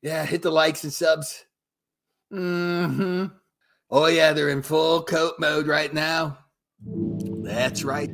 Yeah, hit the likes and subs. Oh, yeah, they're in full coat mode right now. That's right.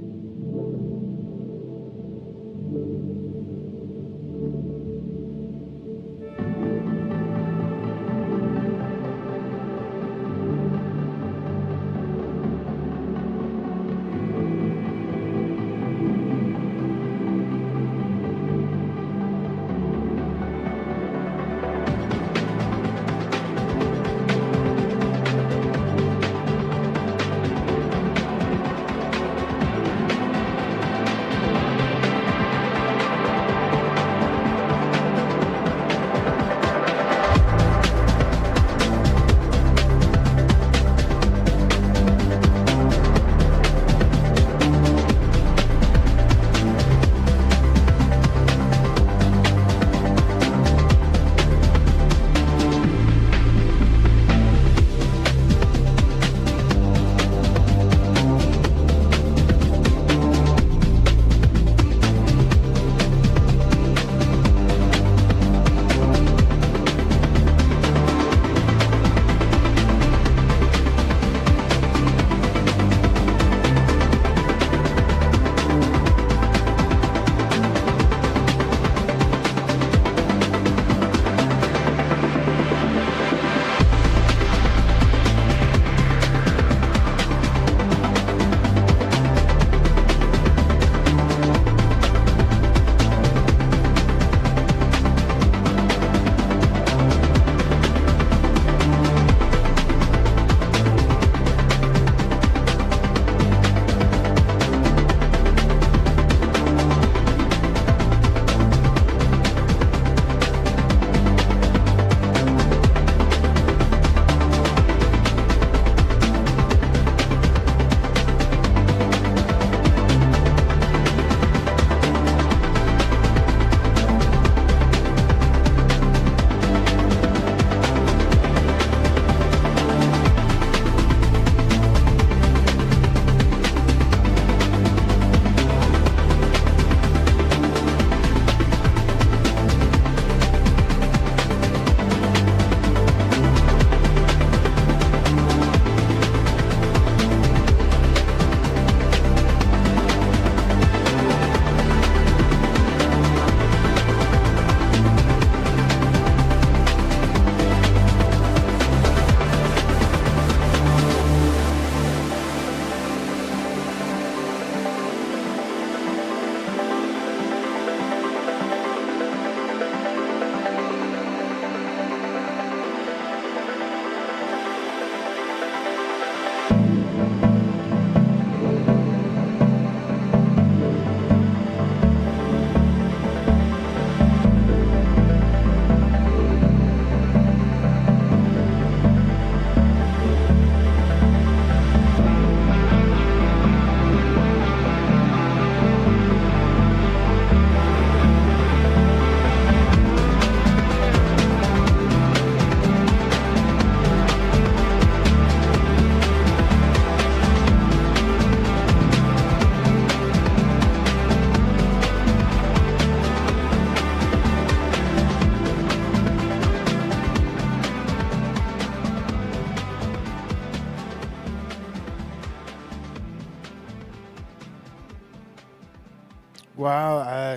Wow,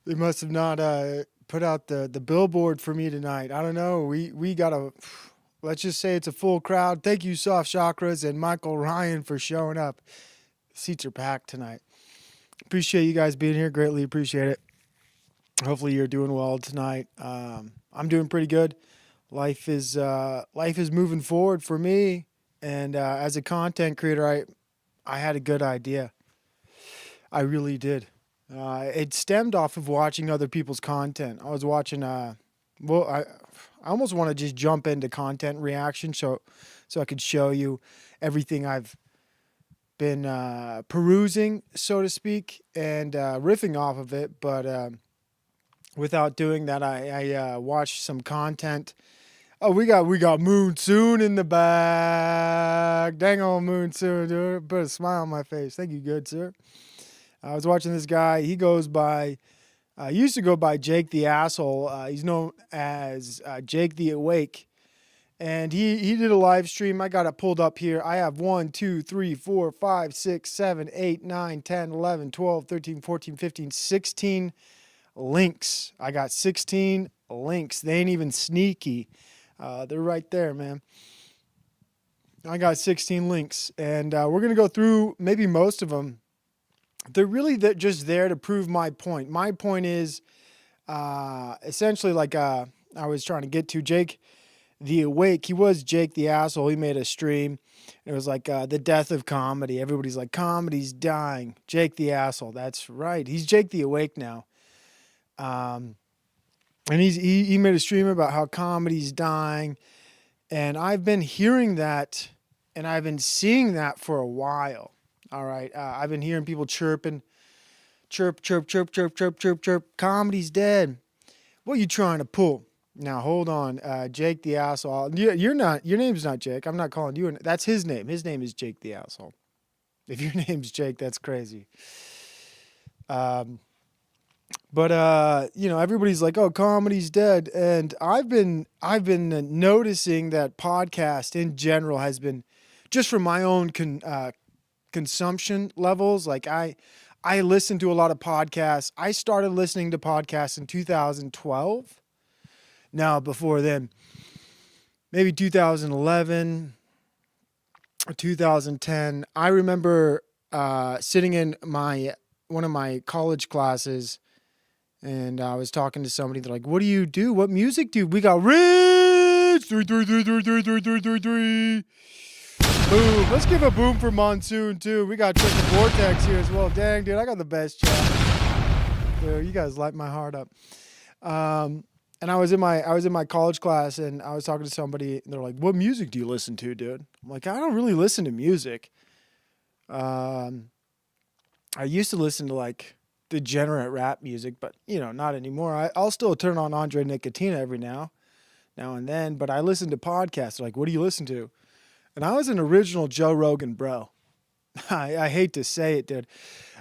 they must have not put out the billboard for me tonight. I don't know. We got a let's just say it's a full crowd. Thank you, Soft Chakras and Michael Ryan, for showing up. Seats are packed tonight. Appreciate you guys being here. Greatly appreciate it. Hopefully you're doing well tonight. I'm doing pretty good. Life is moving forward for me, and as a content creator, I had a good idea. I really did. It stemmed off of watching other people's content. I was watching. I almost want to just jump into content reaction, so I could show you everything I've been perusing, so to speak, and riffing off of it. But without doing that, I watched some content. Oh, we got Moon Soon in the back. Dang old Moon Soon, dude. Put a smile on my face. Thank you, good sir. I was watching this guy. He goes by Used to go by Jake the Asshole. He's known as Jake the Awake. And he did a live stream. I got it pulled up here. I have 1, 2, 3, 4, 5, 6, 7, 8, 9, 10, 11, 12, 13, 14, 15, 16 links. I got 16 links. They ain't even sneaky. They're right there, man. I got 16 links. And we're going to go through maybe most of them. They're really just there to prove my point. My point is essentially like I was trying to get to Jake the Awake. He was Jake the Asshole. He made a stream. It was like the death of comedy. Everybody's like, comedy's dying. Jake the Asshole. That's right. He's Jake the Awake now. And he made a stream about how comedy's dying. And I've been hearing that and I've been seeing that for a while. All right. I've been hearing people chirping, chirp, chirp, chirp, chirp, chirp, chirp, chirp. Comedy's dead. What are you trying to pull? Now, hold on. Jake the Asshole. You're not, your name's not Jake. I'm not calling you. That's his name. His name is Jake the Asshole. If your name's Jake, that's crazy. But everybody's like, oh, comedy's dead. And I've been noticing that podcast in general has been, just from my own consumption levels. Like I listen to a lot of podcasts. I started listening to podcasts in 2012. Now, before then, maybe 2011 or 2010. I remember sitting in one of my college classes, and I was talking to somebody. They're like, "What do you do? What music do we got?" Rich 3. Boom. Let's give a boom for Monsoon, too. We got Trick the Vortex here as well. Dang, dude, I got the best chat. Dude, you guys light my heart up. And I was in my college class, and I was talking to somebody, and they're like, "What music do you listen to, dude?" I'm like, "I don't really listen to music. I used to listen to, like, degenerate rap music, but, not anymore. I'll still turn on Andre Nicotina every now and then, but I listen to podcasts." They're like, "What do you listen to?" And I was an original Joe Rogan bro. I hate to say it, dude.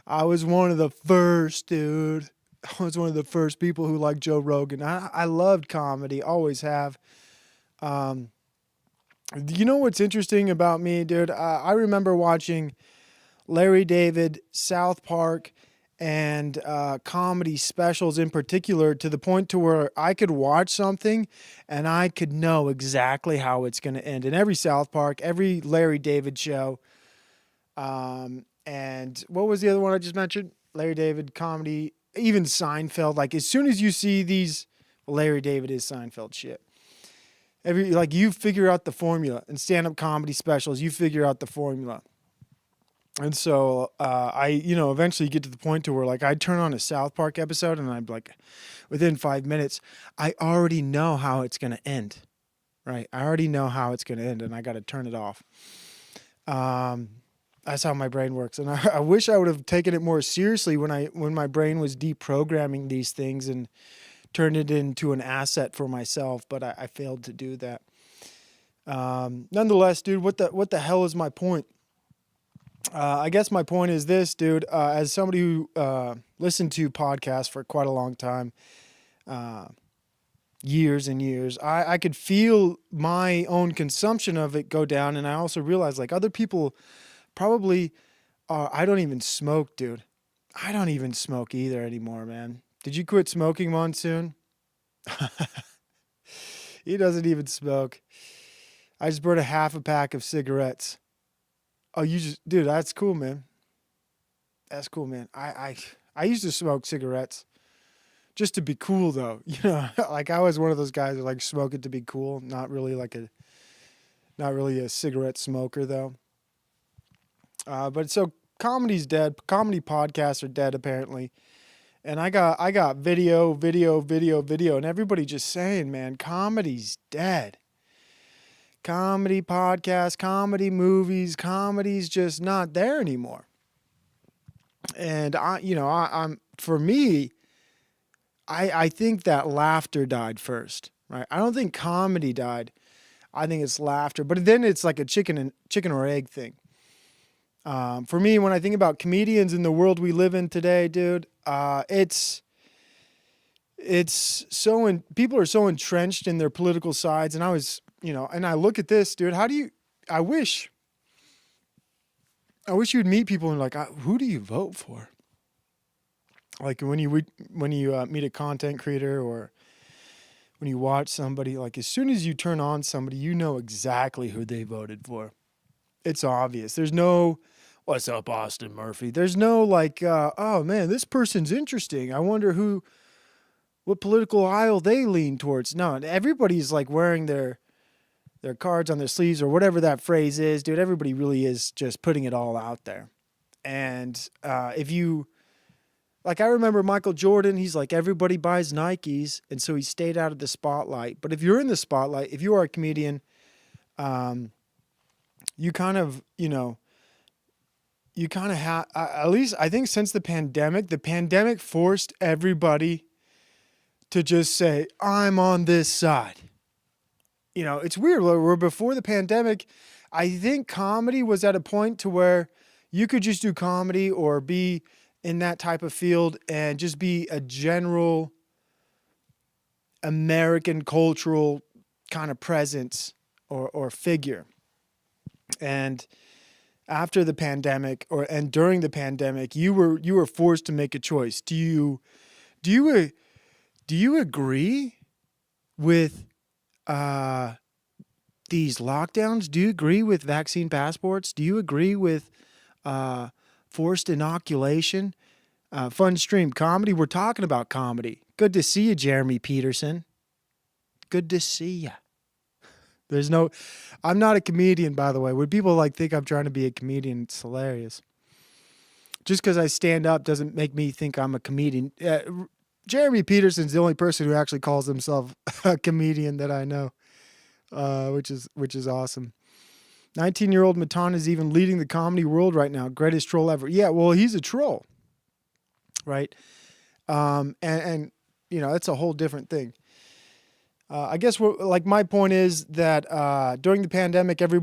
I was one of the first, dude. I was one of the first people who liked Joe Rogan. I loved comedy, always have. You know what's interesting about me, dude? I remember watching Larry David, South Park, and comedy specials in particular, to the point to where I could watch something and I could know exactly how it's going to end. In every South Park, every Larry David show, and what was the other one I just mentioned? Larry David, comedy, even Seinfeld. Like, as soon as you see these, Larry David is Seinfeld shit. You figure out the formula. In stand-up comedy specials, you figure out the formula. And so I eventually get to the point to where, like, I'd turn on a South Park episode and I'd, like, within 5 minutes, I already know how it's going to end, right? I already know how it's going to end, and I got to turn it off. That's how my brain works. And I wish I would have taken it more seriously when my brain was deprogramming these things and turned it into an asset for myself, but I failed to do that. Nonetheless, dude, what the hell is my point? I guess my point is this, dude. As somebody who listened to podcasts for quite a long time, years and years, I could feel my own consumption of it go down, and I also realized, like, other people probably I don't even smoke, dude. I don't even smoke either anymore, man. Did you quit smoking, Monsoon? He doesn't even smoke. I just burned a half a pack of cigarettes. Oh, dude, that's cool, man. That's cool, man. I used to smoke cigarettes just to be cool, though. Like, I was one of those guys that, like, smoke it to be cool. Not really a cigarette smoker, though. But so comedy's dead. Comedy podcasts are dead, apparently. And I got video, and everybody just saying, man, comedy's dead. Comedy podcasts, comedy movies, comedy's just not there anymore. And for me, I think that laughter died first, right? I don't think comedy died. I think it's laughter, but then it's like a chicken or egg thing. For me, when I think about comedians in the world we live in today, dude, it's it's people are so entrenched in their political sides. And and I look at this, dude, I wish you'd meet people and like, who do you vote for? Like when you meet a content creator or when you watch somebody, like as soon as you turn on somebody, you know exactly who they voted for. It's obvious. There's no, what's up, Austin Murphy? There's no like, oh man, this person's interesting. I wonder what political aisle they lean towards. No, everybody's like wearing their cards on their sleeves or whatever that phrase is, dude. Everybody really is just putting it all out there. And if you, like, I remember Michael Jordan, he's like, everybody buys Nikes. And so he stayed out of the spotlight. But if you're in the spotlight, if you are a comedian, you kind of, have, at least I think since the pandemic forced everybody to just say, I'm on this side. It's weird. Where before the pandemic, I think comedy was at a point to where you could just do comedy or be in that type of field and just be a general American cultural kind of presence or figure. And after the pandemic and during the pandemic, you were forced to make a choice. Do you agree with these lockdowns? Do you agree with vaccine passports? Do you agree with forced inoculation? Fun stream comedy. We're talking about comedy. Good to see you, Jeremy Peterson. Good to see you. I'm not a comedian, by the way. When people think I'm trying to be a comedian, it's hilarious. Just because I stand up doesn't make me think I'm a comedian. Jeremy Peterson's the only person who actually calls himself a comedian that I know, which is awesome. 19-year-old Matan is even leading the comedy world right now. Greatest troll ever. Yeah, well, he's a troll, right? And it's a whole different thing. I guess my point is that during the pandemic, every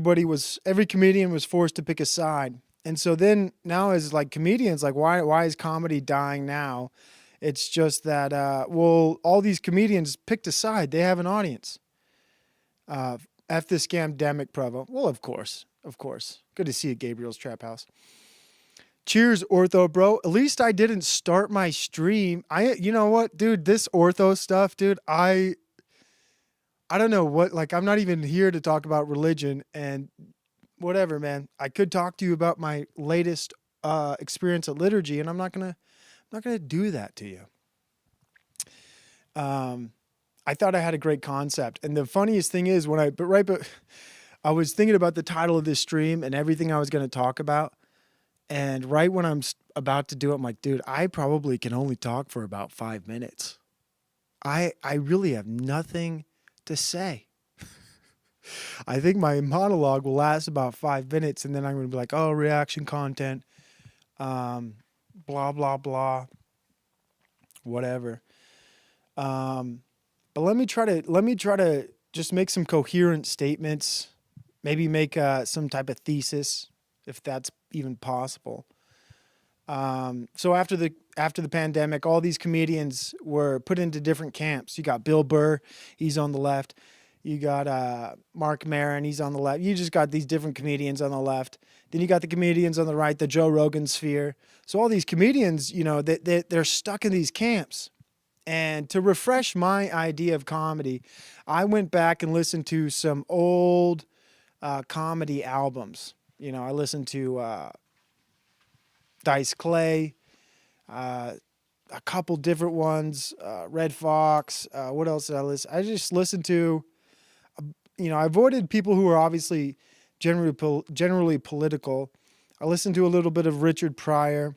comedian was forced to pick a side. And so then now as comedians, why is comedy dying now? It's just that, all these comedians picked a side. They have an audience. F this scamdemic, Provo. Well, of course. Good to see you, Gabriel's Trap House. Cheers, Ortho, bro. At least I didn't start my stream. You know what, dude? This Ortho stuff, dude, I don't know what, I'm not even here to talk about religion and whatever, man. I could talk to you about my latest experience at liturgy, and I'm not gonna do that to you. I thought I had a great concept, and the funniest thing is I was thinking about the title of this stream and everything I was going to talk about, and right when I'm about to do it, I'm like, dude, I probably can only talk for about 5 minutes. I really have nothing to say. I think my monologue will last about 5 minutes, and then I'm going to be like, oh, reaction content, blah, blah, blah, whatever. But let me try to just make some coherent statements, maybe make some type of thesis, if that's even possible. So after the pandemic, all these comedians were put into different camps. You got Bill Burr, he's on the left. You got Mark Maron, he's on the left. You just got these different comedians on the left. Then you got the comedians on the right, the Joe Rogan sphere. So all these comedians, they're stuck in these camps. And to refresh my idea of comedy, I went back and listened to some old comedy albums. I listened to Dice Clay, a couple different ones, Red Fox. What else did I listen? I just listened to, I avoided people who were obviously generally political. I listened to a little bit of Richard Pryor.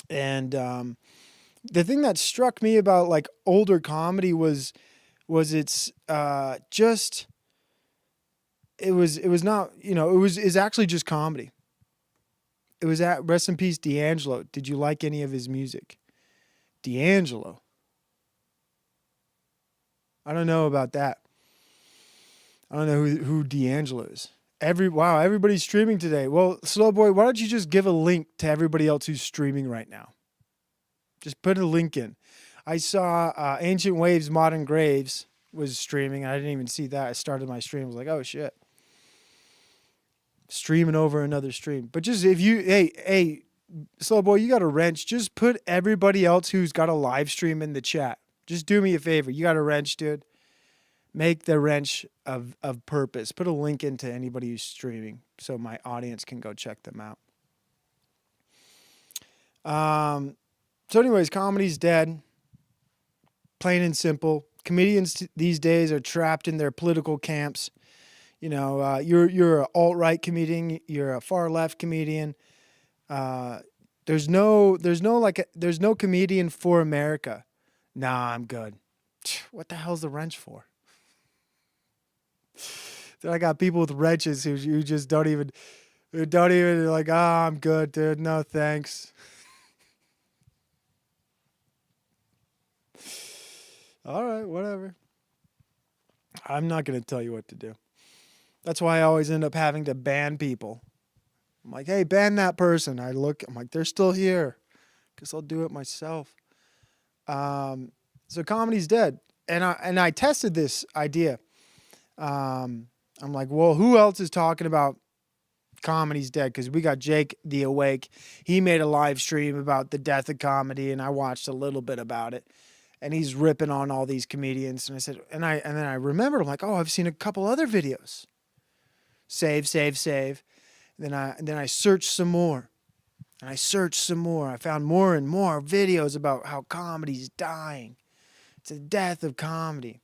And the thing that struck me about older comedy was it's it's actually just comedy. It was rest in peace, D'Angelo. Did you like any of his music? D'Angelo. I don't know about that. I don't know who D'Angelo is. Everybody's streaming today. Well, Slow Boy, why don't you just give a link to everybody else who's streaming right now? Just put a link in. I saw Ancient Waves, Modern Graves was streaming. I didn't even see that. I started my stream. I was like, oh shit. Streaming over another stream. But just if you, hey, Slow Boy, you got a wrench. Just put everybody else who's got a live stream in the chat. Just do me a favor. You got a wrench, dude. Make the wrench of purpose. Put a link into anybody who's streaming so my audience can go check them out. So anyways, comedy's dead. Plain and simple. Comedians these days are trapped in their political camps. You know, you're an alt-right comedian. You're a far-left comedian. There's no comedian for America. Nah, I'm good. What the hell's the wrench for? Then I got people with wrenches who just don't even like, I'm good, dude. No, thanks. All right, whatever. I'm not going to tell you what to do. That's why I always end up having to ban people. I'm like, hey, ban that person. I'm like, they're still here. Guess I'll do it myself. So comedy's dead. And I tested this idea. I'm like, well, who else is talking about comedy's dead? Because we got Jake the Awake. He made a live stream about the death of comedy, and I watched a little bit about it. And he's ripping on all these comedians. And I said, and then I remembered, I'm like, oh, I've seen a couple other videos. Save. And then I searched some more. And I searched some more. I found more and more videos about how comedy's dying. It's the death of comedy.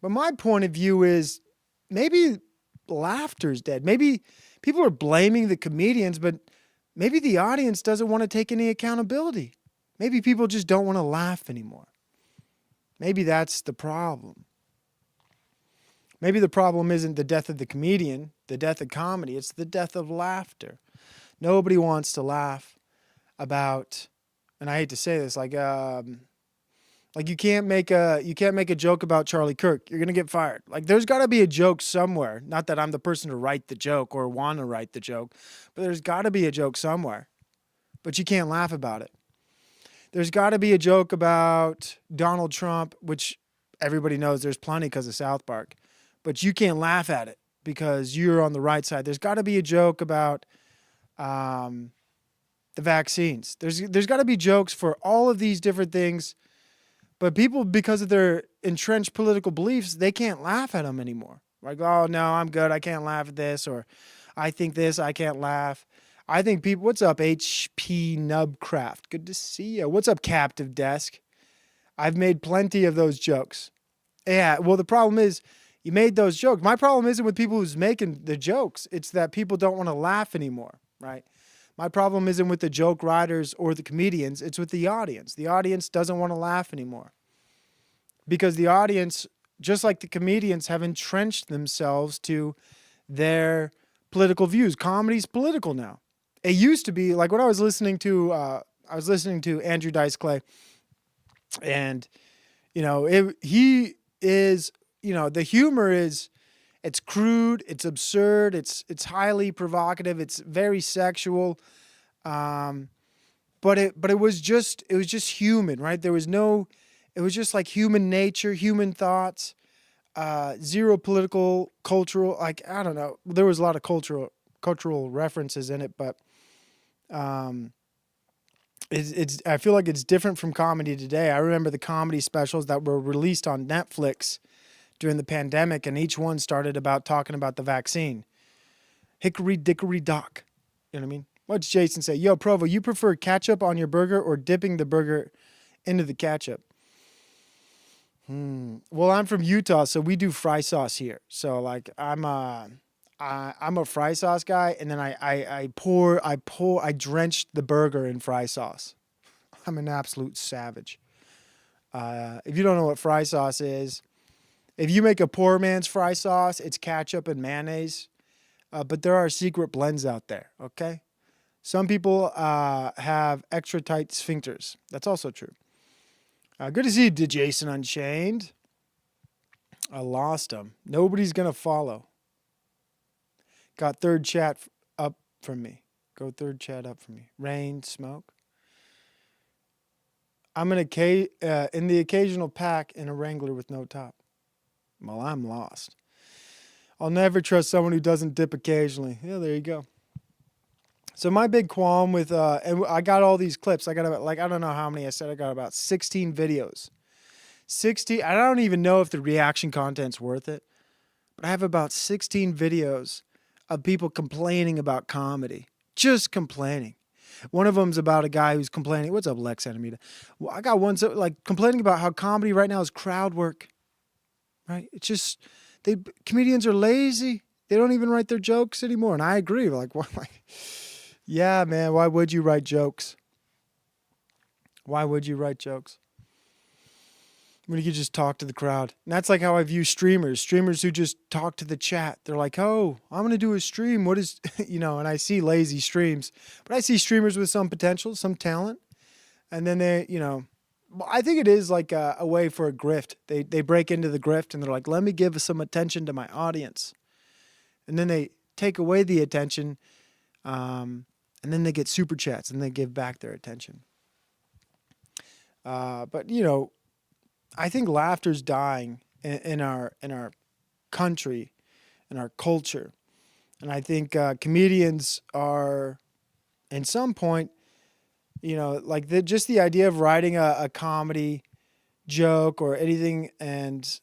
But my point of view is maybe laughter's dead. Maybe people are blaming the comedians, but maybe the audience doesn't want to take any accountability. Maybe people just don't want to laugh anymore. Maybe that's the problem. Maybe the problem isn't the death of the comedian, the death of comedy. It's the death of laughter. Nobody wants to laugh about, and I hate to say this, like you can't make a joke about Charlie Kirk. You're gonna get fired. Like there's got to be a joke somewhere. Not that I'm the person to write the joke or want to write the joke, but there's got to be a joke somewhere. But you can't laugh about it. There's got to be a joke about Donald Trump, which everybody knows there's plenty because of South Park, but you can't laugh at it because you're on the right side. There's got to be a joke about the vaccines. There's got to be jokes for all of these different things, but people, because of their entrenched political beliefs, they can't laugh at them anymore. Like, oh no, I'm good. I can't laugh at this, or I think this, I can't laugh. I think people, what's up, HP Nubcraft? Good to see you. What's up, Captive Desk? I've made plenty of those jokes. Yeah, well, the problem is you made those jokes. My problem isn't with people who's making the jokes. It's that people don't want to laugh anymore, right? My problem isn't with the joke writers or the comedians. It's with the audience. The audience doesn't want to laugh anymore because the audience, just like the comedians, have entrenched themselves to their political views. Comedy's political now. It used to be like when I was listening to Andrew Dice Clay, and he is, the humor is, it's crude, it's absurd, it's highly provocative, it's very sexual, but it was just human, right? It was just like human nature, human thoughts, zero political, cultural, like I don't know. There was a lot of cultural references in it, but I feel like it's different from comedy today. I remember the comedy specials that were released on Netflix during the pandemic, and each one started about talking about the vaccine. Hickory dickory dock. You know what I mean? What's Jason say? Yo, Provo, you prefer ketchup on your burger or dipping the burger into the ketchup? Well, I'm from Utah, so we do fry sauce here. So like I'm a fry sauce guy, and then I drench the burger in fry sauce. I'm an absolute savage. If you don't know what fry sauce is, if you make a poor man's fry sauce, it's ketchup and mayonnaise. But there are secret blends out there, okay? Some people have extra tight sphincters. That's also true. Good to see you, Jason Unchained. I lost him. Nobody's going to follow. Got third chat up from me. Go third chat up from me. Rain, smoke. I'm in in the occasional pack in a Wrangler with no top. Well, I'm lost. I'll never trust someone who doesn't dip occasionally. Yeah, there you go. So my big qualm with and I got all these clips. I got about, like, I don't know how many I said. I got about 16 videos. 60. I don't even know if the reaction content's worth it, but I have about 16 videos of people complaining about comedy. Just complaining. One of them's about a guy who's complaining. What's up, Lex Anamita? Well, I got one like complaining about how comedy right now is crowd work. Right? It's just comedians are lazy. They don't even write their jokes anymore. And I agree. Like, what? Like, yeah, man. Why would you write jokes? Why would you write jokes when you could just talk to the crowd? And that's like how I view streamers. Streamers who just talk to the chat. They're like, oh, I'm going to do a stream. What is, and I see lazy streams. But I see streamers with some potential, some talent. And then they, I think it is like a way for a grift. They break into the grift and they're like, let me give some attention to my audience. And then they take away the attention, and then they get super chats and they give back their attention. But I think laughter's dying in our country, in our culture, and I think comedians are, at some point, like just the idea of writing a comedy joke or anything, and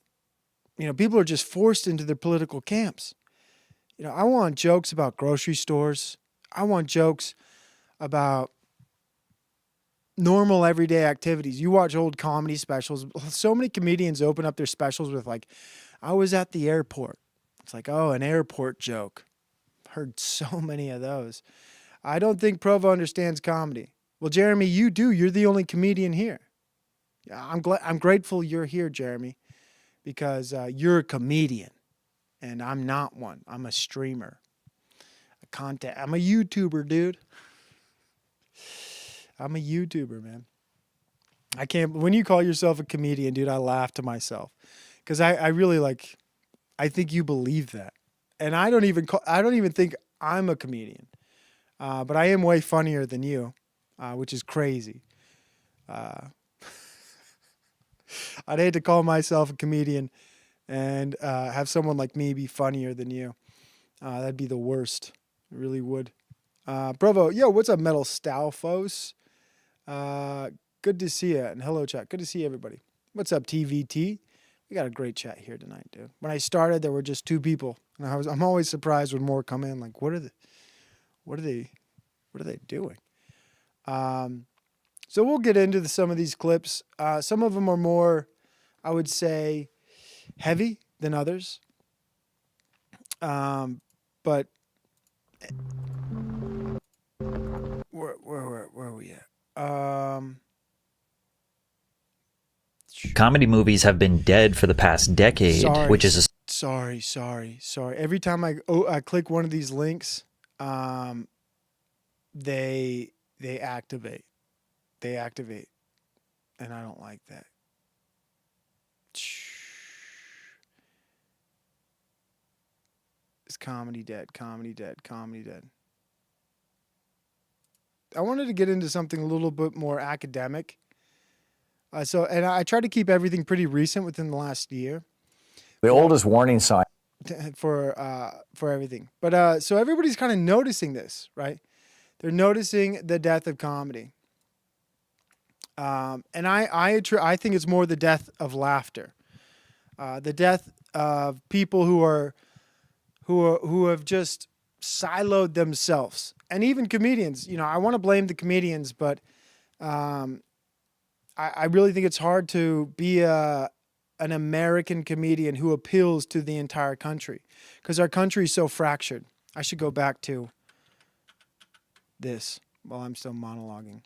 people are just forced into their political camps. I want jokes about grocery stores. I want jokes about normal everyday activities. You watch old comedy specials. So many comedians open up their specials with like, I was at the airport. It's like, oh, an airport joke. I've heard so many of those. I don't think Provo understands comedy. Well, Jeremy, you do. You're the only comedian here. I'm grateful you're here, Jeremy, because you're a comedian and I'm not one. I'm a streamer. I'm a YouTuber, dude. I'm a YouTuber, man. I can't, when you call yourself a comedian, dude, I laugh to myself because I really I think you believe that. And I don't even think I'm a comedian. But I am way funnier than you, which is crazy. I'd hate to call myself a comedian and have someone like me be funnier than you. That'd be the worst. It really would. Provo, yo, what's up, Metal Stalfos? Good to see you. And hello, chat. Good to see everybody. What's up, TVT? We got a great chat here tonight, dude. When I started, there were just 2 people, and I'm always surprised when more come in. Like, what are they doing? So we'll get into some of these clips. Some of them are more, I would say, heavy than others. But where are we at? Comedy movies have been dead for the past decade, which is sorry. Every time I click one of these links, they activate. And I don't like that. Is comedy dead? I wanted to get into something a little bit more academic. And I try to keep everything pretty recent within the last year. The oldest warning sign for everything. But so everybody's kind of noticing this, right? They're noticing the death of comedy. And I think it's more the death of laughter. The death of people who have just siloed themselves. And even comedians, I want to blame the comedians, but I really think it's hard to be an American comedian who appeals to the entire country because our country is so fractured. I should go back to this while I'm still monologuing.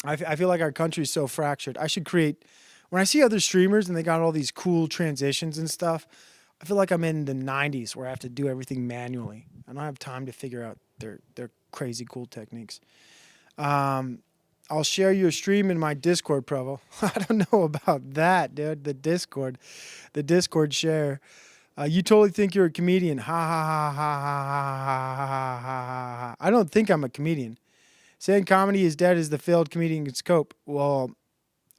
I feel like our country is so fractured. I should create, when I see other streamers and they got all these cool transitions and stuff, I feel like I'm in the 90s where I have to do everything manually. I don't have time to figure out their crazy cool techniques. I'll share your stream in my Discord, Provo. I don't know about that, dude. The Discord share. You totally think you're a comedian. Ha ha ha ha ha ha ha ha ha ha. I don't think I'm a comedian. Saying comedy is dead is the failed comedian can cope. Well,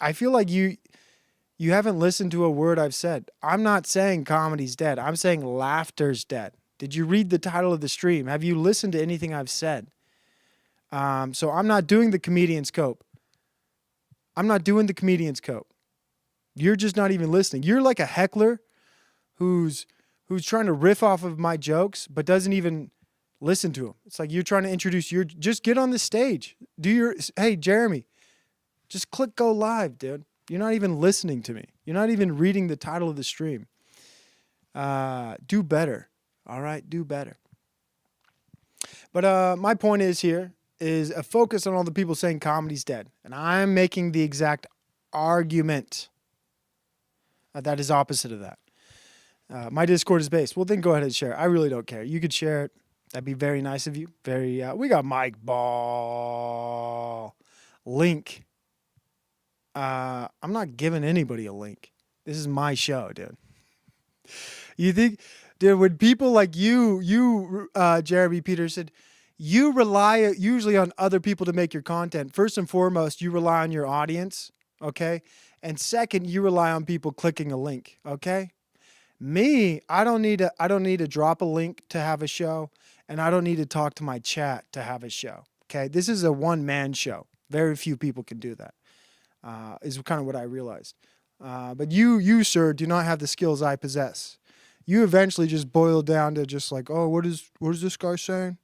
I feel like you haven't listened to a word I've said. I'm not saying comedy's dead. I'm saying laughter's dead. Did you read the title of the stream? Have you listened to anything I've said? So I'm not doing the comedian's cope. I'm not doing the comedian's cope. You're just not even listening. You're like a heckler who's trying to riff off of my jokes, but doesn't even listen to them. It's like you're trying to introduce just get on the stage. Hey, Jeremy, just click go live, dude. You're not even listening to me. You're not even reading the title of the stream. Do better. All right, do better. But my point is a focus on all the people saying comedy's dead. And I'm making the exact argument that is opposite of that. My Discord is based. Well, then go ahead and share it. I really don't care. You could share it. That'd be very nice of you. We got Mike Ball. Link. I'm not giving anybody a link. This is my show, dude. You think, dude, when people like you, Jeremy Peterson, you rely usually on other people to make your content. First and foremost, you rely on your audience, okay? And second, you rely on people clicking a link, okay? Me, I don't need to drop a link to have a show, and I don't need to talk to my chat to have a show, okay? This is a one-man show. Very few people can do that, is kind of what I realized. But you, sir, do not have the skills I possess. You eventually just boil down to just like, oh, what is this guy saying?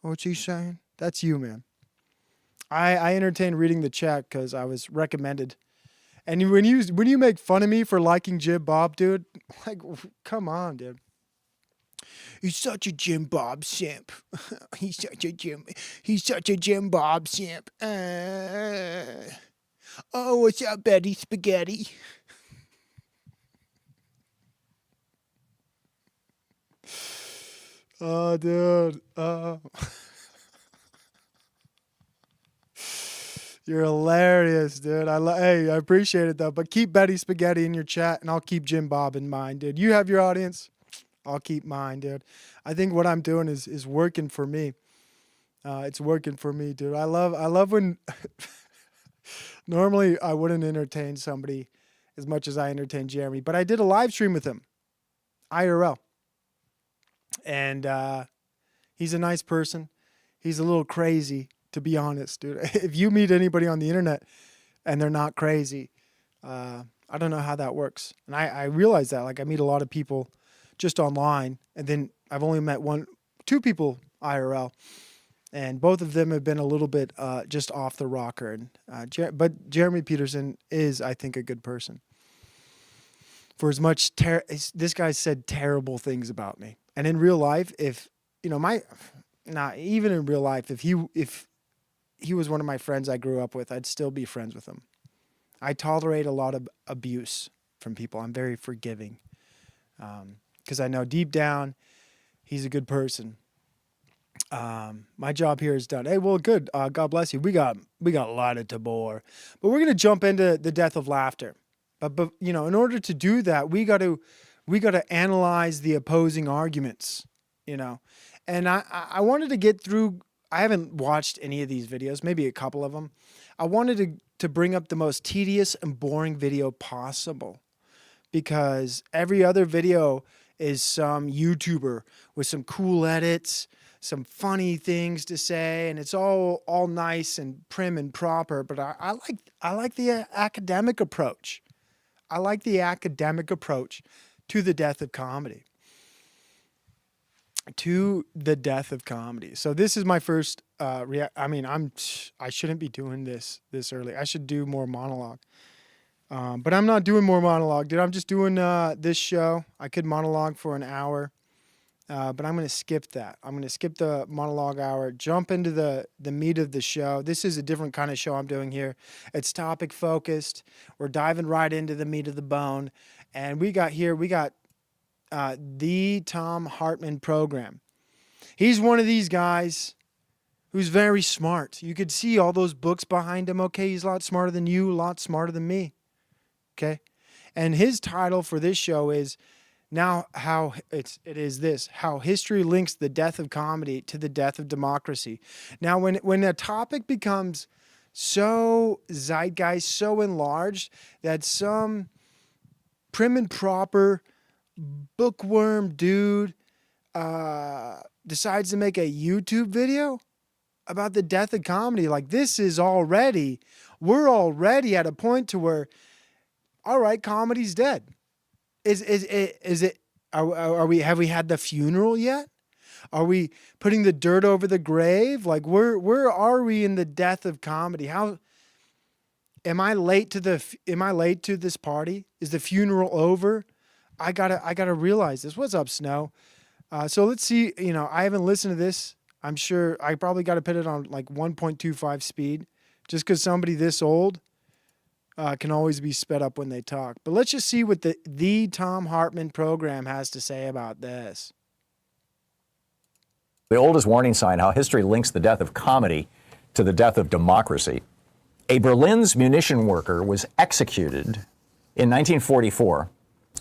What's he saying? That's you, man. I entertain reading the chat because I was recommended. And when you make fun of me for liking Jim Bob, dude, like, come on, dude. He's such a Jim Bob simp. He's such a Jim Bob simp. Oh, what's up, Betty Spaghetti? Oh, dude. You're hilarious, dude. Hey, I appreciate it, though. But keep Betty Spaghetti in your chat, and I'll keep Jim Bob in mind, dude. You have your audience. I'll keep mine, dude. I think what I'm doing is working for me. It's working for me, dude. I love when... Normally, I wouldn't entertain somebody as much as I entertain Jeremy, but I did a live stream with him, IRL. And he's a nice person. He's a little crazy, to be honest, dude. If you meet anybody on the internet and they're not crazy, I don't know how that works. And I realize that. Like, I meet a lot of people just online, and then I've only met two people IRL. And both of them have been a little bit just off the rocker. And but Jeremy Peterson is, I think, a good person. For as much this guy said terrible things about me. And in real life, if even in real life, if he was one of my friends I grew up with, I'd still be friends with him. I tolerate a lot of abuse from people. I'm very forgiving because I know deep down he's a good person. My job here is done. Hey, well, good. God bless you. We got a lot of Tabor, but we're gonna jump into the death of laughter. But in order to do that, we got to analyze the opposing arguments. And I wanted to get through. I haven't watched any of these videos, maybe a couple of them. I wanted to bring up the most tedious and boring video possible, because every other video is some YouTuber with some cool edits, some funny things to say, and it's all nice and prim and proper. But I like the academic approach. I like the academic approach to the death of comedy. So this is my first I shouldn't be doing this early. I should do more monologue. But I'm not doing more monologue, dude. I'm just doing this show. I could monologue for an hour. But I'm going to skip that. I'm going to skip the monologue hour, jump into the meat of the show. This is a different kind of show I'm doing here. It's topic focused. We're diving right into the meat of the bone. And we got the Tom Hartman program. He's one of these guys who's very smart. You could see all those books behind him. Okay, he's a lot smarter than you, a lot smarter than me. Okay? And his title for this show is how history links the death of comedy to the death of democracy. Now, when a topic becomes so zeitgeist, so enlarged that some prim and proper bookworm dude decides to make a YouTube video about the death of comedy. Like, we're already at a point to where, all right, comedy's dead. Have we had the funeral yet? Are we putting the dirt over the grave? Like, where are we in the death of comedy? How am I late to this party? Is the funeral over? I gotta realize this. What's up, Snow? So let's see. I haven't listened to this. I'm sure I probably got to put it on like 1.25 speed, just because somebody this old can always be sped up when they talk. But let's just see what the Tom Hartman program has to say about this. The oldest warning sign, how history links the death of comedy to the death of democracy. A Berlin's munition worker was executed in 1944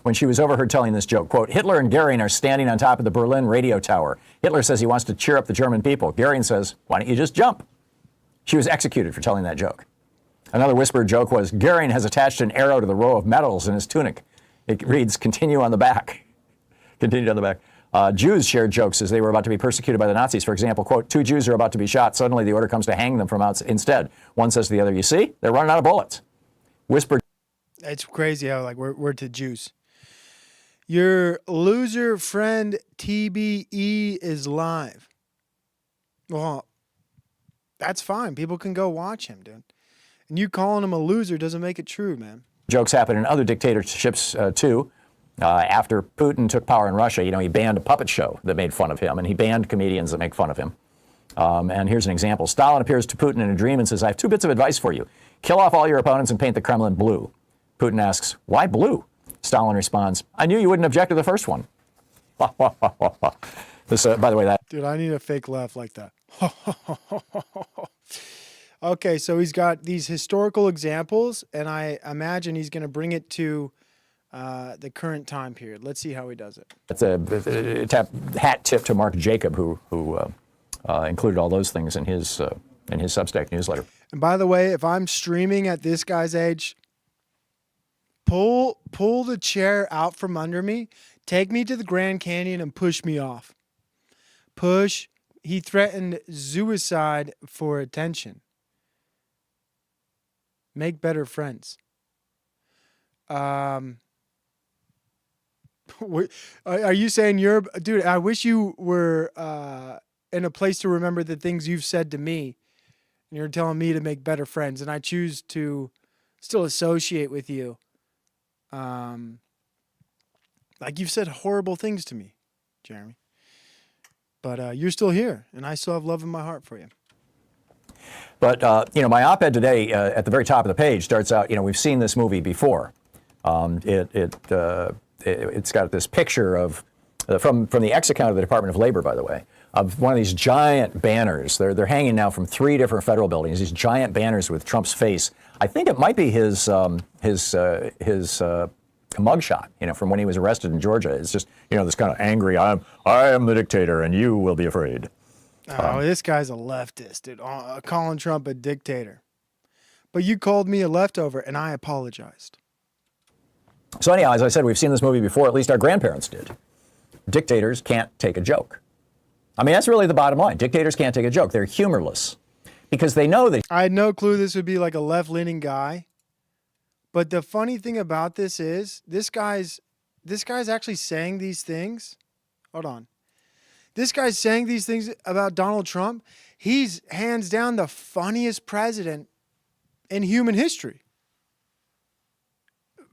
when she was overheard telling this joke. Quote, Hitler and Goering are standing on top of the Berlin radio tower. Hitler says he wants to cheer up the German people. Goering says, why don't you just jump? She was executed for telling that joke. Another whispered joke was, Goering has attached an arrow to the row of medals in his tunic. It reads, continue on the back. Continued on the back. Jews shared jokes as they were about to be persecuted by the Nazis. For example, quote, 2 Jews are about to be shot. Suddenly the order comes to hang them from outside. Instead, one says to the other, you see, they're running out of bullets. Whispered. It's crazy how we're to Jews. Your loser friend TBE is live. Well, that's fine. People can go watch him, dude. And you calling him a loser doesn't make it true, man. Jokes happen in other dictatorships, too. After Putin took power in Russia, he banned a puppet show that made fun of him, and he banned comedians that make fun of him. And here's an example. Stalin appears to Putin in a dream and says, I have 2 bits of advice for you. Kill off all your opponents and paint the Kremlin blue. Putin asks, why blue? Stalin responds, I knew you wouldn't object to the first one. This, by the way, that... Dude, I need a fake laugh like that. Okay, so he's got these historical examples, and I imagine he's going to bring it to the current time period. Let's see how he does it. It's a hat tip to Mark Jacob, who included all those things in his Substack newsletter. And by the way, if I'm streaming at this guy's age, pull the chair out from under me, take me to the Grand Canyon, and push me off. Push. He threatened suicide for attention. Make better friends. Are you saying dude, I wish you were in a place to remember the things you've said to me, and you're telling me to make better friends, and I choose to still associate with you. Like, you've said horrible things to me, Jeremy. But you're still here, and I still have love in my heart for you. But, my op-ed today at the very top of the page starts out, we've seen this movie before. It's got this picture of, from the X account of the Department of Labor, by the way, of one of these giant banners. They're hanging now from 3 different federal buildings, these giant banners with Trump's face. I think it might be his mugshot, from when he was arrested in Georgia. It's just, this kind of angry, I am the dictator and you will be afraid. Oh, this guy's a leftist, dude. Calling Trump a dictator. But you called me a leftover, and I apologized. So anyhow, as I said, we've seen this movie before. At least our grandparents did. Dictators can't take a joke. I mean, that's really the bottom line. Dictators can't take a joke. They're humorless because they know that. I had no clue this would be like a left-leaning guy. But the funny thing about this is this guy's actually saying these things. Hold on. This guy's saying these things about Donald Trump. He's hands down the funniest president in human history.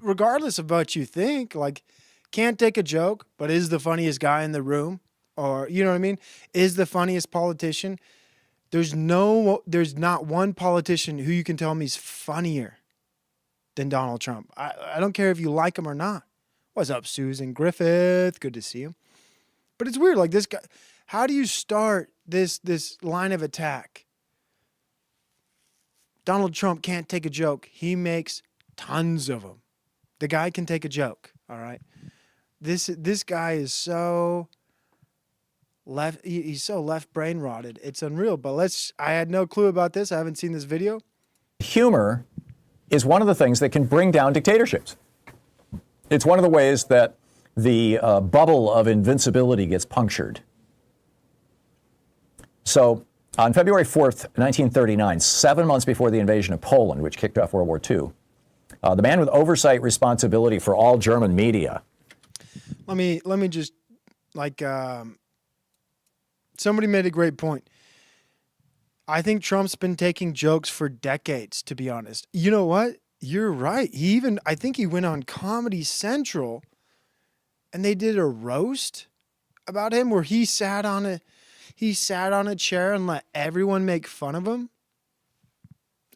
Regardless of what you think, like, can't take a joke, but is the funniest guy in the room, or, you know what I mean? Is the funniest politician. There's not one politician who you can tell me is funnier than Donald Trump. I don't care if you like him or not. What's up, Susan Griffith? Good to see you. But it's weird, like, this guy, how do you start this line of attack? Donald Trump can't take a joke. He makes tons of them. The guy can take a joke, all right? This guy is so he's so left brain rotted. It's unreal. But I had no clue about this. I haven't seen this video. Humor is one of the things that can bring down dictatorships. It's one of the ways that the bubble of invincibility gets punctured. So on February 4th, 1939, 7 months before the invasion of Poland, which kicked off World War II, the man with oversight responsibility for all German media. Let me just, somebody made a great point. I think Trump's been taking jokes for decades, to be honest. You know what? You're right. I think he went on Comedy Central and they did a roast about him where he sat on a chair and let everyone make fun of him.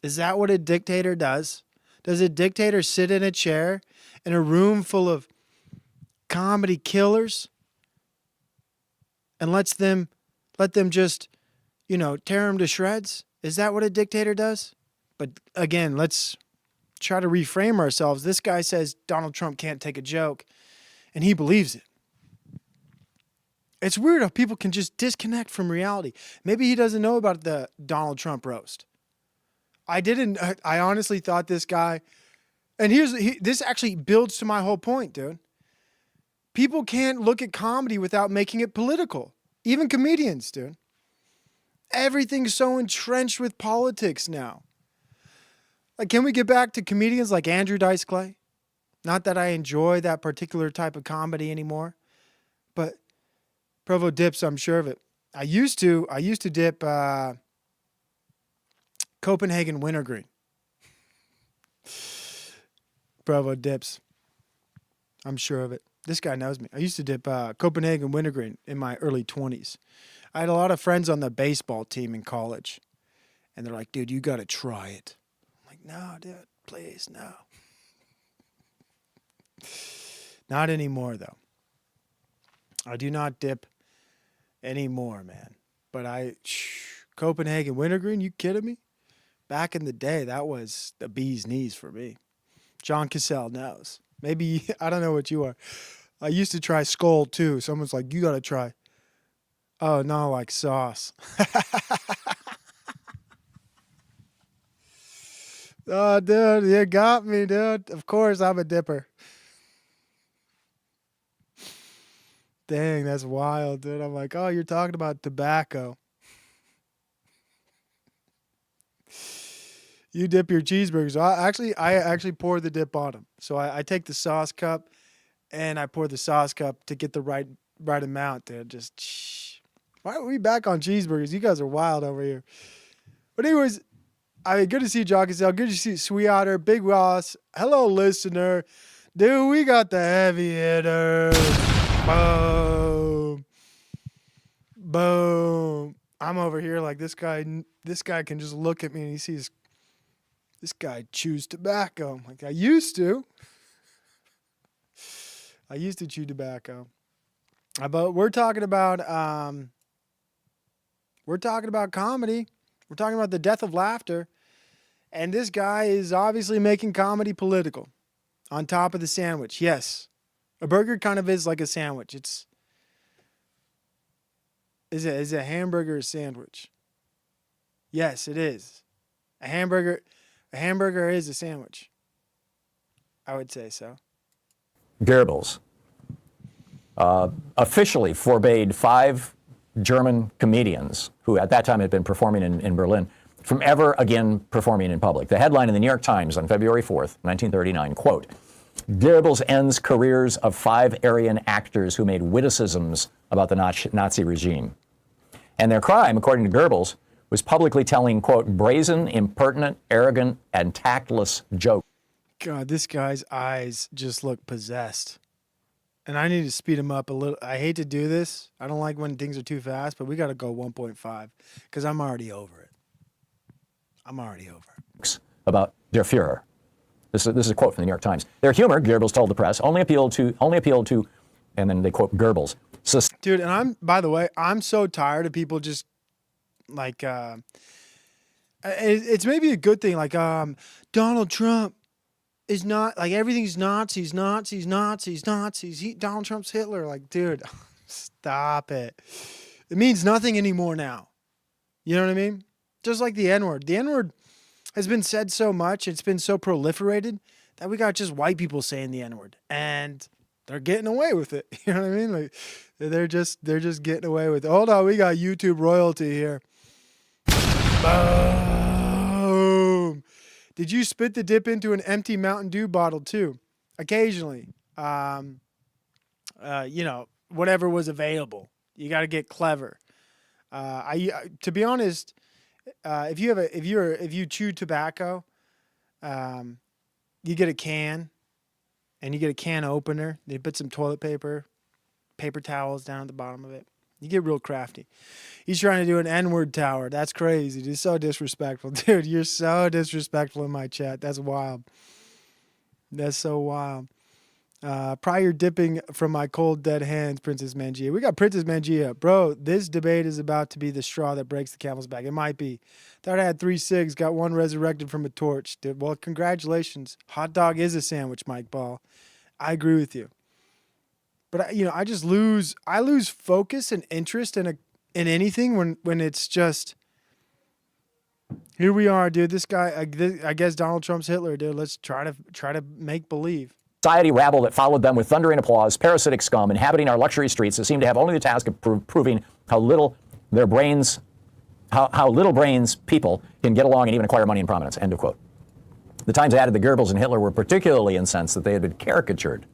Is that what a dictator does? Does a dictator sit in a chair in a room full of comedy killers and let them just, tear him to shreds? Is that what a dictator does? But again, let's try to reframe ourselves. This guy says Donald Trump can't take a joke, and he believes it. It's weird how people can just disconnect from reality. Maybe he doesn't know about the Donald Trump roast. I honestly thought this guy, and this actually builds to my whole point, dude. People can't look at comedy without making it political. Even comedians, dude. Everything's so entrenched with politics now. Like, can we get back to comedians like Andrew Dice Clay? Not that I enjoy that particular type of comedy anymore, but Provo dips, I'm sure of it. I used to dip Copenhagen wintergreen. Provo dips. I'm sure of it. This guy knows me. I used to dip Copenhagen wintergreen in my early 20s. I had a lot of friends on the baseball team in college. And they're like, dude, you got to try it. I'm like, no, dude, please, no. Not anymore, though. I do not dip anymore, man. But Copenhagen wintergreen, you kidding me? Back in the day, that was the bee's knees for me. John Cassell knows. Maybe, I don't know what you are. I used to try Skull, too. Someone's like, you got to try. Oh, no, like sauce. Oh, dude, you got me, dude. Of course, I'm a dipper. Dang, that's wild, dude. I'm like, oh, you're talking about tobacco. You dip your cheeseburgers. I actually pour the dip on them. So I take the sauce cup and I pour the sauce cup to get the right amount, dude. Just, why are we back on cheeseburgers? You guys are wild over here. But anyways, good to see you, John Cassell. Good to see you, Sweet Otter, Big Ross. Hello, listener. Dude, we got the heavy hitters. Boom. Boom. I'm over here like this guy can just look at me and he sees this guy chews tobacco. I'm like, I used to chew tobacco. But we're talking about comedy. We're talking about the death of laughter. And this guy is obviously making comedy political on top of the sandwich. Yes. A burger kind of is like a sandwich. Is a hamburger a sandwich? Yes, it is. A hamburger is a sandwich. I would say so. Goebbels officially forbade 5 German comedians who at that time had been performing in Berlin from ever again performing in public. The headline in the New York Times on February 4th, 1939, quote, Goebbels ends careers of 5 Aryan actors who made witticisms about the Nazi regime. And their crime, according to Goebbels, was publicly telling, quote, brazen, impertinent, arrogant, and tactless jokes. God, this guy's eyes just look possessed. And I need to speed him up a little. I hate to do this. I don't like when things are too fast, but we got to go 1.5 because I'm already over it. About der Führer. This is a quote from the New York Times. Their humor, Goebbels told the press, only appealed to, and then they quote Goebbels. Dude, and by the way, I'm so tired of people just like, it's maybe a good thing. Like, Donald Trump is not, like, everything's Nazis. Donald Trump's Hitler. Like, dude, stop it. It means nothing anymore now. You know what I mean? Just like the N-word. The N-word, has been said so much. It's been so proliferated that we got just white people saying the N-word, and they're getting away with it. You know what I mean? Like they're just getting away with it. Hold on, we got YouTube royalty here. Boom. Did you spit the dip into an empty Mountain Dew bottle too? Occasionally. Whatever was available. You got to get clever. To be honest, if you chew tobacco, you get a can, and you get a can opener. They put some toilet paper towels down at the bottom of it. You get real crafty. He's trying to do an N-word tower. That's crazy. He's so disrespectful. Dude, you're so disrespectful in my chat. That's wild. That's so wild. Prior dipping from my cold, dead hands, Princess Mangia. We got Princess Mangia. Bro, this debate is about to be the straw that breaks the camel's back. It might be. Thought I had 3 cigs, got one resurrected from a torch. Dude, well, congratulations. Hot dog is a sandwich, Mike Ball. I agree with you. But, I just lose focus and interest in anything when it's just, here we are, dude. This guy, I guess Donald Trump's Hitler, dude. Let's try to make believe. Society rabble that followed them with thundering applause, parasitic scum inhabiting our luxury streets that seem to have only the task of proving how little their brains, how little brains people can get along and even acquire money and prominence. End of quote. The Times added that Goebbels and Hitler were particularly incensed that they had been caricatured,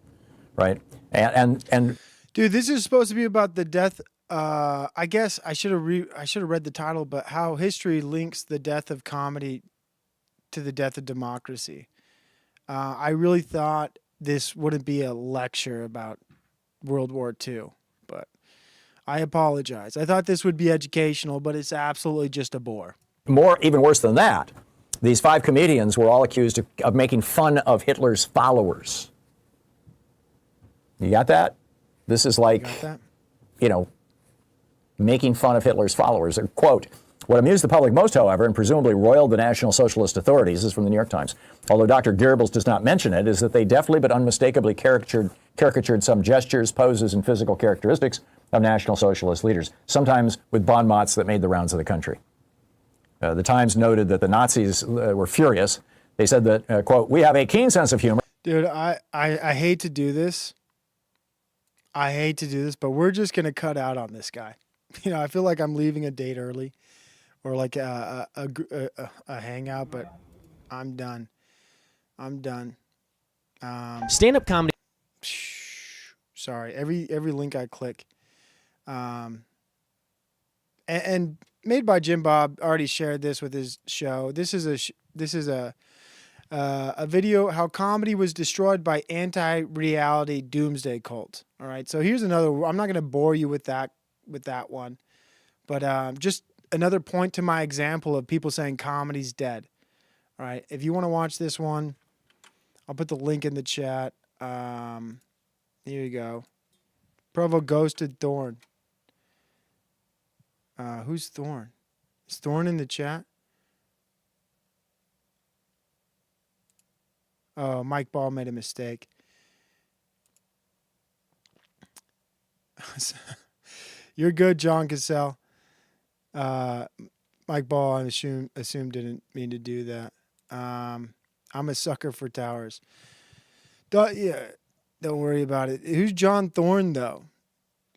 right? And dude, this is supposed to be about the death. I guess I should have read the title, but how history links the death of comedy to the death of democracy. I really thought this wouldn't be a lecture about World War II, but I apologize. I thought this would be educational, but it's absolutely just a bore. Even worse than that, these 5 comedians were all accused of making fun of Hitler's followers. You got that? This is like, making fun of Hitler's followers. Quote, what amused the public most, however, and presumably roiled the National Socialist authorities, is from the New York Times, although Dr. Goebbels does not mention it, is that they definitely but unmistakably caricatured some gestures, poses, and physical characteristics of National Socialist leaders, sometimes with bon mots that made the rounds of the country. The Times noted that the Nazis were furious. They said that, quote, we have a keen sense of humor. Dude, I hate to do this. But we're just going to cut out on this guy. I feel like I'm leaving a date early or like a hangout, but I'm done. Stand-up comedy. Sorry, every link I click. And made by Jim Bob, already shared this with his show. This is a video how comedy was destroyed by anti-reality doomsday cult. All right, so here's another. I'm not going to bore you with that one, but just another point to my example of people saying comedy's dead. All right, if you want to watch this one, I'll put the link in the chat. Here you go. Provo ghosted Thorn. Who's Thorn? Is Thorn in the chat? Oh, Mike Ball made a mistake. You're good, John Cassell. Mike Ball, I assume didn't mean to do that. I'm a sucker for towers. Don't worry about it. Who's John Thorne, though?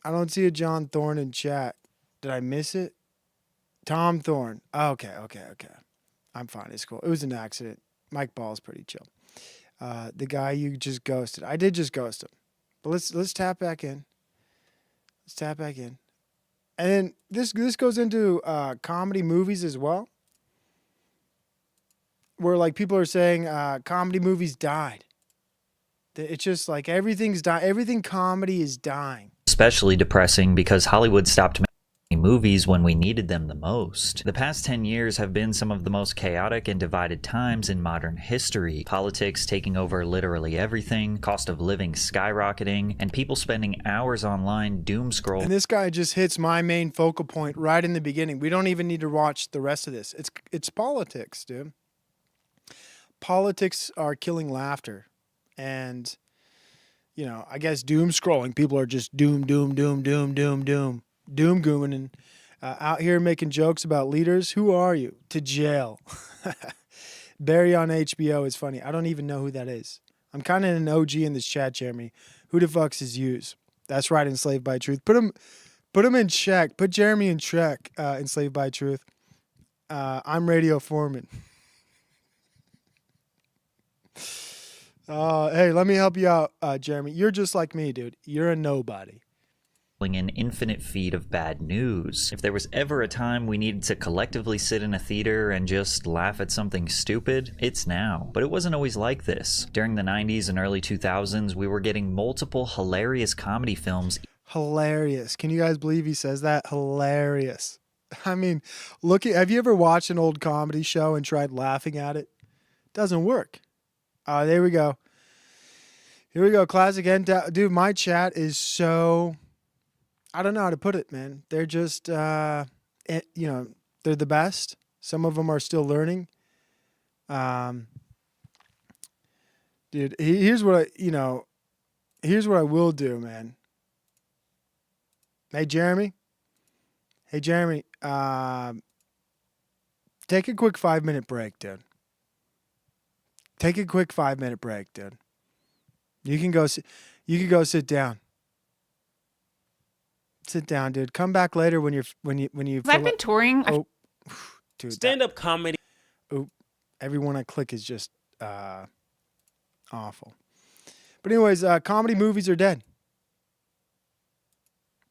I don't see a John Thorne in chat. Did I miss it? Tom Thorne. Oh, okay. I'm fine. It's cool. It was an accident. Mike Ball is pretty chill. The guy you just ghosted. I did just ghost him. But let's tap back in. And then this goes into comedy movies as well. Where like people are saying comedy movies died. It's just like everything's dying. Everything comedy is dying. Especially depressing because Hollywood stopped making movies when we needed them the most. The past 10 years have been some of the most chaotic and divided times in modern history. Politics taking over literally everything, cost of living skyrocketing, and people spending hours online doom scrolling. And this guy just hits my main focal point right in the beginning. We don't even need to watch the rest of this. It's politics, dude. Politics are killing laughter. And, I guess doom scrolling. People are just doom gooming and out here making jokes about leaders. Who are you? To jail. Barry on HBO is funny. I don't even know who that is. I'm kind of an OG in this chat, Jeremy. Who the fuck's his use? That's right, Enslaved by Truth. Put him in check. Put Jeremy in check, Enslaved by Truth. I'm Radio Foreman. Hey, let me help you out, Jeremy. You're just like me, dude. You're a nobody. An infinite feed of bad news. If there was ever a time we needed to collectively sit in a theater and just laugh at something stupid, it's now. But it wasn't always like this. During the 90s and early 2000s, we were getting multiple hilarious comedy films. Hilarious. Can you guys believe he says that? Hilarious. I mean, have you ever watched an old comedy show and tried laughing at it? Doesn't work. There we go. Here we go. Classic end. Dude, my chat is so... I don't know how to put it, man. They're just, they're the best. Some of them are still learning. Dude, here's what I will do, man. Hey, Jeremy. Take a quick 5-minute break, dude. Take a quick 5-minute break, dude. You can go sit down. Sit down, dude. Come back later when you. I've been touring. Oh, dude. Stand-up comedy. Oh, everyone I click is just awful. But anyways, comedy movies are dead.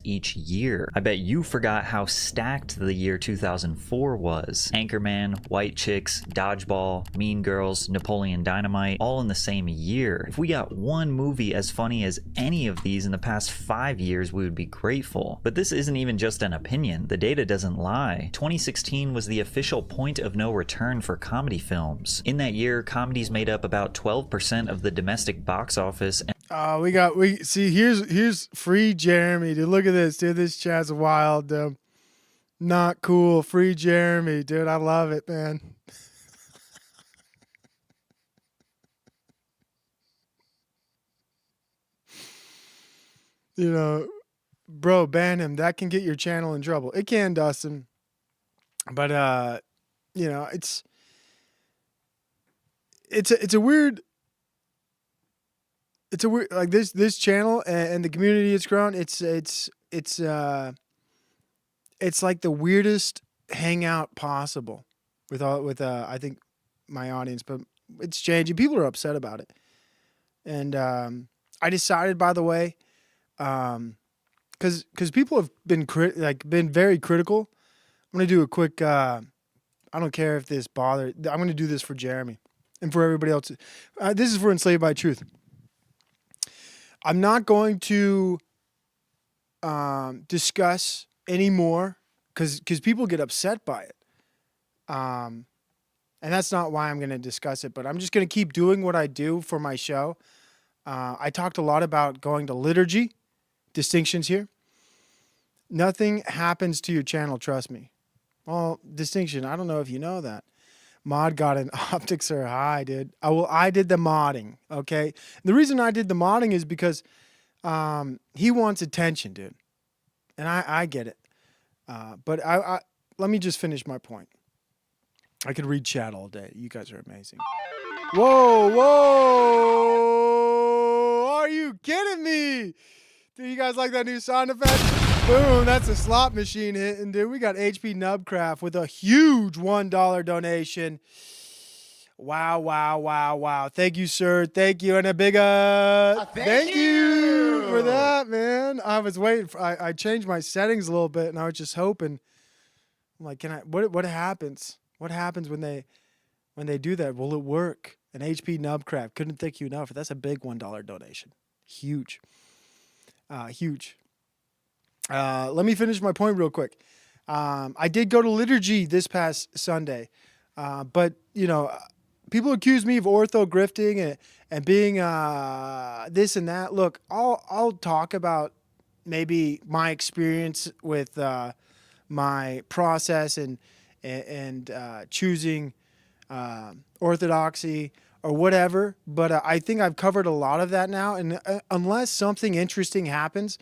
Each year. I bet you forgot how stacked the year 2004 was. Anchorman, White Chicks, Dodgeball, Mean Girls, Napoleon Dynamite, all in the same year. If we got one movie as funny as any of these in the past 5 years, we would be grateful. But this isn't even just an opinion. The data doesn't lie. 2016 was the official point of no return for comedy films. In that year, comedies made up about 12% of the domestic box office. Here's free Jeremy, dude. Look at this, dude. This chat's wild, dude. Not cool. Free Jeremy, dude. I love it, man. Bro, ban him. That can get your channel in trouble. It can, Dustin. But it's a weird. It's a weird, like this channel and the community it's grown. It's like the weirdest hangout possible with I think my audience, but it's changing. People are upset about it, and I decided, by the way, because people have been very critical. I'm gonna do a quick. I don't care if this bothers. I'm gonna do this for Jeremy and for everybody else. This is for Enslaved by Truth. I'm not going to discuss anymore because people get upset by it. And that's not why I'm going to discuss it, but I'm just going to keep doing what I do for my show. I talked a lot about going to liturgy, distinctions here. Nothing happens to your channel, trust me. Well, distinction, I don't know if you know that. Mod got an optics are high, dude. I did the modding, okay? The reason I did the modding is because he wants attention, dude. And I get it. But I let me just finish my point. I could read chat all day. You guys are amazing. Whoa! Are you kidding me? Dude, you guys like that new sound effect? Boom, that's a slot machine hitting, dude. We got HP Nubcraft with a huge $1 donation. Wow. Thank you, sir. Thank you. And a big thank you for that, man. I was waiting for, I changed my settings a little bit and I was just hoping. I'm like, what happens? What happens when they do that? Will it work? An HP Nubcraft. Couldn't thank you enough. That's a big $1 donation. Huge. Huge. Let me finish my point real quick. I did go to liturgy this past Sunday, but people accuse me of ortho grifting and being this and that. Look, I'll talk about maybe my experience with my process and choosing orthodoxy or whatever. But I think I've covered a lot of that now. And unless something interesting happens,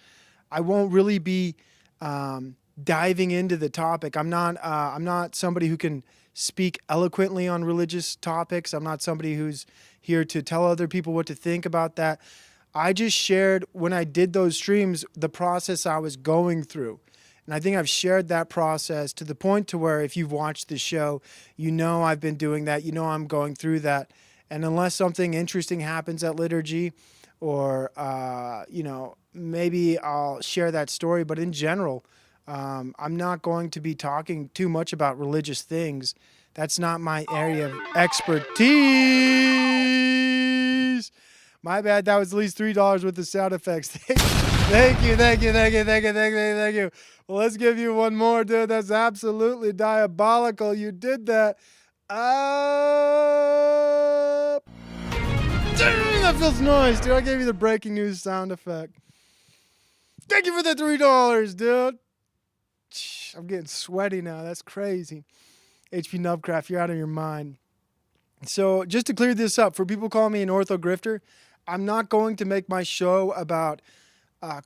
I won't really be diving into the topic. I'm not somebody who can speak eloquently on religious topics. I'm not somebody who's here to tell other people what to think about that. I just shared, when I did those streams, the process I was going through. And I think I've shared that process to the point to where if you've watched the show, you know I've been doing that. You know I'm going through that. And unless something interesting happens at liturgy, or, maybe I'll share that story. But in general, I'm not going to be talking too much about religious things. That's not my area of expertise. My bad. That was at least $3 worth of sound effects. Thank you. Well, let's give you one more, dude. That's absolutely diabolical. You did that. Dang, that feels nice, dude. I gave you the breaking news sound effect. Thank you for the $3, dude. I'm getting sweaty now. That's crazy. HP Nubcraft, you're out of your mind. So just to clear this up, for people calling me an ortho grifter, I'm not going to make my show about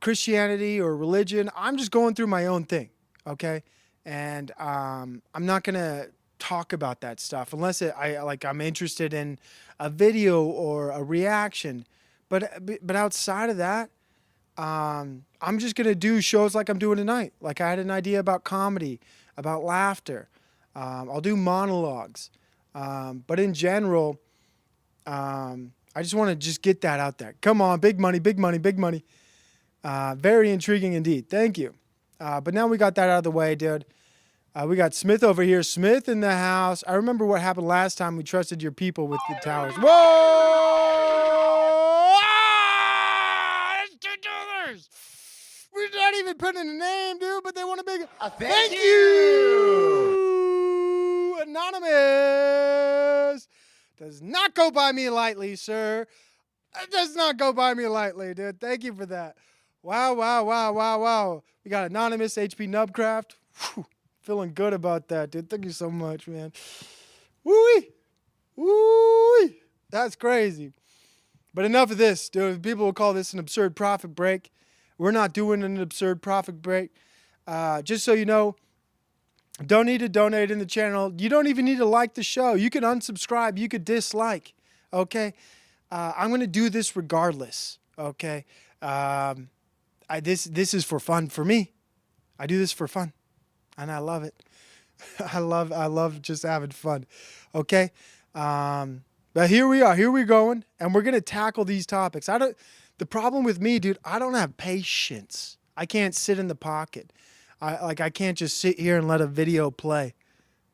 Christianity or religion. I'm just going through my own thing, okay? And I'm not going to talk about that stuff unless I'm interested in a video or a reaction. But outside of that, I'm just going to do shows like I'm doing tonight. Like I had an idea about comedy, about laughter. I'll do monologues. But in general, I just want to just get that out there. Come on, big money. Very intriguing indeed. Thank you. But now we got that out of the way, dude. We got Smith over here. Smith in the house. I remember what happened last time we trusted your people with the towers. Whoa! That's $2. We're not even putting in a name, dude, but they want a big... Thank you! Anonymous! Does not go by me lightly, sir. It does not go by me lightly, dude. Thank you for that. Wow. We got Anonymous, HP Nubcraft. Whew. Feeling good about that, dude. Thank you so much, man. Woo-wee. That's crazy. But enough of this, dude. People will call this an absurd profit break. We're not doing an absurd profit break. Just so you know, don't need to donate in the channel. You don't even need to like the show. You can unsubscribe. You could dislike. Okay? I'm going to do this regardless. Okay? This is for fun for me. I do this for fun. And I love it. I love just having fun. Okay? But here we are. Here we're going. And we're going to tackle these topics. The problem with me, dude, I don't have patience. I can't sit in the pocket. I can't just sit here and let a video play.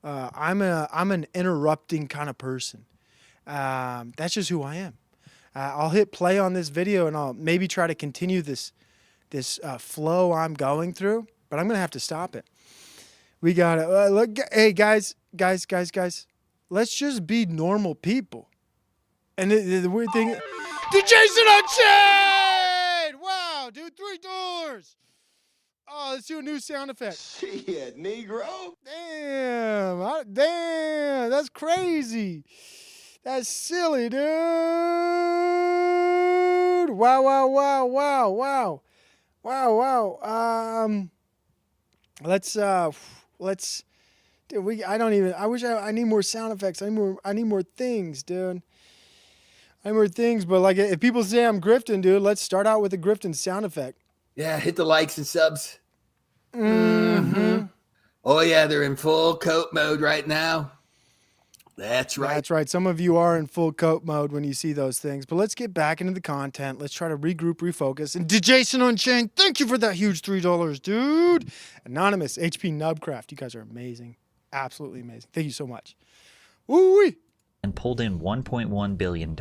I'm an interrupting kind of person. That's just who I am. I'll hit play on this video and I'll maybe try to continue this flow I'm going through, but I'm going to have to stop it. We got to look. Hey, guys. Let's just be normal people. And the weird thing, dude, Jason Unchained! Wow, dude, $3. Oh, let's do a new sound effect. Shit, Negro. Damn, that's crazy. That's silly, dude. Wow. Let's. Dude, I wish I need more sound effects. I need more things, dude. I need more things. But like, if people say I'm grifting, dude, let's start out with a grifting sound effect. Yeah, hit the likes and subs. Mm-hmm. Oh, yeah, they're in full coat mode right now. That's right. That's right. Some of you are in full coat mode when you see those things. But let's get back into the content. Let's try to regroup, refocus. And to Jason Unchained, thank you for that huge $3, dude. Anonymous, HP Nubcraft, you guys are amazing. Absolutely amazing. Thank you so much. Woo-wee. And pulled in $1.1 billion.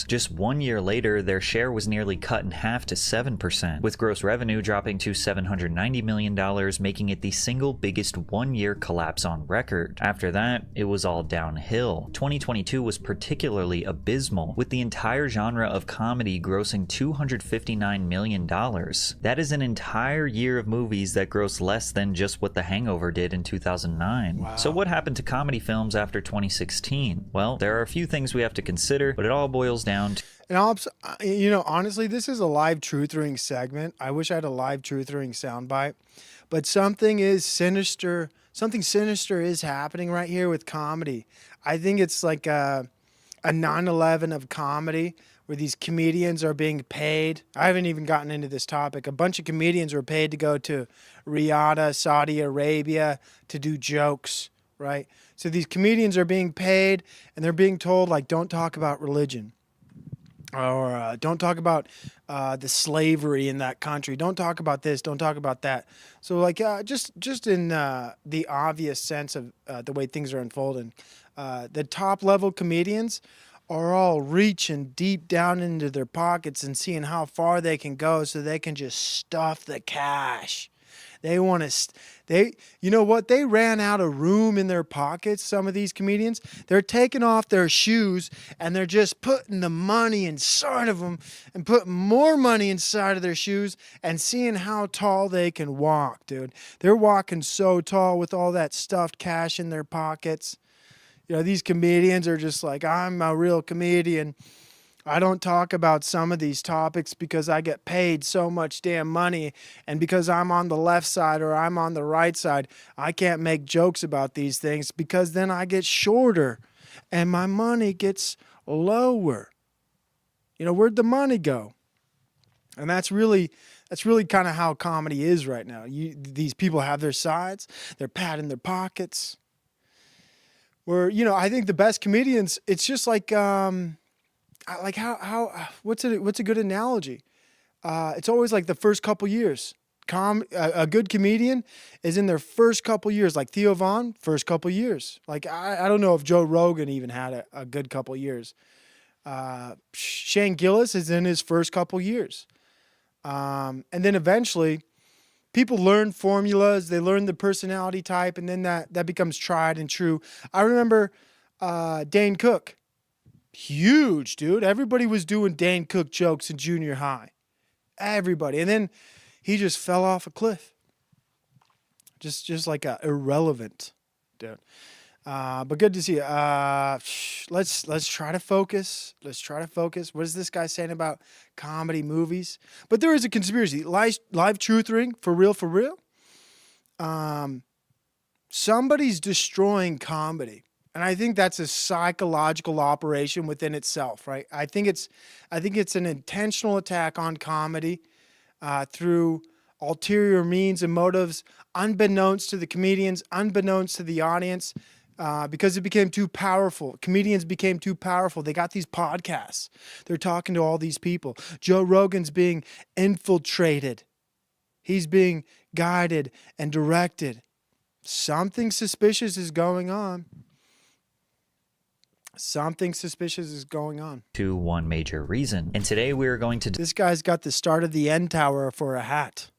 Just 1 year later, their share was nearly cut in half to 7%, with gross revenue dropping to $790 million, making it the single biggest one-year collapse on record. After that, it was all downhill. 2022 was particularly abysmal, with the entire genre of comedy grossing $259 million. That is an entire year of movies that grossed less than just what The Hangover did in 2009. Wow. So what happened to comedy films after 2016? Well, there are a few things we have to consider, but it all boils down to... And honestly, this is a live truthering segment. I wish I had a live truthering soundbite. But something is sinister. something sinister is happening right here with comedy. I think it's like a 9/11 of comedy where these comedians are being paid. I haven't even gotten into this topic. A bunch of comedians were paid to go to Riyadh, Saudi Arabia to do jokes, right? So these comedians are being paid and they're being told, like, don't talk about religion. Or don't talk about the slavery in that country. Don't talk about this. Don't talk about that. So, like, just in the obvious sense of the way things are unfolding, the top level comedians are all reaching deep down into their pockets and seeing how far they can go, so they can just stuff the cash. They want to, you know what? They ran out of room in their pockets. Some of these comedians, they're taking off their shoes and they're just putting the money inside of them and putting more money inside of their shoes and seeing how tall they can walk, dude. They're walking so tall with all that stuffed cash in their pockets. You know, these comedians are just like, I'm a real comedian. I don't talk about some of these topics because I get paid so much damn money, and because I'm on the left side or I'm on the right side, I can't make jokes about these things because then I get shorter and my money gets lower. You know, where'd the money go? And that's really kind of how comedy is right now. These people have their sides, they're patting their pockets. Where, you know, I think the best comedians, it's just like what's a good analogy? It's always like the first couple years. A good comedian is in their first couple years, like Theo Von, first couple years. Like, I don't know if Joe Rogan even had a good couple years. Shane Gillis is in his first couple years. And then eventually people learn formulas, they learn the personality type, and then that becomes tried and true. I remember Dane Cook. Huge, dude. Everybody was doing Dane Cook jokes in junior high. Everybody. And then he just fell off a cliff. Just like irrelevant, dude. But good to see you. Let's try to focus. What is this guy saying about comedy movies? But there is a conspiracy. Live truth ring, for real. Somebody's destroying comedy. And I think that's a psychological operation within itself, right? I think it's an intentional attack on comedy through ulterior means and motives, unbeknownst to the comedians, unbeknownst to the audience, because it became too powerful. Comedians became too powerful. They got these podcasts. They're talking to all these people. Joe Rogan's being infiltrated. He's being guided and directed. Something suspicious is going on. Something suspicious is going on. To one major reason. And today we're going to This guy's got the start of the end tower for a hat.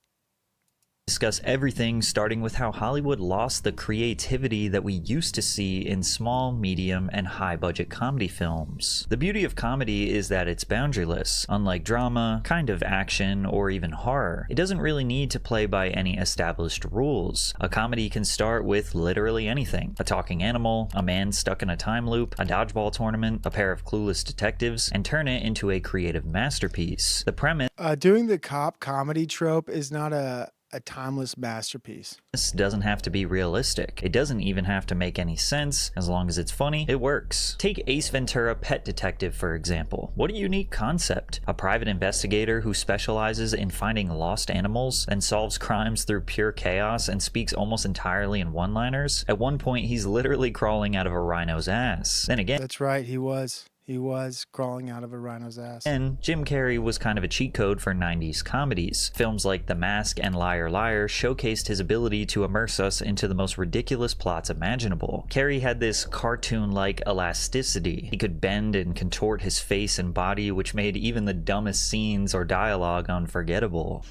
discuss everything, starting with how Hollywood lost the creativity that we used to see in small, medium, and high-budget comedy films. The beauty of comedy is that it's boundaryless. Unlike drama, kind of action, or even horror, it doesn't really need to play by any established rules. A comedy can start with literally anything. A talking animal, a man stuck in a time loop, a dodgeball tournament, a pair of clueless detectives, and turn it into a creative masterpiece. The premise Doing the cop comedy trope is not a timeless masterpiece. This doesn't have to be realistic. It doesn't even have to make any sense. As long as it's funny, it works. Take Ace Ventura: Pet Detective, for example. What a unique concept. A private investigator who specializes in finding lost animals and solves crimes through pure chaos and speaks almost entirely in one-liners. At one point, he's literally crawling out of a rhino's ass. Then again, That's right, he was. He was crawling out of a rhino's ass. and Jim Carrey was kind of a cheat code for 90s comedies. Films like The Mask and Liar Liar showcased his ability to immerse us into the most ridiculous plots imaginable. Carrey had this cartoon-like elasticity. He could bend and contort his face and body, which made even the dumbest scenes or dialogue unforgettable.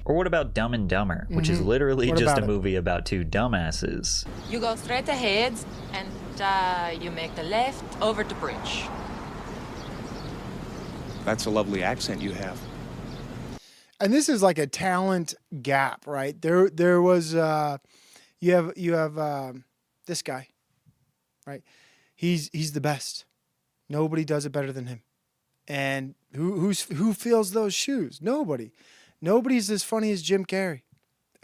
Or what about Dumb and Dumber, which is literally What just about a it? movie about two dumbasses. You go straight ahead and you make the left over the bridge. That's a lovely accent you have. And this is like a talent gap, right? There was you have this guy, right? He's the best. Nobody does it better than him. And who fills those shoes? Nobody. Nobody's as funny as Jim Carrey.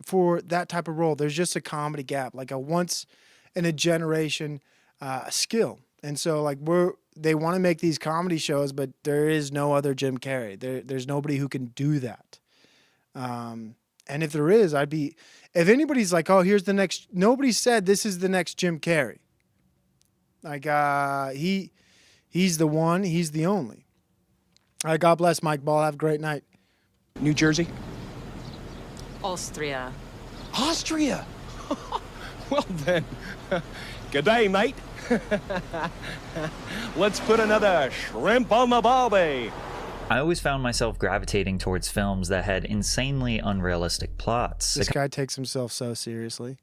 for that type of role. There's just a comedy gap, like a once in a generation skill. And so like they want to make these comedy shows, but there is no other Jim Carrey. There's nobody who can do that. And if there is, if anybody's like, oh, here's the next, nobody said this is the next Jim Carrey. Like he's the one, he's the only. All right, God bless Mike Ball. Have a great night. New Jersey? Austria. Austria? Well then, good day, mate. Let's put another shrimp on the barbie. I always found myself gravitating towards films that had insanely unrealistic plots. This guy takes himself so seriously.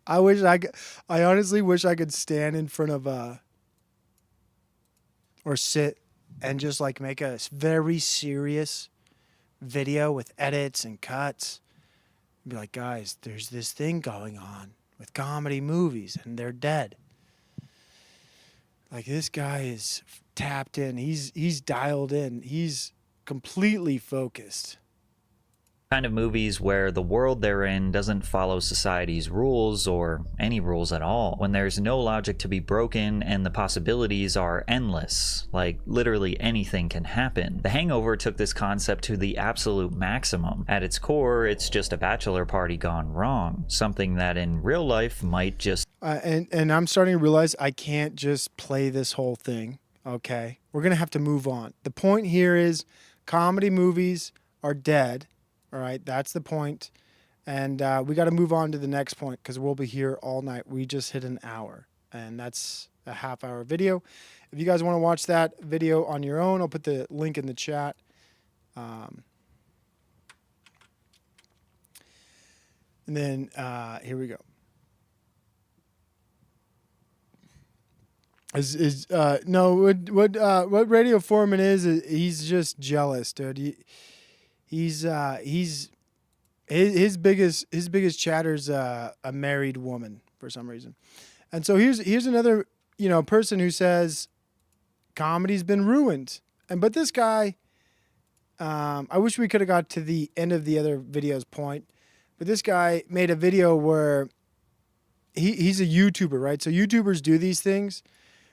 I honestly wish I could stand in front of or sit and just like make a very serious video with edits and cuts. Be like, guys, there's this thing going on with comedy movies and they're dead. Like this guy is tapped in. He's dialed in. He's completely focused. Kind of movies where the world they're in doesn't follow society's rules or any rules at all, when there's no logic to be broken and the possibilities are endless, like literally anything can happen. The Hangover took this concept to the absolute maximum. At its core, it's just a bachelor party gone wrong, something that in real life might just... And I'm starting to realize I can't just play this whole thing, okay? We're going to have to move on. The point here is comedy movies are dead. All right, that's the point. And we got to move on to the next point because we'll be here all night. We just hit an hour, and that's a half-hour video. If you guys want to watch that video on your own, I'll put the link in the chat. And then here we go. What Radio Foreman is he's just jealous, dude. His biggest chatter's a married woman for some reason. And so here's another, person who says comedy's been ruined. But this guy, I wish we could have got to the end of the other video's point, but this guy made a video where he's a YouTuber, right? So YouTubers do these things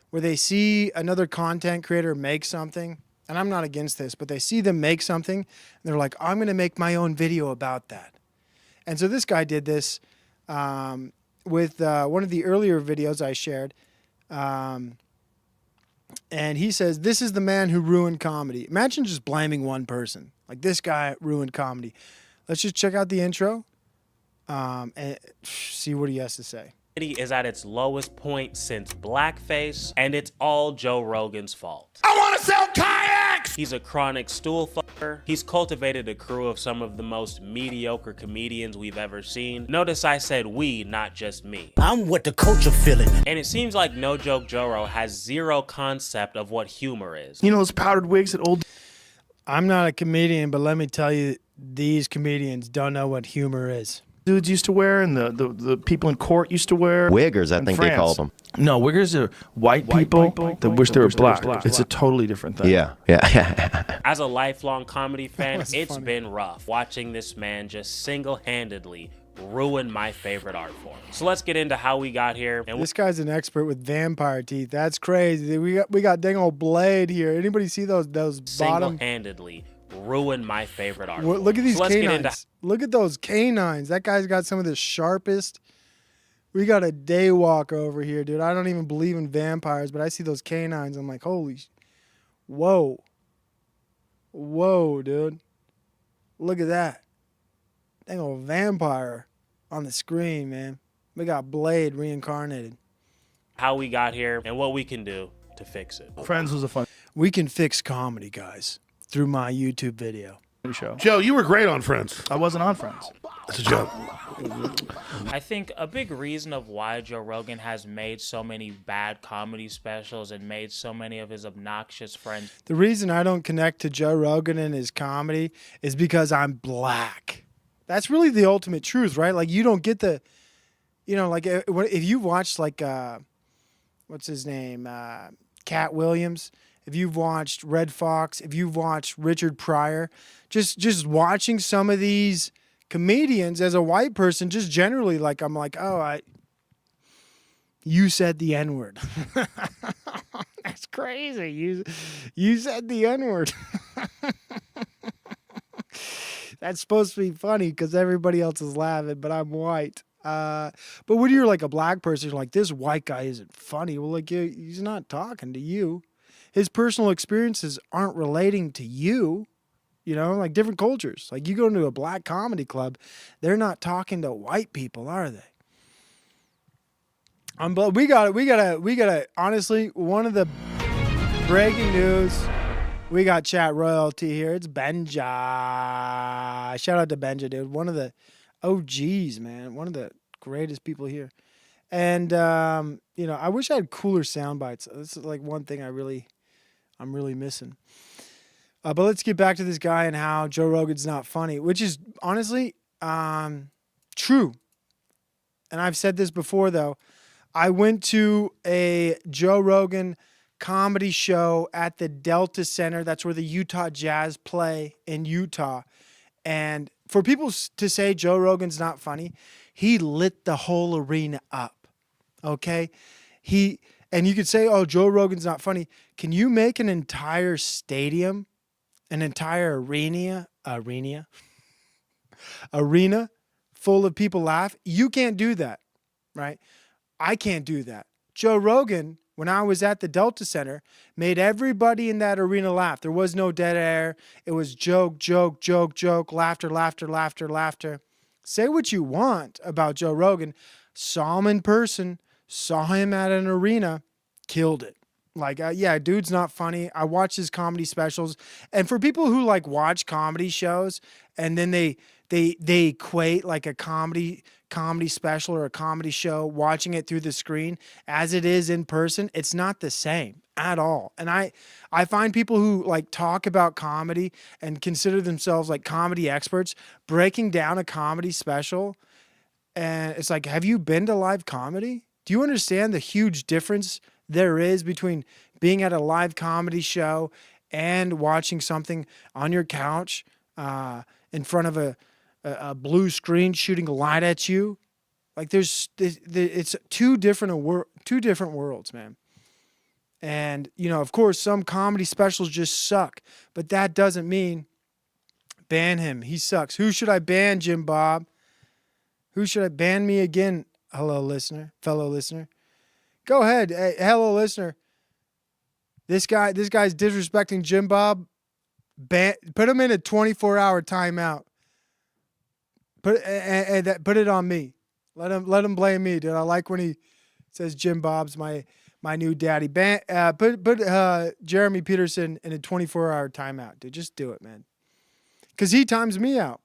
where they see another content creator make something, and I'm not against this, but they see them make something, and they're like, I'm going to make my own video about that. And so this guy did this with one of the earlier videos I shared. And he says, this is the man who ruined comedy. Imagine just blaming one person. Like, this guy ruined comedy. Let's just check out the intro and see what he has to say. Is at its lowest point since blackface, and it's all Joe Rogan's fault. I want to sell kayaks! He's a chronic stool fucker. He's cultivated a crew of some of the most mediocre comedians we've ever seen. Notice I said we, not just me. I'm what the culture feeling. And it seems like No Joke Joro has zero concept of what humor is. You know those powdered wigs that old... I'm not a comedian, but let me tell you, these comedians don't know what humor is. Dudes used to wear, and the people in court used to wear. Wiggers, I think they called them. No, wiggers are white people that wish they were black. It's a totally different thing. Yeah. As a lifelong comedy fan, it's been rough watching this man just single-handedly ruin my favorite art form. So let's get into how we got here. And this guy's an expert with vampire teeth. That's crazy. We got dang old Blade here. Anybody see those bottom? Single-handedly ruin my favorite art form. Look at these canines. Look at those canines. That guy's got some of the sharpest. We got a daywalker over here, dude. I don't even believe in vampires, but I see those canines. I'm like, holy, whoa, dude. Look at that. Dang old vampire on the screen, man. We got Blade reincarnated. How we got here and what we can do to fix it. Friends was a fun. We can fix comedy, guys, through my YouTube video. Show. Joe, you were great on Friends. I wasn't on Friends. That's a joke. I think a big reason of why Joe Rogan has made so many bad comedy specials and made so many of his obnoxious friends. The reason I don't connect to Joe Rogan and his comedy is because I'm black. That's really the ultimate truth, right? Like, you don't get the, like if you watched like, what's his name? Cat Williams. if you've watched Red Fox, if you've watched Richard Pryor, just watching some of these comedians as a white person, just generally, like, I'm like, oh, you said the N-word. That's crazy. You said the N-word. That's supposed to be funny because everybody else is laughing, but I'm white. But when you're like a black person, you're like, this white guy isn't funny. Well, like, he's not talking to you. His personal experiences aren't relating to you. You know, like different cultures. Like you go into a black comedy club, they're not talking to white people, are they? But we gotta. Honestly, one of the breaking news. We got chat royalty here. It's Benja. Shout out to Benja, dude. One of the OGs, man. One of the greatest people here. And I wish I had cooler sound bites. This is like one thing I'm really missing. But let's get back to this guy and how Joe Rogan's not funny, which is honestly true. And I've said this before, though. I went to a Joe Rogan comedy show at the Delta Center. That's where the Utah Jazz play in Utah. And for people to say Joe Rogan's not funny, he lit the whole arena up. Okay? And you could say, oh, Joe Rogan's not funny. Can you make an entire stadium, an entire arena full of people laugh? You can't do that, right? I can't do that. Joe Rogan, when I was at the Delta Center, made everybody in that arena laugh. There was no dead air. It was joke, joke, joke, joke, laughter, laughter, laughter, laughter. Say what you want about Joe Rogan. Saw him in person, saw him at an arena, killed it. Like, yeah, dude's not funny. I watch his comedy specials. And for people who like watch comedy shows and then they equate like a comedy special or a comedy show, watching it through the screen as it is in person, it's not the same at all. And I find people who like talk about comedy and consider themselves like comedy experts breaking down a comedy special. And it's like, have you been to live comedy? Do you understand the huge difference there is between being at a live comedy show and watching something on your couch in front of a blue screen shooting light at you? Like it's two different worlds, man. And, of course, some comedy specials just suck, but that doesn't mean ban him. He sucks. Who should I ban, Jim Bob? Who should I ban me again? Fellow listener. Go ahead. Hey, hello, listener. This guy's disrespecting Jim Bob. Put him in a 24-hour timeout. Put it on me. Let him blame me, dude. I like when he says Jim Bob's my new daddy. Put Jeremy Peterson in a 24-hour timeout, dude. Just do it, man. Because he times me out.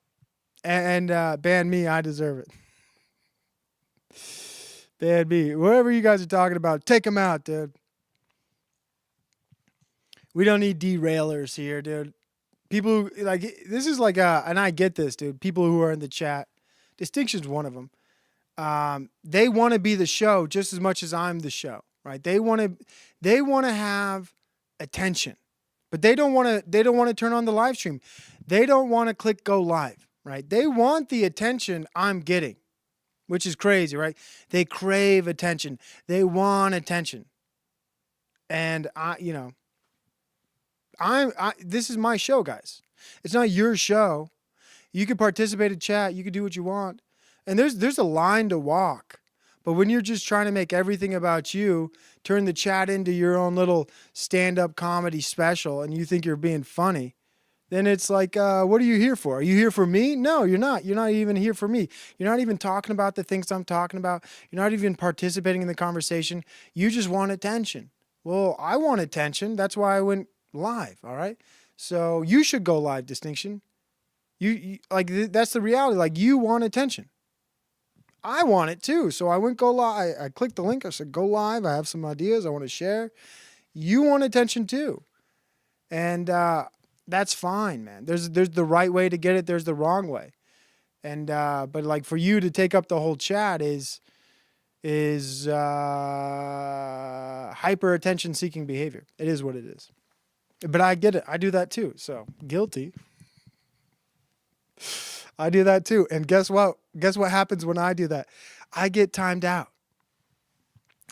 And ban me. I deserve it. Ban me. Whatever you guys are talking about, take him out, dude. We don't need derailers here, dude. People who, like, this is like and I get this, dude. People who are in the chat, Distinction's one of them. They want to be the show just as much as I'm the show, right? They want to have attention, but they don't want to turn on the live stream. They don't want to click go live, right? They want the attention I'm getting, which is crazy, right? They crave attention. They want attention. And this is my show, guys. It's not your show. You can participate in chat. You can do what you want. And there's a line to walk. But when you're just trying to make everything about you, turn the chat into your own little stand-up comedy special, and you think you're being funny, then it's like, what are you here for? Are you here for me? No, you're not. You're not even here for me. You're not even talking about the things I'm talking about. You're not even participating in the conversation. You just want attention. Well, I want attention. That's why I went live, all right? So you should go live, Distinction. You that's the reality. Like, you want attention. I want it too. So I went go live. I clicked the link. I said, go live. I have some ideas I want to share. You want attention too. And that's fine, man. There's the right way to get it. There's the wrong way. And but like for you to take up the whole chat is hyper attention seeking behavior. It is what it is. But I get it. I do that too. So guilty. I do that too. And guess what? Guess what happens when I do that? I get timed out.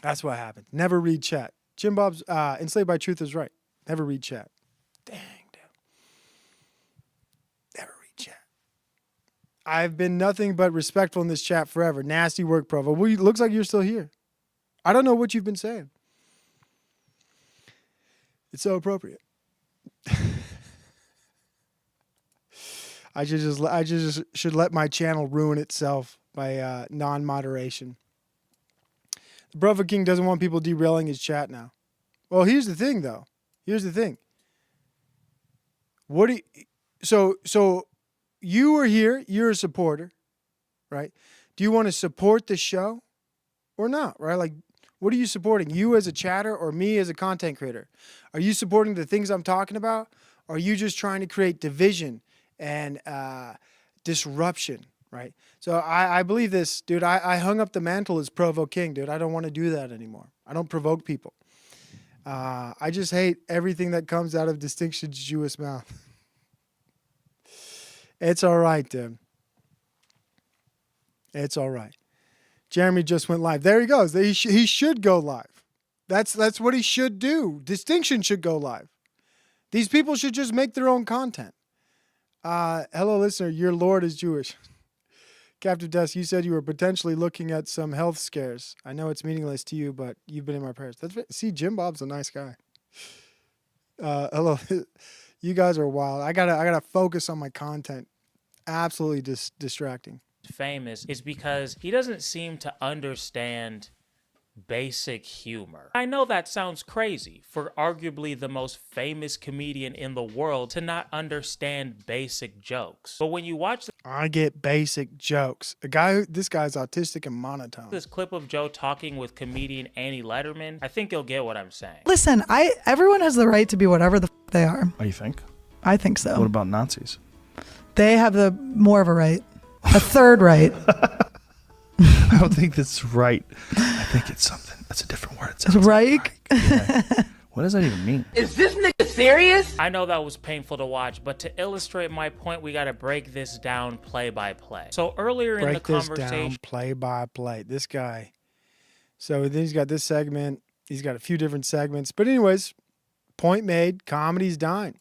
That's what happens. Never read chat. Jim Bob's Enslaved by Truth is right. Never read chat. Dang, dude. Never read chat. I've been nothing but respectful in this chat forever. Nasty work, Provo. Well, looks like you're still here. I don't know what you've been saying. It's so appropriate. I just should let my channel ruin itself by non-moderation. The Brother King doesn't want people derailing his chat now. Well, here's the thing, though. Here's the thing. So you are here. You're a supporter, right? Do you want to support the show or not, right? Like, what are you supporting? You as a chatter or me as a content creator? Are you supporting the things I'm talking about? Or are you just trying to create division and disruption, right? So I believe this, dude. I hung up the mantle as Provo King, dude. I don't want to do that anymore. I don't provoke people. I just hate everything that comes out of Distinction's Jewish mouth. It's all right, dude. It's all right. Jeremy just went live. There he goes. He should go live. That's what he should do. Distinction should go live. These people should just make their own content. Hello, listener. Your Lord is Jewish. Captive Dusk, you said you were potentially looking at some health scares. I know it's meaningless to you, but you've been in my prayers. See, Jim Bob's a nice guy. Hello. You guys are wild. I gotta focus on my content. Absolutely distracting. Famous is because he doesn't seem to understand basic humor. I know that sounds crazy for arguably the most famous comedian in the world to not understand basic jokes. But when you watch I get basic jokes. This guy's autistic and monotone. this clip of Joe talking with comedian Annie Letterman, I think you'll get what I'm saying. Listen, everyone has the right to be whatever the they are. Oh, you think? I think so. What about Nazis? They have the more of a right. A third right. I don't think that's right. I think it's something. That's a different word. It sounds right? Yeah. What does that even mean? Is this nigga serious? I know that was painful to watch, but to illustrate my point, we got to break this down play by play. So earlier in the conversation, play by play. This guy. So then he's got this segment. He's got a few different segments. But anyways, point made. Comedy's dying.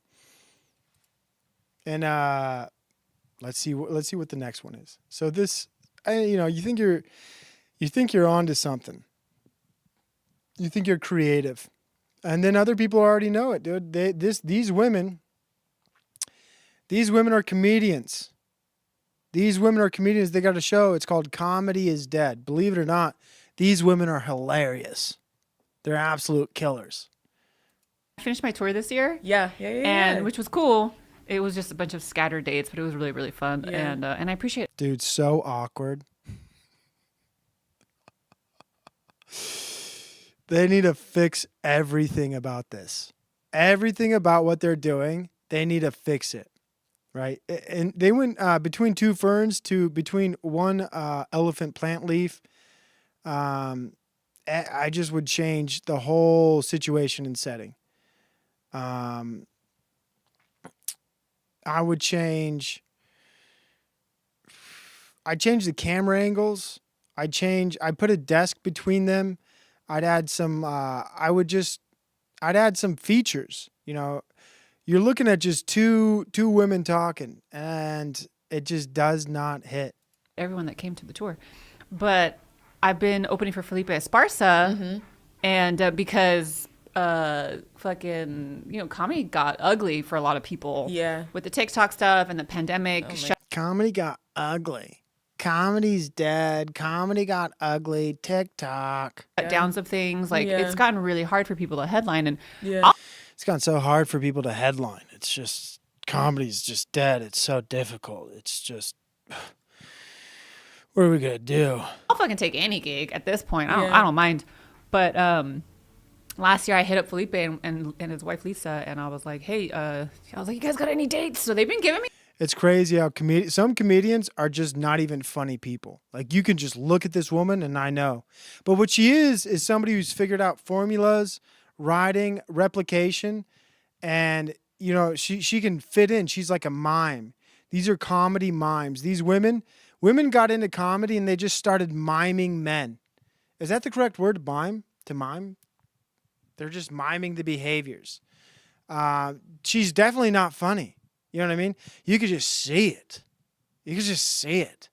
And let's see what the next one is. So this, you think you're onto something. You think you're creative. And then other people already know it, dude. These women are comedians. These women are comedians. They got a show. It's called Comedy is Dead. Believe it or not, these women are hilarious. They're absolute killers. I finished my tour this year. Yeah. And which was cool. It was just a bunch of scattered dates, but it was really, really fun. Yeah. And I appreciate it. Dude, so awkward. They need to fix everything about this. Everything about what they're doing, they need to fix it, right? And they went between two ferns to between one elephant plant leaf. I just would change the whole situation and setting. I would change. I'd change the camera angles. I'd put a desk between them. I'd add some. I'd add some features. You're looking at just two women talking, and it just does not hit. Everyone that came to the tour, but I've been opening for Felipe Esparza, and because comedy got ugly for a lot of people. Yeah, with the TikTok stuff and the pandemic. Comedy got ugly. Comedy's dead. Comedy got ugly. TikTok. Downs of things. It's gotten really hard for people to headline. And it's gotten so hard for people to headline. It's just, comedy's just dead. It's so difficult. It's just, what are we going to do? I'll fucking take any gig at this point. I don't mind. But last year I hit up Felipe and his wife Lisa, and I was like, hey, you guys got any dates? So they've been giving me. It's crazy how some comedians are just not even funny people. Like, you can just look at this woman and I know. But what she is somebody who's figured out formulas, writing, replication, And, you know, she can fit in. She's like a mime. These are comedy mimes. These women got into comedy and they just started miming men. Is that the correct word, mime? To mime? They're just miming the behaviors. She's definitely not funny. You know what I mean? You could just see it. You could just see it.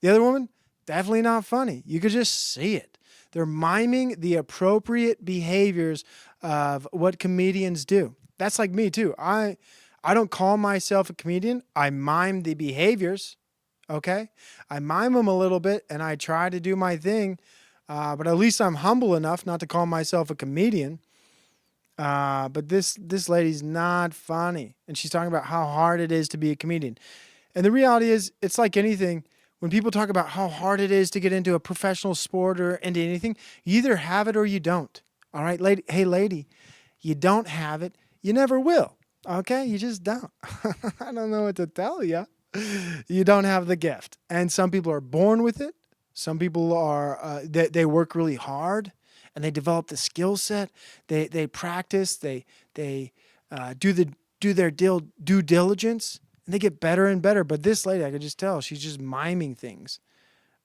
The other woman, definitely not funny. You could just see it. They're miming the appropriate behaviors of what comedians do. That's like me too. I don't call myself a comedian. I mime the behaviors. Okay? I mime them a little bit and I try to do my thing. But at least I'm humble enough not to call myself a comedian. But this lady's not funny. And she's talking about how hard it is to be a comedian. And the reality is, it's like anything. When people talk about how hard it is to get into a professional sport or into anything, you either have it or you don't. All right, lady. Hey, lady, you don't have it. You never will. Okay? You just don't. I don't know what to tell you. You don't have the gift. And some people are born with it. Some people are, they work really hard and they develop the skill set. They practice. They do their due diligence. And they get better and better. But this lady, I could just tell, she's just miming things.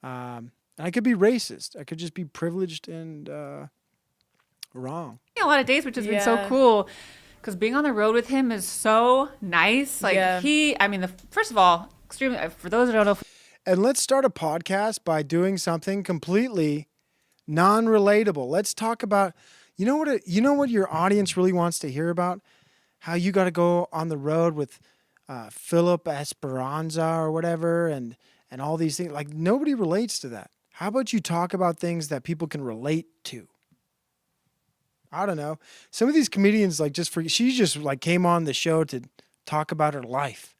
And I could be racist. I could just be privileged and wrong. A lot of dates, which has been so cool. Because being on the road with him is so nice. Like first of all, extremely, for those who don't know. And let's start a podcast by doing something completely non-relatable. Let's talk about, you know what your audience really wants to hear about? How you got to go on the road with Philip Esperanza or whatever, and all these things. Like, nobody relates to that. How about you talk about things that people can relate to? I don't know. Some of these comedians, like, she just like came on the show to talk about her life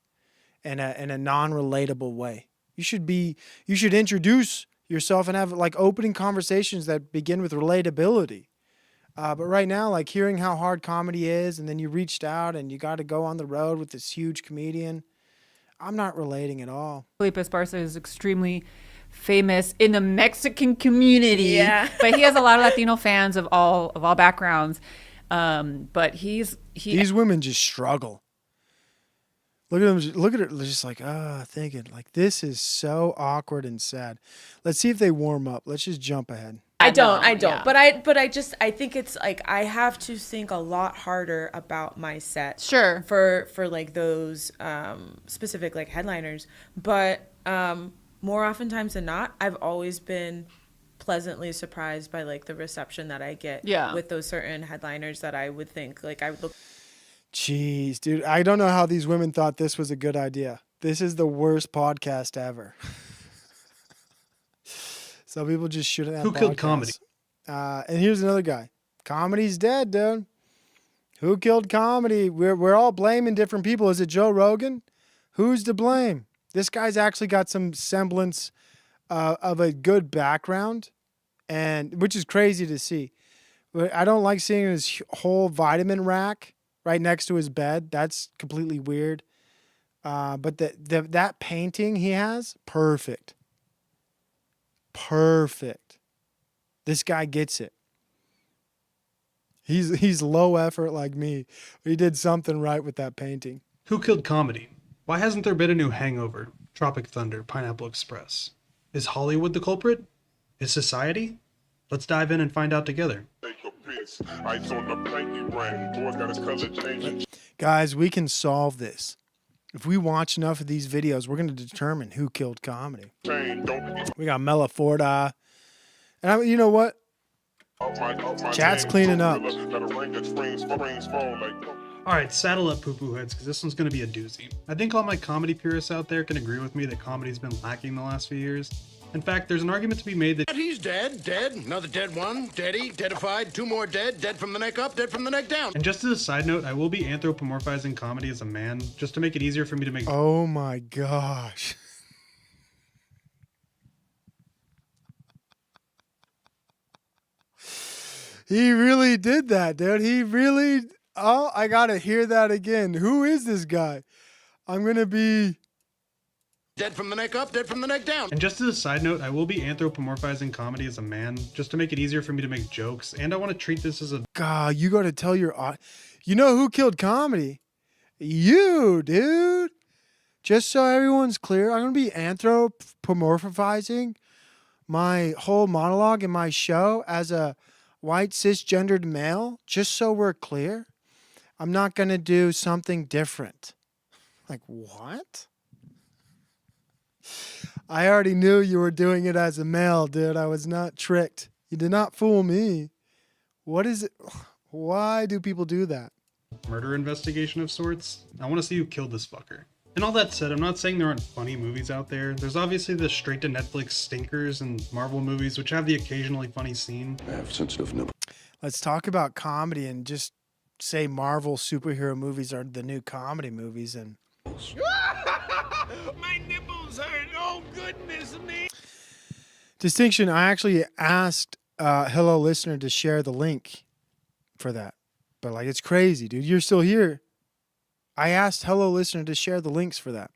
in a non-relatable way. You should introduce yourself and have like opening conversations that begin with relatability. But right now, like, hearing how hard comedy is, and then you reached out and you got to go on the road with this huge comedian, I'm not relating at all. Felipe Esparza is extremely famous in the Mexican community, but he has a lot of Latino fans of all backgrounds. But these women just struggle. Look at them. Look at it. They're just like, thinking like, this is so awkward and sad. Let's see if they warm up. Let's just jump ahead. I don't. Yeah. But I think it's like I have to think a lot harder about my set. Sure. For like those specific like headliners, but more oftentimes than not, I've always been pleasantly surprised by like the reception that I get with those certain headliners that I would think like I would look. Jeez, dude, I don't know how these women thought this was a good idea. This is the worst podcast ever. Some people just shouldn't have podcasts. Who killed comedy? And here's another guy. Comedy's dead, dude. Who killed comedy? We're all blaming different people. Is it Joe Rogan? Who's to blame? This guy's actually got some semblance of a good background, and which is crazy to see. But I don't like seeing his whole vitamin rack right next to his bed. That's completely weird. But that painting he has, perfect. This guy gets it. He's low effort like me. He did something right with that painting. Who killed comedy? Why hasn't there been a new Hangover, Tropic Thunder, Pineapple Express? Is Hollywood the culprit? Is society? Let's dive in and find out together. Guys, we can solve this. If we watch enough of these videos, we're going to determine who killed comedy. We got Mela Forda. And you know what? Chat's cleaning up. All right, saddle up, poo-poo heads, because this one's going to be a doozy. I think all my comedy purists out there can agree with me that comedy's been lacking the last few years. In fact, there's an argument to be made that He's dead, another dead one, deady, deadified, two more dead from the neck up, dead from the neck down. And just as a side note, I will be anthropomorphizing comedy as a man, just to make it easier for me to make... Oh my gosh. He really did that, dude. He really... Oh, I gotta hear that again. Who is this guy? I'm gonna be... Dead from the neck up, dead from the neck down. And just as a side note, I will be anthropomorphizing comedy as a man, just to make it easier for me to make jokes, and I want to treat this as a... God, you gotta tell your... You know who killed comedy? You, dude. Just so everyone's clear, I'm going to be anthropomorphizing my whole monologue in my show as a white cisgendered male, just so we're clear. I'm not going to do something different. Like, what? I already knew you were doing it as a male, dude. I was not tricked. You did not fool me. What is it? Why do people do that? Murder investigation of sorts. I want to see who killed this fucker. And all that said, I'm not saying there aren't funny movies out there. There's obviously the straight to Netflix stinkers and Marvel movies, which have the occasionally funny scene. I have sensitive nipples. Let's talk about comedy and just say Marvel superhero movies are the new comedy movies. And My nipples hurt. Oh, goodness me. Distinction, I actually asked Hello Listener to share the link for that. But like, it's crazy, dude. You're still here. I asked Hello Listener to share the links for that.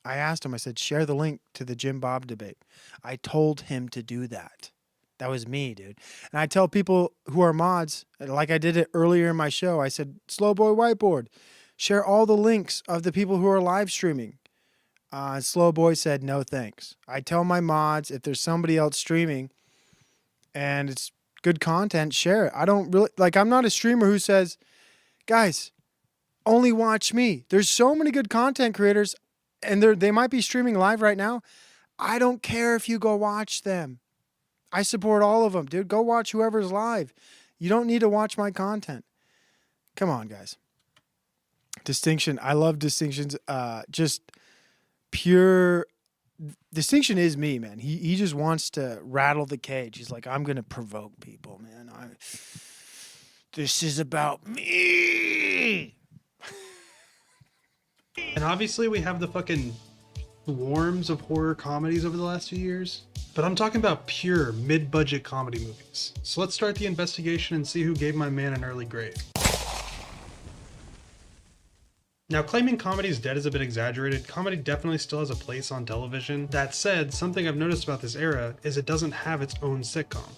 I asked him, I said, share the link to the Jim Bob debate. I told him to do that. That was me, dude. And I tell people who are mods, like I did it earlier in my show, I said, Slow Boy Whiteboard, share all the links of the people who are live streaming. Slow Boy said, no thanks. I tell my mods, if there's somebody else streaming and it's good content, share it. I don't really, like, I'm not a streamer who says, guys, only watch me. There's so many good content creators and they might be streaming live right now. I don't care if you go watch them. I support all of them, dude. Go watch whoever's live. You don't need to watch my content. Come on, guys. Distinction. I love distinctions. Just pure distinction is me, man. He just wants to rattle the cage. He's like, I'm gonna provoke people, man. This is about me. And obviously we have the fucking swarms of horror comedies over the last few years. But I'm talking about pure mid-budget comedy movies. So let's start the investigation and see who gave my man an early grade. Now, claiming comedy is dead is a bit exaggerated. Comedy definitely still has a place on television. That said, something I've noticed about this era is it doesn't have its own sitcom.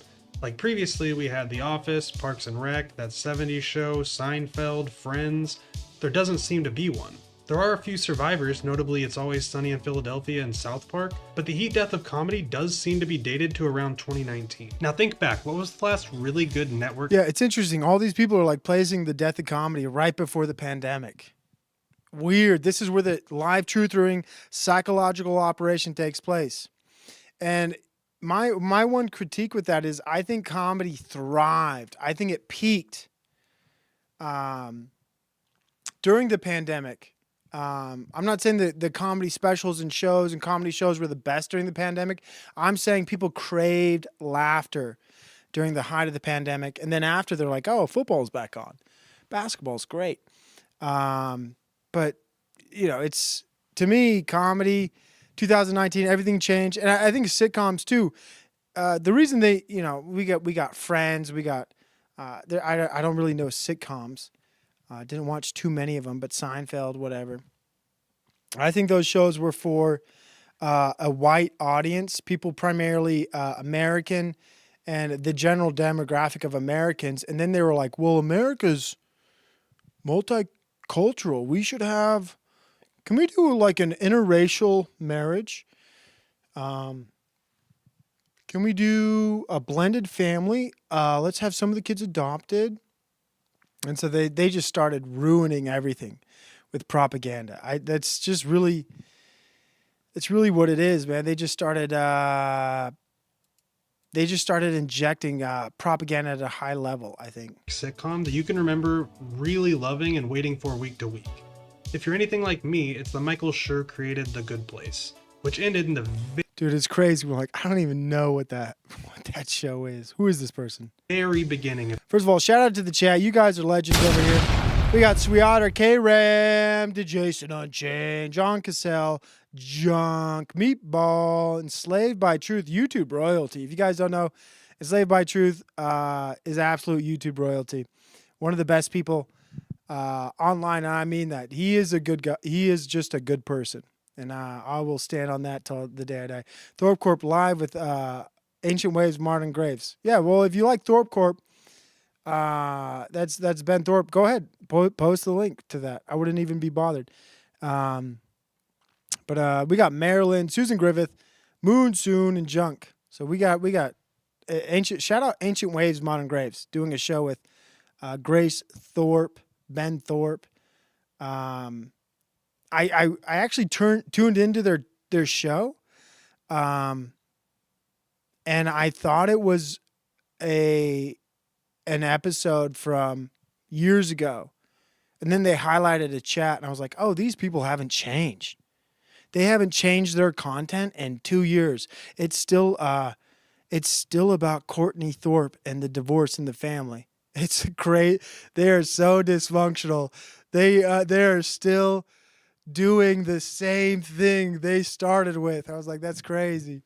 Like previously, we had The Office, Parks and Rec, That 70s Show, Seinfeld, Friends. There doesn't seem to be one. There are a few survivors, notably It's Always Sunny in Philadelphia and South Park, but the heat death of comedy does seem to be dated to around 2019. Now think back, what was the last really good network? Yeah, it's interesting. All these people are like placing the death of comedy right before the pandemic. Weird. This is where the live truthering psychological operation takes place. And my one critique with that is I think comedy thrived. I think it peaked during the pandemic. I'm not saying that the comedy specials and shows and comedy shows were the best during the pandemic. I'm saying people craved laughter during the height of the pandemic. And then after, they're like, oh, football's back on. Basketball's great. But, you know, it's, to me, comedy, 2019, everything changed. And I think sitcoms, too. The reason they, you know, we got Friends, we got, I don't really know sitcoms. Didn't watch too many of them, but Seinfeld, whatever. I think those shows were for a white audience, people primarily American and the general demographic of Americans. And then they were like, well, America's multicultural. We should have, can we do like an interracial marriage? Can we do a blended family? Let's have some of the kids adopted. And so they just started ruining everything with propaganda. That's just really, it's really what it is, man. They just started injecting propaganda at a high level, I think. Sitcom that you can remember really loving and waiting for week to week. If you're anything like me, it's the Michael Schur created The Good Place, which ended in the Dude, it's crazy. We're like, I don't even know what that show is. Who is this person? Very beginning. First of all, shout out to the chat. You guys are legends over here. We got Sweetheart, K-Ram, to Jason Unchained, John Cassell, Junk, Meatball, Enslaved by Truth, YouTube royalty. If you guys don't know, Enslaved by Truth is absolute YouTube royalty. One of the best people online, and I mean that. He is a good guy. He is just a good person. And I will stand on that till the day I die. Thorpe Corp live with Ancient Waves, Martin Graves. Yeah, well, if you like Thorpe Corp, That's Ben Thorpe. Go ahead, post the link to that. I wouldn't even be bothered. But we got Marilyn, Susan Griffith, Moon Soon, and Junk. So we got ancient. Shout out Ancient Waves, Modern Graves, doing a show with Grace Thorpe, Ben Thorpe. I actually tuned into their show, and I thought it was an episode from years ago, and then they highlighted a chat, and I was like, oh, these people haven't changed. They haven't changed their content in 2 years. It's still about Courtney Thorpe and the divorce in the family. It's great. They are so dysfunctional. They are still doing the same thing they started with. I was like, that's crazy.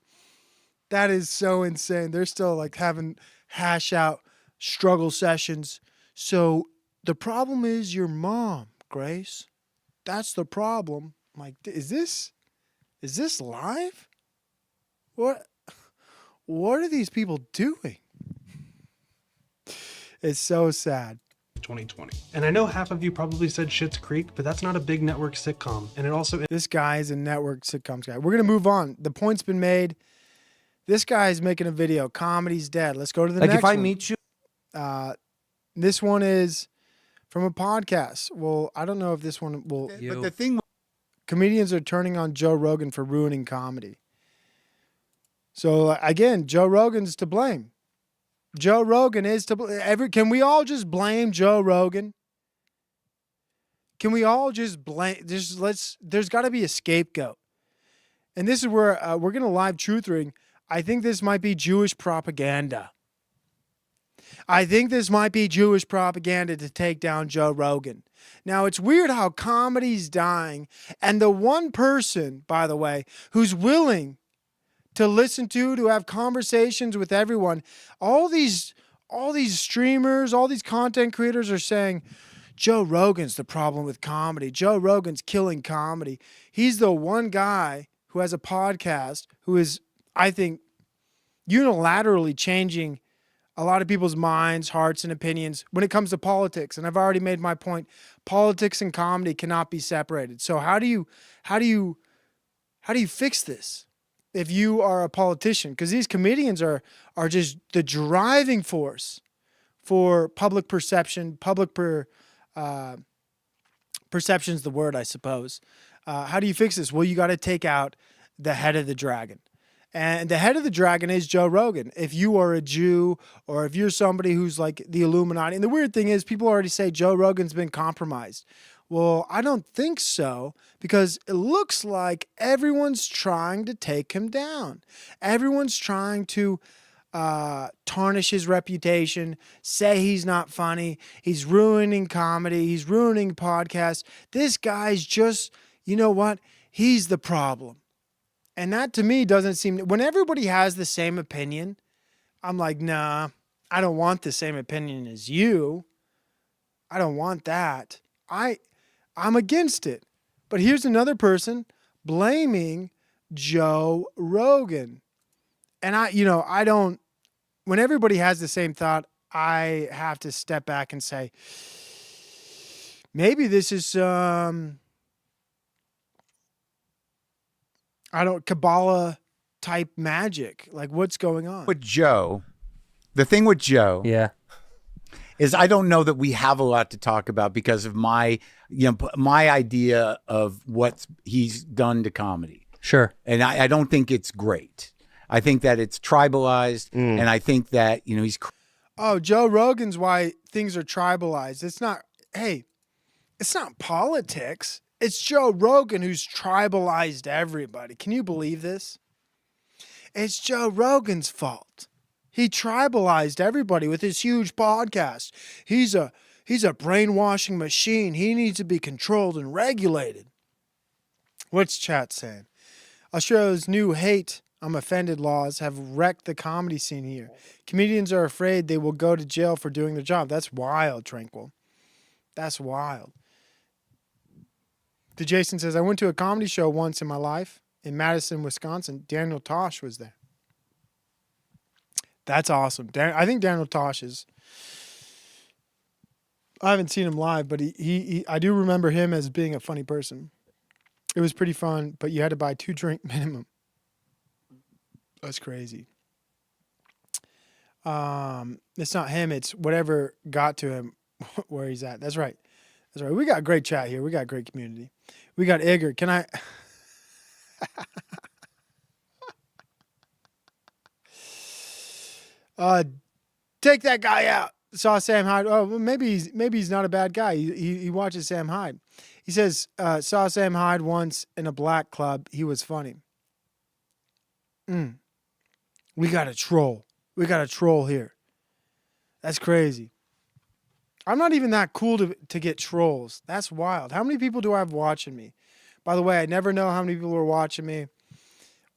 That is so insane. They're still like having hash out struggle sessions. So the problem is your mom, Grace. That's the problem. I'm like, is this live? What are these people doing? It's so sad. 2020. And I know half of you probably said Schitt's Creek, but that's not a big network sitcom. And it also... This guy is a network sitcoms guy. We're going to move on. The point's been made. This guy's making a video. Comedy's dead. Let's go to the next one. Like if I meet you... This one is from a podcast. Well, I don't know if this one will... But the thing... Comedians are turning on Joe Rogan for ruining comedy. So, again, Joe Rogan's to blame. Joe Rogan is to blame. Can we all just blame Joe Rogan? Can we all just blame? There's got to be a scapegoat. And this is where we're going to live truth ring. I think this might be Jewish propaganda. I think this might be Jewish propaganda to take down Joe Rogan. Now, it's weird how comedy's dying. And the one person, by the way, who's willing to listen to have conversations with everyone, all these streamers, all these content creators are saying, Joe Rogan's the problem with comedy. Joe Rogan's killing comedy. He's the one guy who has a podcast who is, I think, unilaterally changing a lot of people's minds, hearts, and opinions when it comes to politics. And I've already made my point. Politics and comedy cannot be separated. So how do you fix this if you are a politician? Because these comedians are just the driving force for public perception. Perception's the word, I suppose. How do you fix this? Well, you got to take out the head of the dragon. And the head of the dragon is Joe Rogan. If you are a Jew or if you're somebody who's like the Illuminati, and the weird thing is people already say Joe Rogan's been compromised. Well, I don't think so, because it looks like everyone's trying to take him down. Everyone's trying to tarnish his reputation, say he's not funny, he's ruining comedy, he's ruining podcasts. This guy's just, you know what? He's the problem. And that to me doesn't seem, when everybody has the same opinion, I'm like, nah, I don't want the same opinion as you. I don't want that. I'm against it. But here's another person blaming Joe Rogan. And I don't, when everybody has the same thought, I have to step back and say, maybe this is Kabbalah type magic. Like, what's going on? With Joe, the thing with Joe, is I don't know that we have a lot to talk about because of my idea of what he's done to comedy. Sure. And I don't think it's great. I think that it's tribalized, and I think that, he's... Oh, Joe Rogan's why things are tribalized. It's not politics. It's Joe Rogan who's tribalized everybody. Can you believe this? It's Joe Rogan's fault. He tribalized everybody with his huge podcast. He's a brainwashing machine. He needs to be controlled and regulated. What's chat saying? Australia's new hate I'm offended laws have wrecked the comedy scene here. Comedians are afraid they will go to jail for doing their job. That's wild, Tranquil. That's wild. The Jason says, I went to a comedy show once in my life in Madison, Wisconsin. Daniel Tosh was there. That's awesome. I think Daniel Tosh is I haven't seen him live, but I do remember him as being a funny person. It was pretty fun, but you had to buy 2 drink minimum. That's crazy. It's not him. It's whatever got to him where he's at. That's right. That's right. We got great chat here. We got great community. We got Igor. Can I... take that guy out. Saw Sam Hyde. Oh, well, maybe he's not a bad guy. He watches Sam Hyde. He says, saw Sam Hyde once in a black club. He was funny. We got a troll. We got a troll here. That's crazy. I'm not even that cool to get trolls. That's wild. How many people do I have watching me? By the way, I never know how many people are watching me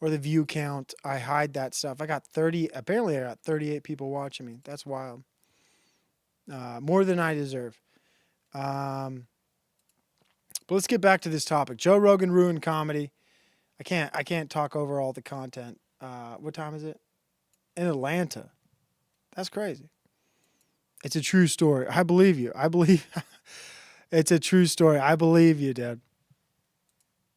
or the view count. I hide that stuff. I got 30. Apparently, I got 38 people watching me. That's wild. More than I deserve. But let's get back to this topic. Joe Rogan ruined comedy. I can't talk over all the content. What time is it? In Atlanta. That's crazy. It's a true story. I believe you. I believe it's a true story. I believe you, Dad.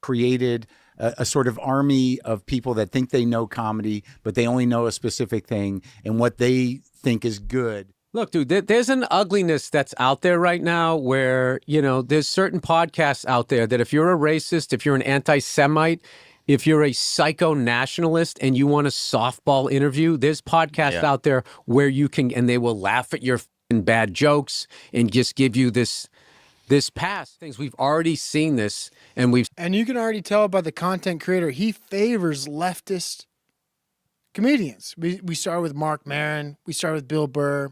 Created a sort of army of people that think they know comedy, but they only know a specific thing and what they think is good. Look, dude, there's an ugliness that's out there right now where, there's certain podcasts out there that if you're a racist, if you're an anti-Semite, if you're a psycho-nationalist and you want a softball interview, there's podcasts out there where you can, and they will laugh at your bad jokes and just give you this pass. Things we've already seen this, and you can already tell by the content creator, he favors leftist comedians. We start with Mark Maron, we start with Bill Burr.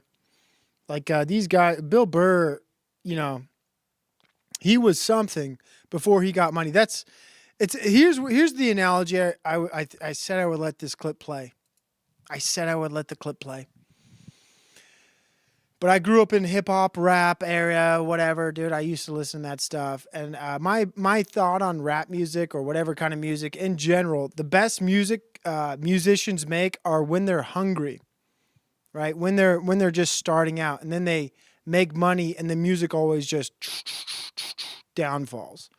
Like these guys, Bill Burr, he was something before he got money. Here's the analogy. I said I would let this clip play. I said I would let the clip play. But I grew up in hip hop, rap area, whatever, dude. I used to listen to that stuff. And my thought on rap music or whatever kind of music in general, the best music musicians make are when they're hungry, right? When they're just starting out, and then they make money, and the music always just downfalls.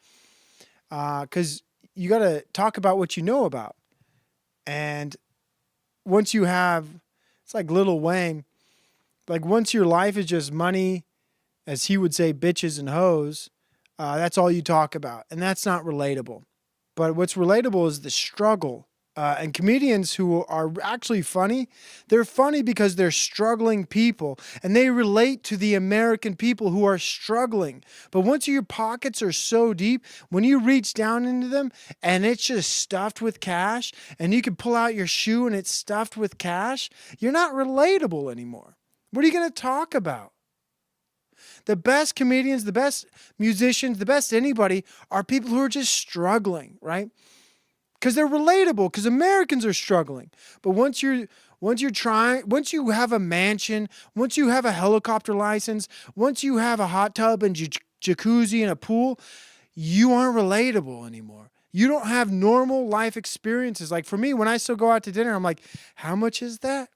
Because you got to talk about what you know about. And once you have, it's like Lil Wayne, like once your life is just money, as he would say, bitches and hoes, that's all you talk about. And that's not relatable. But what's relatable is the struggle. And comedians who are actually funny, they're funny because they're struggling people and they relate to the American people who are struggling. But once your pockets are so deep, when you reach down into them and it's just stuffed with cash and you can pull out your shoe and it's stuffed with cash, you're not relatable anymore. What are you going to talk about? The best comedians, the best musicians, the best anybody are people who are just struggling, right? Because they're relatable, because Americans are struggling. But once you have a mansion, once you have a helicopter license, once you have a hot tub and jacuzzi and a pool, you aren't relatable anymore. You don't have normal life experiences. Like for me, when I still go out to dinner, I'm like, how much is that?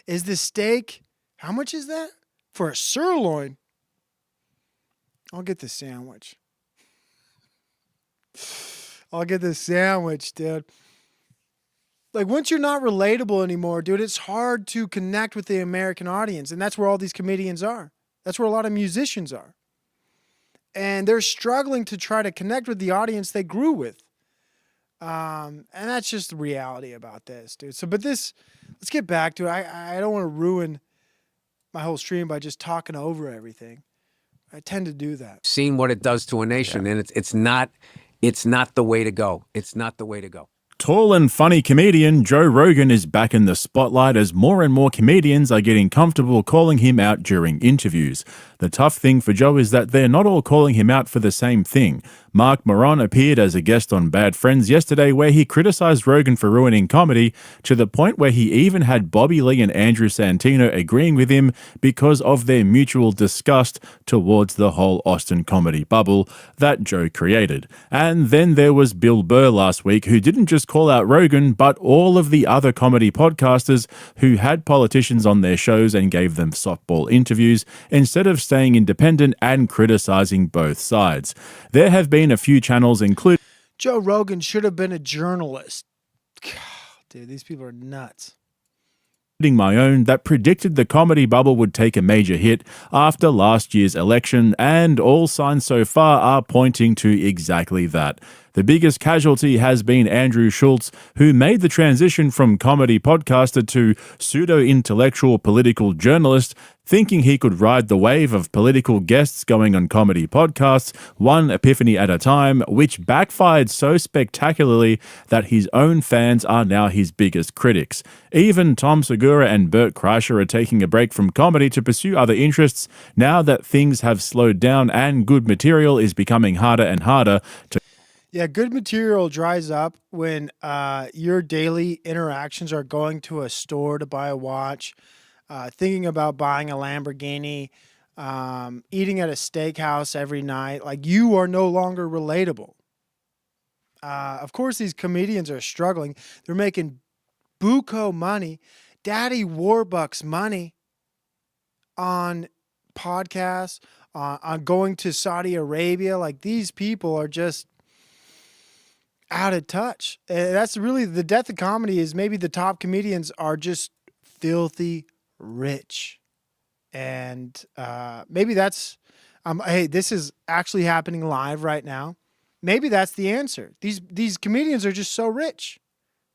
Is the steak, how much is that? For a sirloin, I'll get the sandwich. I'll get the sandwich, dude. Like, once you're not relatable anymore, dude, it's hard to connect with the American audience. And that's where all these comedians are. That's where a lot of musicians are. And they're struggling to try to connect with the audience they grew with. And that's just the reality about this, dude. So, let's get back to it. I don't want to ruin my whole stream by just talking over everything. I tend to do that. Seen what it does to a nation, and it's not the way to go. It's not the way to go. Tall and funny comedian Joe Rogan is back in the spotlight as more and more comedians are getting comfortable calling him out during interviews. The tough thing for Joe is that they're not all calling him out for the same thing. Mark Maron appeared as a guest on Bad Friends yesterday, where he criticized Rogan for ruining comedy to the point where he even had Bobby Lee and Andrew Santino agreeing with him because of their mutual disgust towards the whole Austin comedy bubble that Joe created. And then there was Bill Burr last week, who didn't just call out Rogan, but all of the other comedy podcasters who had politicians on their shows and gave them softball interviews instead of staying independent and criticizing both sides. There have been a few channels including Joe Rogan should have been a journalist. God, dude, these people are nuts. My own that predicted the comedy bubble would take a major hit after last year's election, and all signs so far are pointing to exactly that. The biggest casualty has been Andrew Schultz, who made the transition from comedy podcaster to pseudo-intellectual political journalist, thinking he could ride the wave of political guests going on comedy podcasts, one epiphany at a time, which backfired so spectacularly that his own fans are now his biggest critics. Even Tom Segura and Bert Kreischer are taking a break from comedy to pursue other interests now that things have slowed down and good material is becoming harder and harder to... Yeah, good material dries up when your daily interactions are going to a store to buy a watch, thinking about buying a Lamborghini, eating at a steakhouse every night. Like, you are no longer relatable. Of course, these comedians are struggling. They're making buco money, daddy Warbucks money on podcasts, on going to Saudi Arabia. Like, these people are just out of touch. That's really the death of comedy, is maybe the top comedians are just filthy rich. And maybe that's, hey, this is actually happening live right now. Maybe that's the answer. These comedians are just so rich.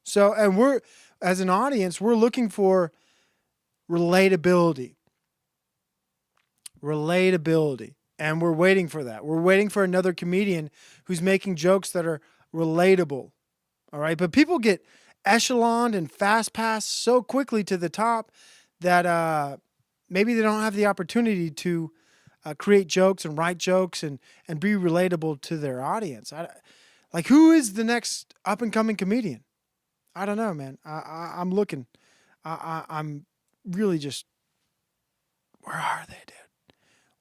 So, and we're, as an audience, we're looking for relatability. Relatability. And we're waiting for that. We're waiting for another comedian who's making jokes that are relatable. All right. But people get echeloned and fast passed so quickly to the top that maybe they don't have the opportunity to create jokes and write jokes and be relatable to their audience. Like, who is the next up and coming comedian? I don't know, man. I'm looking. I'm really just, where are they, dude?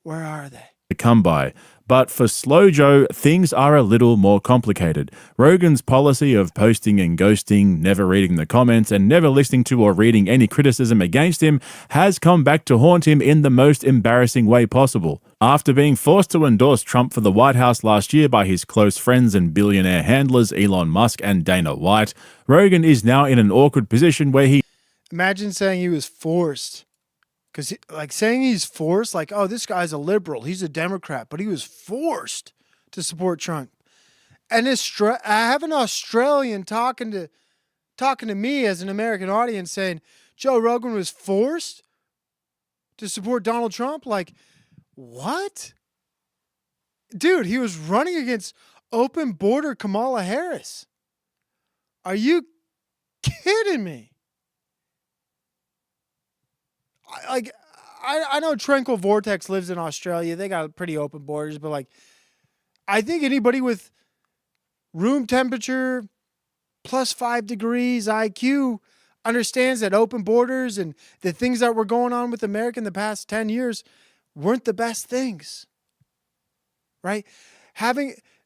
Where are they? Come by. But for Slow Joe, things are a little more complicated. Rogan's policy of posting and ghosting, never reading the comments, and never listening to or reading any criticism against him has come back to haunt him in the most embarrassing way possible. After being forced to endorse Trump for the White House last year by his close friends and billionaire handlers Elon Musk and Dana White, Rogan is now in an awkward position where he... Imagine saying he was forced. Because, like, saying he's forced, like, oh, this guy's a liberal, he's a Democrat, but he was forced to support Trump. And I have an Australian talking to me as an American audience saying Joe Rogan was forced to support Donald Trump. Like, what? Dude, he was running against open border Kamala Harris. Are you kidding me? I know Tranquil Vortex lives in Australia. They got pretty open borders, but like, I think anybody with room temperature plus 5 degrees IQ understands that open borders and the things that were going on with America in the past 10 years weren't the best things, right?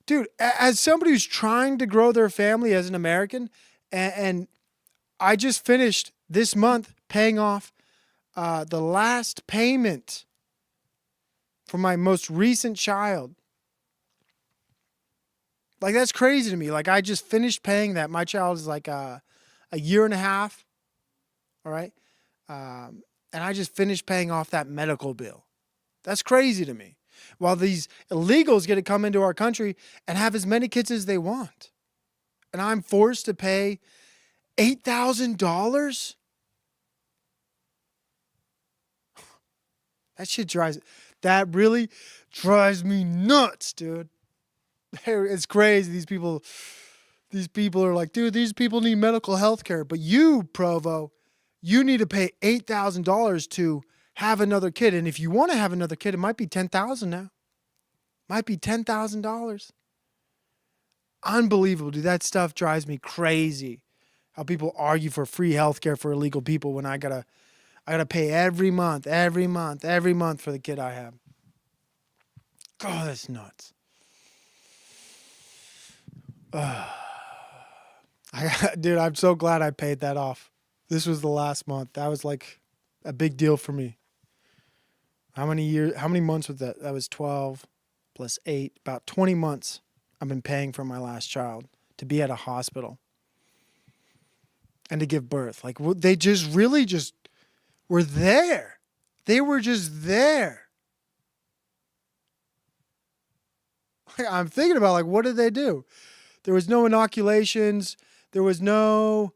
Dude, as somebody who's trying to grow their family as an American, and I just finished this month paying off the last payment for my most recent child. Like, that's crazy to me. Like, I just finished paying that. My child is like a year and a half. All right. And I just finished paying off that medical bill. That's crazy to me. While these illegals get to come into our country and have as many kids as they want. And I'm forced to pay $8,000? That really drives me nuts, dude. It's crazy. These people are like, dude, these people need medical health care. But you, Provo, you need to pay $8,000 to have another kid. And if you want to have another kid, it might be $10,000 now. Might be $10,000. Unbelievable, dude. That stuff drives me crazy. How people argue for free health care for illegal people when I gotta pay every month for the kid I have. God, that's nuts. Dude, I'm so glad I paid that off. This was the last month. That was like a big deal for me. How many months was that? That was 12 plus 8, about 20 months I've been paying for my last child to be at a hospital and to give birth. Like, they just really just were there. They were just there. I'm thinking about, like, what did they do? There was no inoculations. There was no,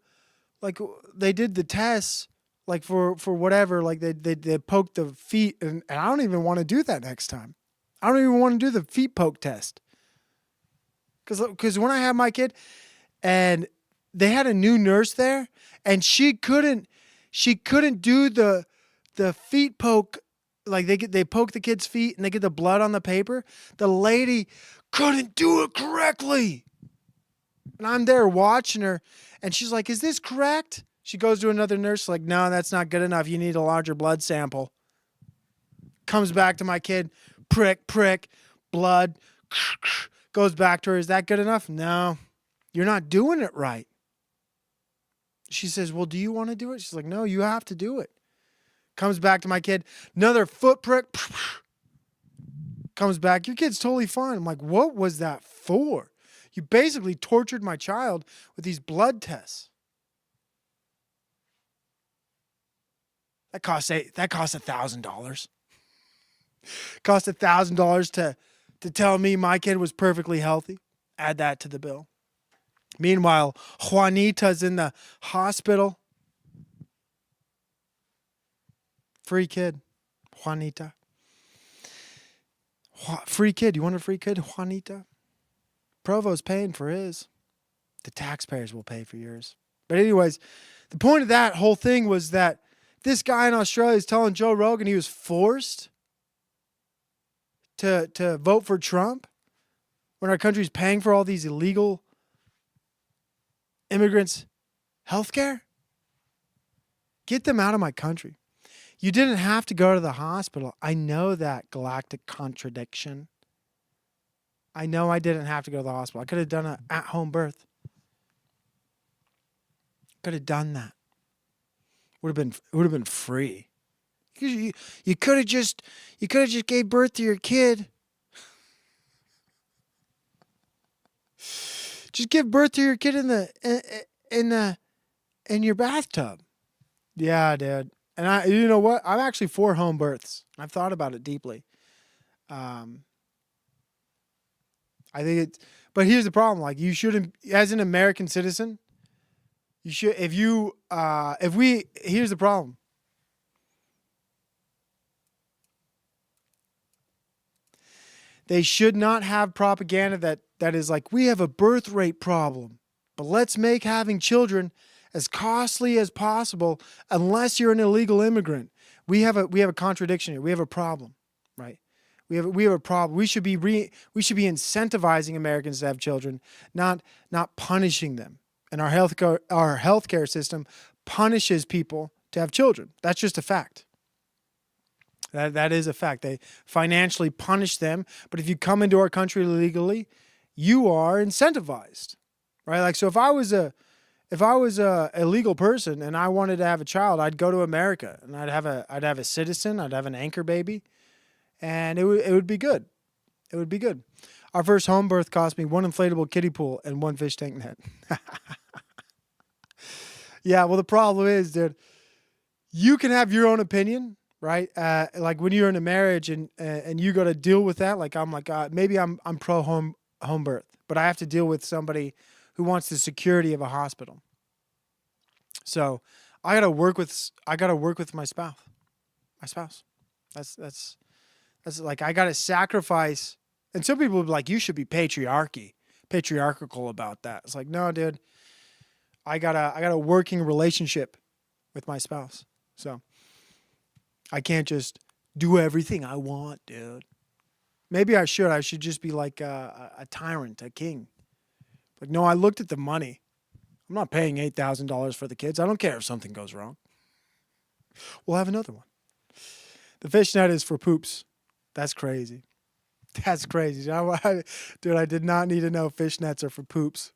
like, they did the tests, like, for whatever. Like, they poked the feet. And I don't even want to do that next time. I don't even want to do the feet poke test. Because when I had my kid, and they had a new nurse there, and she couldn't do the feet poke. Like, they poke the kid's feet and they get the blood on the paper. The lady couldn't do it correctly. And I'm there watching her, and she's like, "Is this correct?" She goes to another nurse, like, "No, that's not good enough. You need a larger blood sample." Comes back to my kid, prick, blood, goes back to her. "Is that good enough?" "No, you're not doing it right." She says, "Well, do you want to do it?" She's like, "No, you have to do it." Comes back to my kid, another foot prick. Comes back, "Your kid's totally fine." I'm like, "What was that for? You basically tortured my child with these blood tests." That costs $1,000. Cost $1,000 to tell me my kid was perfectly healthy. Add that to the bill. Meanwhile, Juanita's in the hospital. Free kid, Juanita. Free kid. You want a free kid, Juanita? Provo's paying for his. The taxpayers will pay for yours. But anyways, the point of that whole thing was that this guy in Australia is telling Joe Rogan he was forced to vote for Trump when our country's paying for all these illegal immigrants' health care. Get them out of my country. You didn't have to go to the hospital. I know that galactic contradiction. I know I didn't have to go to the hospital. I could have done an at-home birth. Could have done that. Would have been free. You could have just gave birth to your kid. Just give birth to your kid in your bathtub. Yeah, dude. And you know what? I'm actually for home births. I've thought about it deeply. I think but here's the problem. Like, you shouldn't, as an American citizen, you should, here's the problem. They should not have propaganda that is like, we have a birth rate problem, but let's make having children as costly as possible unless you're an illegal immigrant. We have a contradiction here. We have a problem, right? We have a problem. We should be incentivizing Americans to have children, not punishing them. And our healthcare system punishes people to have children. That's just a fact. That is a fact. They financially punish them, but if you come into our country illegally, you are incentivized, right? Like, so if I was a illegal person and I wanted to have a child, I'd go to America and I'd have a citizen, I'd have an anchor baby, and it would be good. It would be good. Our first home birth cost me one inflatable kiddie pool and one fish tank net. Yeah, well, the problem is, dude, you can have your own opinion, right? Like, when you're in a marriage and you got to deal with that. Like, I'm like, maybe I'm pro home birth, but I have to deal with somebody who wants the security of a hospital. So I gotta work with my spouse. That's like, I gotta sacrifice. And some people would be like, you should be patriarchal about that. It's like, no, dude, I got a working relationship with my spouse. So I can't just do everything I want, dude. Maybe I should just be like a tyrant, a king. Like, no, I looked at the money. I'm not paying $8,000 for the kids. I don't care if something goes wrong. We'll have another one. The fishnet is for poops. That's crazy. That's crazy. Dude, I did not need to know fishnets are for poops.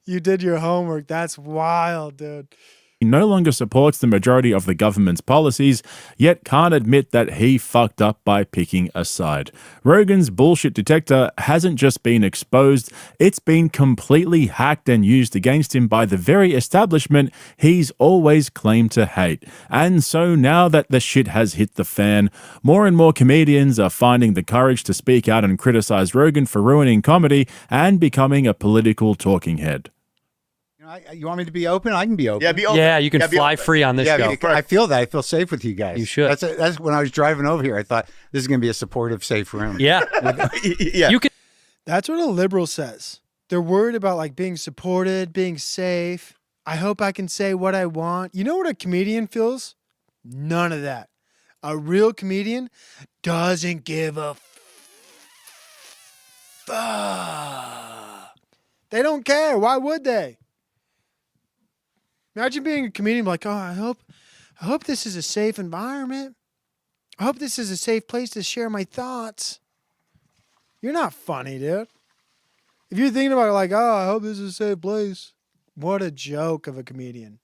You did your homework. That's wild, dude. He no longer supports the majority of the government's policies, yet can't admit that he fucked up by picking a side. Rogan's bullshit detector hasn't just been exposed, it's been completely hacked and used against him by the very establishment he's always claimed to hate. And so now that the shit has hit the fan, more and more comedians are finding the courage to speak out and criticize Rogan for ruining comedy and becoming a political talking head. You want me to be open? I can be open. Yeah, be open. Yeah, you can fly free on this show. I feel that. I feel safe with you guys. You should. That's when I was driving over here. I thought this is going to be a supportive, safe room. Yeah. Yeah. You can. That's what a liberal says. They're worried about like being supported, being safe. I hope I can say what I want. You know what a comedian feels? None of that. A real comedian doesn't give a fuck. They don't care. Why would they? Imagine being a comedian like, oh, I hope this is a safe environment. I hope this is a safe place to share my thoughts. You're not funny, dude. If you're thinking about it like, oh, I hope this is a safe place. What a joke of a comedian.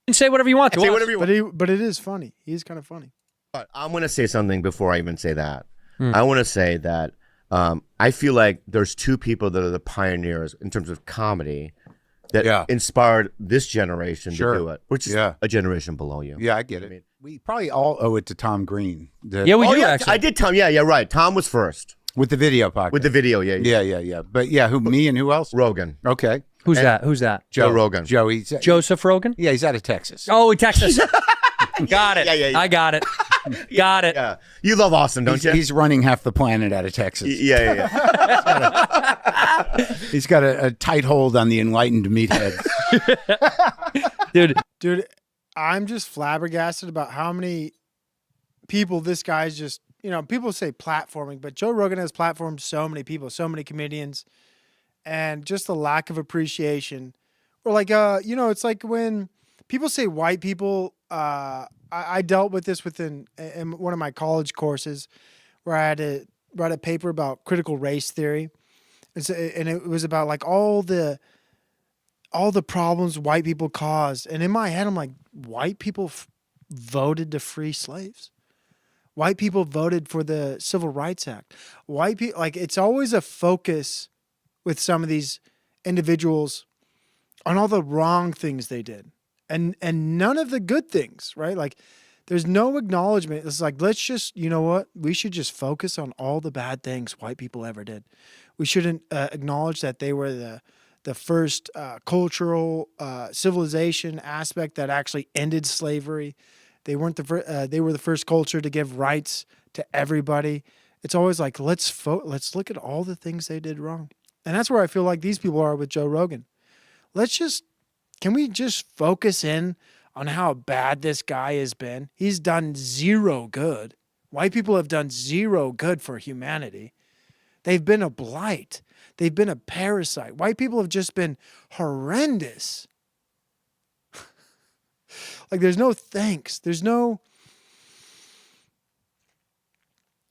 You can say whatever you want to. Say whatever you want. But it is funny. He's kind of funny. But I'm going to say something before I even say that. I want to say that I feel like there's two people that are the pioneers in terms of comedy that inspired this generation to do it, which is a generation below you. Yeah, I get it. We probably all owe it to Tom Green. We do, actually. I did Tom. Yeah, right. Tom was first. With the video podcast. With the video, Yeah. But yeah, me and who else? Rogan. Okay. Who's that? Joe Rogan. Joseph Rogan? Yeah, he's out of Texas. Oh, Texas. Got it. Yeah. I got it. Got it. Yeah. You love Austin, don't you? He's running half the planet out of Texas. Yeah. He's got a tight hold on the enlightened meatheads. Dude, I'm just flabbergasted about how many people this guy's just, people say platforming, but Joe Rogan has platformed so many people, so many comedians, and just the lack of appreciation. Or like, it's like when people say white people, I dealt with this in one of my college courses where I had to write a paper about critical race theory. And it was about like all the problems white people caused. And in my head, I'm like, white people voted to free slaves. White people voted for the Civil Rights Act. White people, like, it's always a focus with some of these individuals on all the wrong things they did. And none of the good things, right? Like, there's no acknowledgement. It's like, let's just, you know what? We should just focus on all the bad things white people ever did. We shouldn't acknowledge that they were the first cultural civilization aspect that actually ended slavery. They weren't they were the first culture to give rights to everybody. It's always like, let's look at all the things they did wrong. And that's where I feel like these people are with Joe Rogan. Can we just focus in on how bad this guy has been? He's done zero good. White people have done zero good for humanity. They've been a blight. They've been a parasite. White people have just been horrendous. Like, there's no thanks. There's no,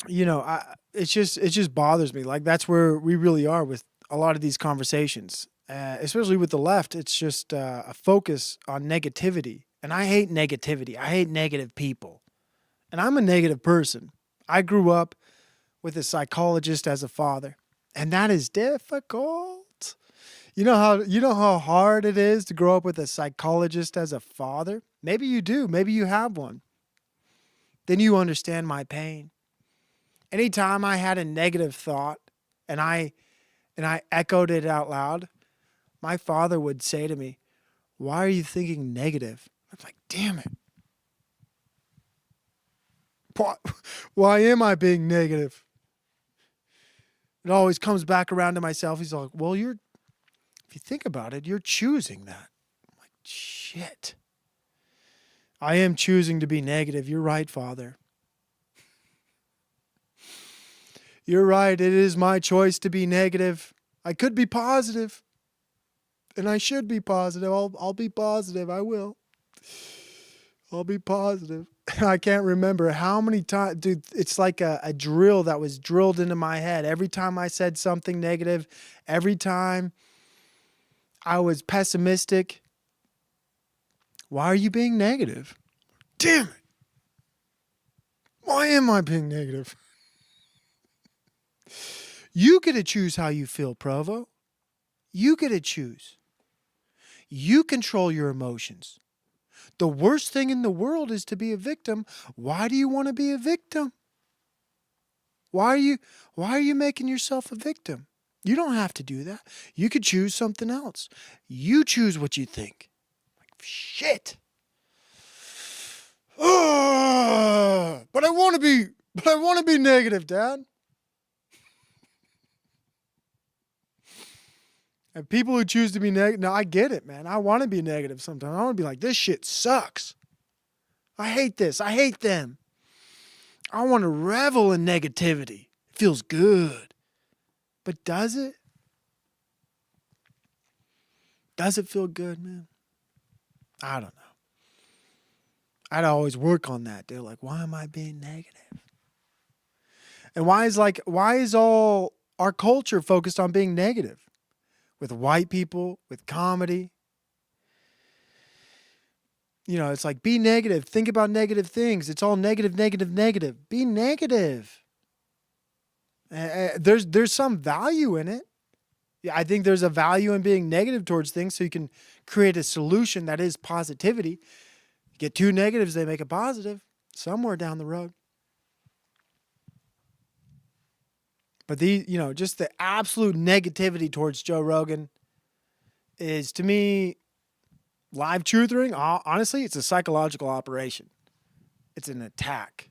it just bothers me. Like, that's where we really are with a lot of these conversations. Especially with the left, it's just a focus on negativity. And I hate negativity. I hate negative people. And I'm a negative person. I grew up with a psychologist as a father. And that is difficult. You know how hard it is to grow up with a psychologist as a father? Maybe you do. Maybe you have one. Then you understand my pain. Anytime I had a negative thought and I echoed it out loud, my father would say to me, "Why are you thinking negative?" I'm like, damn it. Why am I being negative? It always comes back around to myself. He's like, well, if you think about it, you're choosing that. I'm like, shit. I am choosing to be negative. You're right, Father. You're right. It is my choice to be negative. I could be positive. And I should be positive. I'll be positive. I will. I'll be positive. I can't remember how many times, dude, it's like a drill that was drilled into my head. Every time I said something negative, every time I was pessimistic. Why are you being negative? Damn it. Why am I being negative? You get to choose how you feel, Provo. You get to choose. You control your emotions. The worst thing in the world is to be a victim. Why do you want to be a victim? Why are you making yourself a victim? You don't have to do that. You could choose something else. You choose what you think. Like, shit. But I want to be negative, Dad. And people who choose to be negative, no, I get it, man. I want to be negative sometimes. I want to be like, this shit sucks. I hate this. I hate them. I want to revel in negativity. It feels good. But does it? Does it feel good, man? I don't know. I'd always work on that. They're like, why am I being negative? And why is all our culture focused on being negative? With white people, with comedy. You know, it's like, be negative. Think about negative things. It's all negative, negative, negative. Be negative. There's some value in it. Yeah, I think there's a value in being negative towards things so you can create a solution that is positivity. Get two negatives, they make a positive somewhere down the road. But just the absolute negativity towards Joe Rogan is, to me, live truthering. Honestly, it's a psychological operation. It's an attack.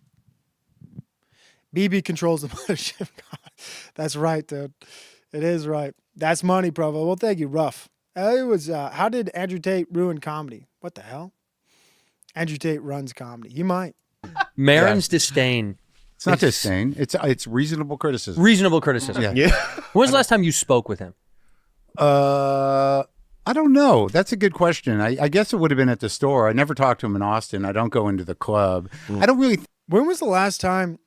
BB controls the mothership. That's right, dude. It is right. That's money, Provo. Well, thank you, Ruff. It was. How did Andrew Tate ruin comedy? What the hell? Andrew Tate runs comedy. He might. Marin's disdain. It's not disdain. It's reasonable criticism. Reasonable criticism. Yeah. When was the last time you spoke with him? I don't know. That's a good question. I guess it would have been at the store. I never talked to him in Austin. I don't go into the club. I don't really. When was the last time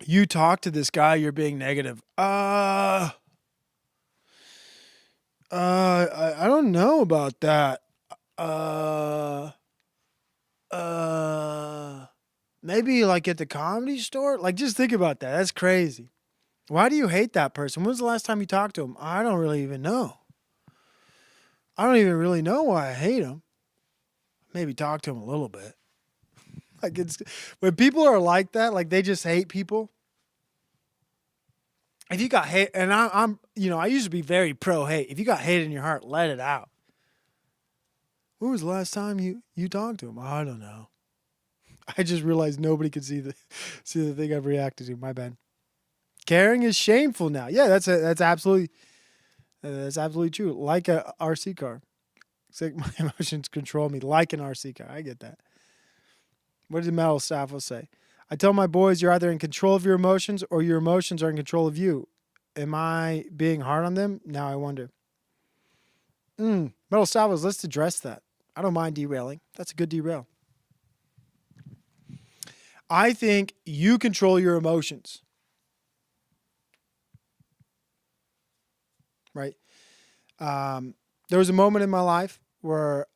you talked to this guy you're being negative? I don't know about that. Maybe like at the Comedy Store? Like, just think about that. That's crazy. Why do you hate that person? When was the last time you talked to him? I don't really even know. I don't even really know why I hate him. Maybe talk to him a little bit. Like, it's when people are like that, like they just hate people. If you got hate, and I'm I used to be very pro hate. If you got hate in your heart, let it out. When was the last time you talked to him? I don't know. I just realized nobody could see the thing I've reacted to. My bad. Caring is shameful now. Yeah, that's absolutely true. Like a RC car. It's like my emotions control me like an RC car. I get that. What did Metal Staffel say? I tell my boys, you're either in control of your emotions or your emotions are in control of you. Am I being hard on them? Now I wonder. Metal Staffels, let's address that. I don't mind derailing. That's a good derail. I think you control your emotions. Right? There was a moment in my life where,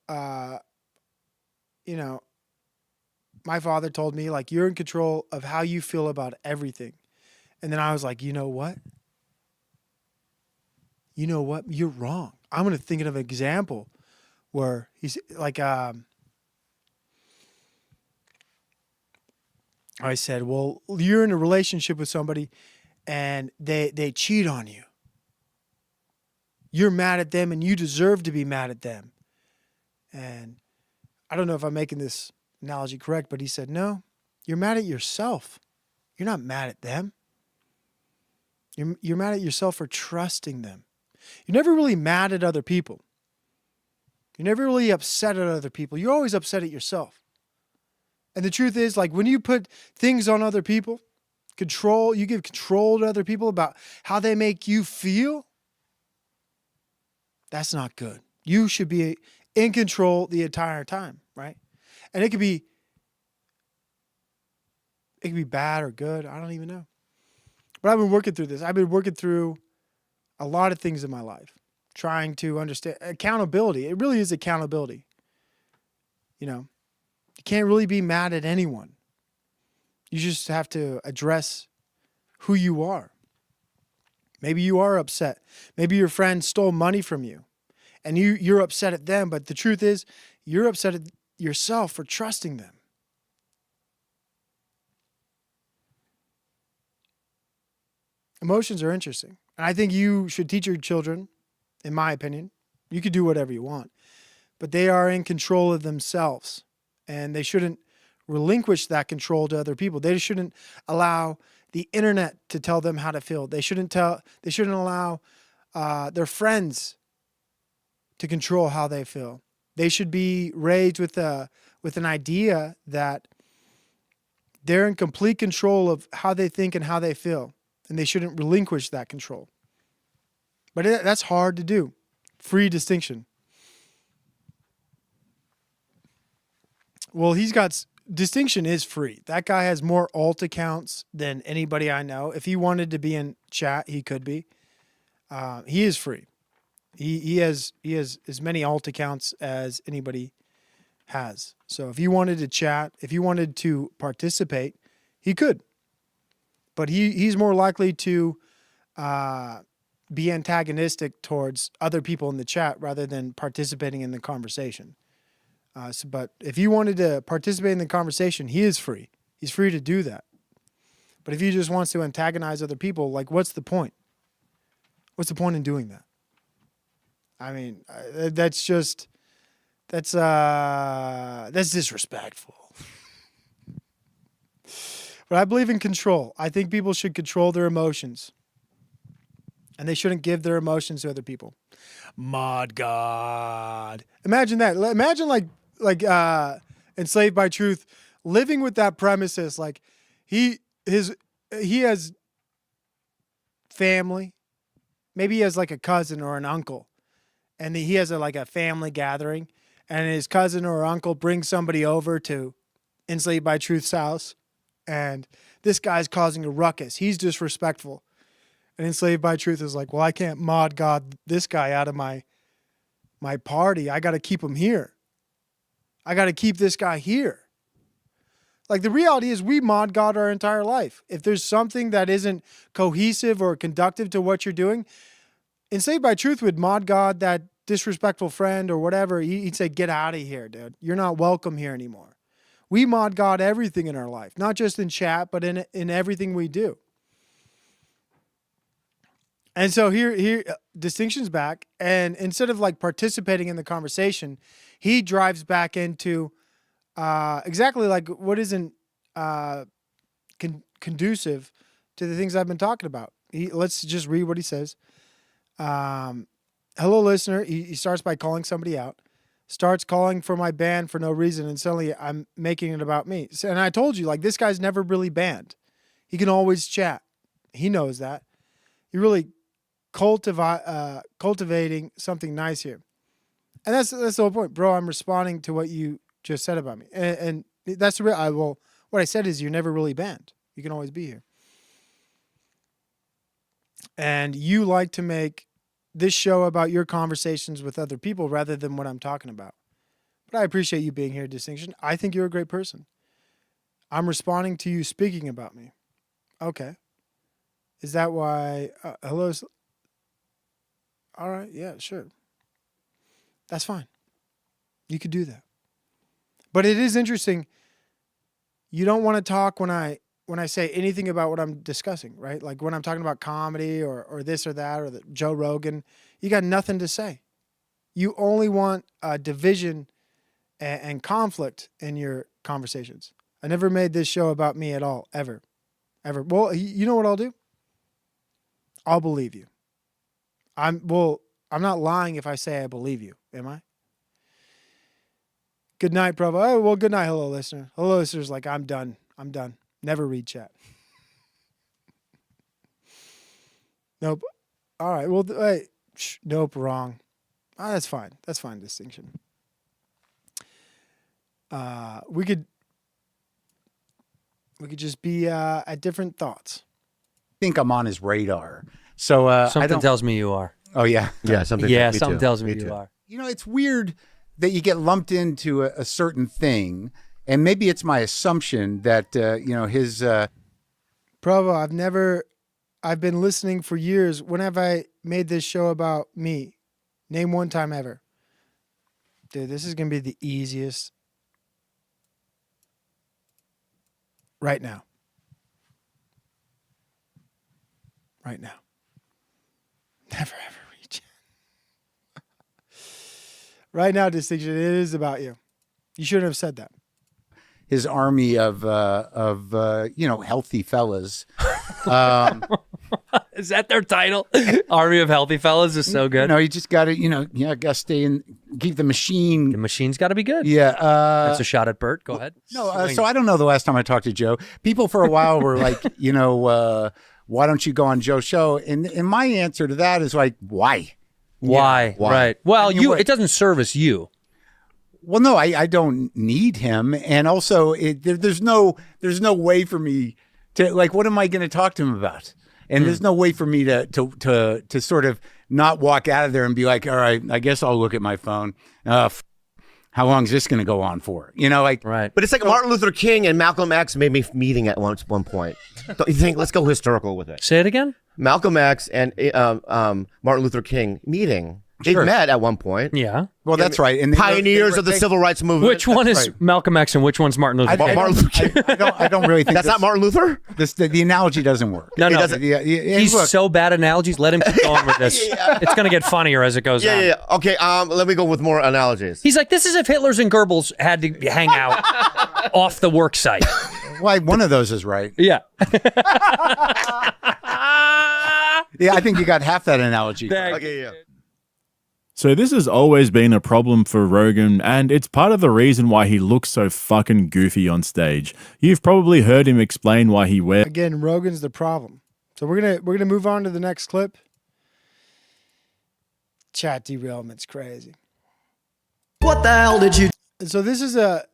my father told me, like, you're in control of how you feel about everything. And then I was like, you know what? You're wrong. I'm going to think of an example where he's like, I said, well, you're in a relationship with somebody and they cheat on you. You're mad at them and you deserve to be mad at them. And I don't know if I'm making this analogy correct, but he said, no, you're mad at yourself. You're not mad at them. You're mad at yourself for trusting them. You're never really mad at other people. You're never really upset at other people. You're always upset at yourself. And the truth is, like, when you put things on other people, you give control to other people about how they make you feel, that's not good. You should be in control the entire time, right? And it could be bad or good. I don't even know. But I've been working through this. I've been working through a lot of things in my life. trying to understand accountability. It really is accountability. You know, you can't really be mad at anyone. You just have to address who you are. Maybe you are upset. Maybe your friend stole money from you and you're upset at them. But the truth is, you're upset at yourself for trusting them. Emotions are interesting. And I think you should teach your children, in my opinion. You could do whatever you want, but they are in control of themselves and they shouldn't relinquish that control to other people. They shouldn't allow the internet to tell them how to feel. They shouldn't allow their friends to control how they feel. They should be raised with an idea that they're in complete control of how they think and how they feel, and they shouldn't relinquish that control. But that's hard to do. Free distinction. Well, distinction is free. That guy has more alt accounts than anybody I know. If he wanted to be in chat, he could be. He is free. He has as many alt accounts as anybody has. So if he wanted to chat, if he wanted to participate, he could. But he's more likely to be antagonistic towards other people in the chat rather than participating in the conversation. But if he wanted to participate in the conversation, he is free. He's free to do that. But if he just wants to antagonize other people, like, what's the point? What's the point in doing that? I mean, that's disrespectful. But I believe in control. I think people should control their emotions. And they shouldn't give their emotions to other people. Mod God. Imagine that. Imagine like Enslaved by Truth living with that premises. Like he has family. Maybe he has like a cousin or an uncle. And he has a family gathering. And his cousin or uncle brings somebody over to Enslaved by Truth's house. And this guy's causing a ruckus. He's disrespectful. And Enslaved by Truth is like, well, I can't mod God this guy out of my party. I got to keep him here. I got to keep this guy here. Like, the reality is we mod God our entire life. If there's something that isn't cohesive or conductive to what you're doing, Enslaved by Truth would mod God that disrespectful friend or whatever. He'd say, get out of here, dude. You're not welcome here anymore. We mod God everything in our life, not just in chat, but in everything we do. And so here, distinction's back, and instead of like participating in the conversation, he drives back into exactly like what isn't conducive to the things I've been talking about. Let's just read what he says. Hello, listener. He starts by calling somebody out, starts calling for my ban for no reason, and suddenly I'm making it about me. And I told you, like, this guy's never really banned. He can always chat. He knows that. He really cultivating something nice here. And that's the whole point. Bro, I'm responding to what you just said about me. And that's the real, what I said is you're never really banned. You can always be here. And you like to make this show about your conversations with other people rather than what I'm talking about. But I appreciate you being here, Distinction. I think you're a great person. I'm responding to you speaking about me. Okay. Is that why? Hello? All right. Yeah, sure. That's fine. You could do that. But it is interesting. You don't want to talk when I say anything about what I'm discussing, right? Like when I'm talking about comedy or this or that or Joe Rogan, you got nothing to say. You only want division and conflict in your conversations. I never made this show about me at all, ever. Well, you know what I'll do? I'll believe you. I'm not lying if I say I believe you, am I? Good night, Provo. Oh, well, good night, hello, listener. Hello, listener's like, I'm done. Never read chat. Nope. All right. Well, wait. Nope. Wrong. Oh, that's fine. That's fine. Distinction. We could just be at different thoughts. I think I'm on his radar. So something tells me you are. Oh yeah, Yeah, something. Yeah, me something too. tells me Me you too. are. You know, it's weird that you get lumped into a certain thing, and maybe it's my assumption that his. Provo, I've been listening for years. When have I made this show about me? Name one time ever. Dude, this is going to be the easiest right now. Right now. Never ever reach. Right now, Distinction, it is about you. You shouldn't have said that. His army of healthy fellas. Is that their title? Army of Healthy Fellas is so good. You just got to, got to stay and keep the machine. The machine's got to be good. Yeah. That's a shot at Bert. Go ahead. No, so I don't know the last time I talked to Joe. People for a while were like, why don't you go on Joe's show? And my answer to that is like, why? Why? Why? Right. Well, it doesn't service you. Well, no, I don't need him, and also there's no way for me to what am I going to talk to him about? And there's no way for me to sort of not walk out of there and be like, all right, I guess I'll look at my phone. How long is this going to go on for? Right. But it's like Martin Luther King and Malcolm X made me meeting at one point. Don't you think? Let's go historical with it. Say it again. Malcolm X and Martin Luther King meeting. They met at one point. Yeah. Well, that's right. And pioneers of the civil rights movement. Which one is Malcolm X and which one's Martin Luther King? Martin Luther King. I don't really think that's not Martin Luther. The analogy doesn't work. No. He's so bad at analogies. Let him keep going with this. It's going to get funnier as it goes on. Yeah. Okay. Let me go with more analogies. He's like, this is if Hitler's and Goebbels had to hang out off the work site. Why, one of those is right. Yeah. Yeah, I think you got half that analogy. Okay. Yeah. So this has always been a problem for Rogan, and it's part of the reason why he looks so fucking goofy on stage. You've probably heard him explain why he wears... Again, Rogan's the problem. So we're gonna move on to the next clip. Chat derailment's crazy. What the hell did you... So this is a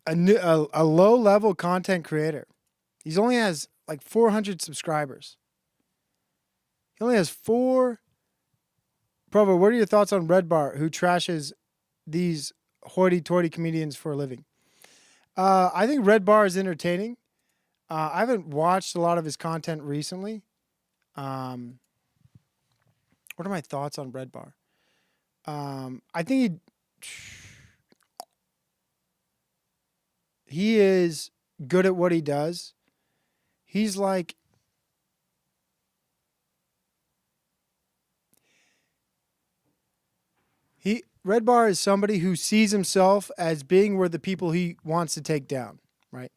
low-level content creator. He only has like 400 subscribers. He only has 4. Provo, what are your thoughts on Red Bar, who trashes these hoity-toity comedians for a living? I think Red Bar is entertaining. I haven't watched a lot of his content recently. What are my thoughts on Red Bar? I think he is good at what he does. He's like... Red Bar is somebody who sees himself as being where the people he wants to take down, right?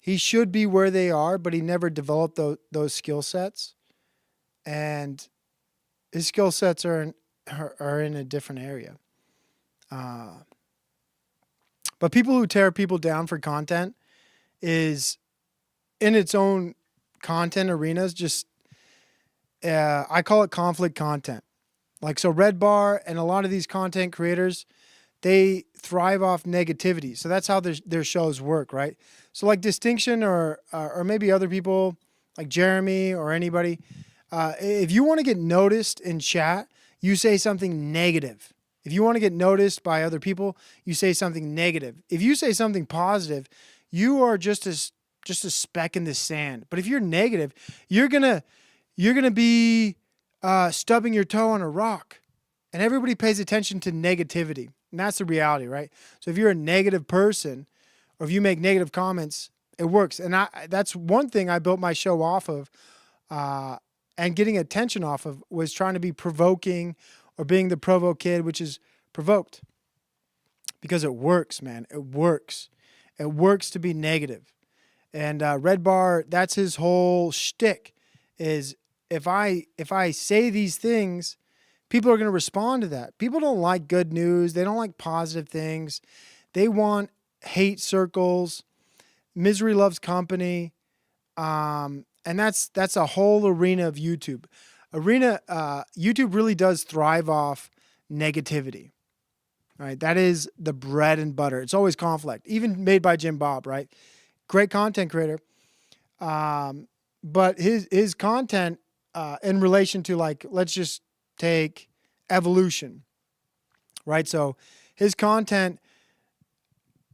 He should be where they are, but he never developed those skill sets. And his skill sets are in a different area. But people who tear people down for content is in its own content arenas, just, I call it conflict content. Like, so Red Bar and a lot of these content creators, they thrive off negativity. So that's how their shows work, right? So like Distinction or maybe other people like Jeremy or anybody, if you want to get noticed in chat, you say something negative. If you want to get noticed by other people, you say something negative. If you say something positive, you are just a speck in the sand. But if you're negative, you're gonna be stubbing your toe on a rock. And everybody pays attention to negativity. And that's the reality, right? So if you're a negative person or if you make negative comments, it works. And that's one thing I built my show off of and getting attention off of was trying to be provoking or being the Provo kid, which is provoked. Because it works, man. It works. It works to be negative. And Red Bar, that's his whole shtick is if I say these things, people are going to respond to that. People don't like good news. They don't like positive things. They want hate circles. Misery loves company. And that's a whole arena of YouTube. YouTube really does thrive off negativity. Right? That is the bread and butter. It's always conflict, even made by Jim Bob, right? Great content creator. but his content in relation to, like, let's just take evolution, right? So his content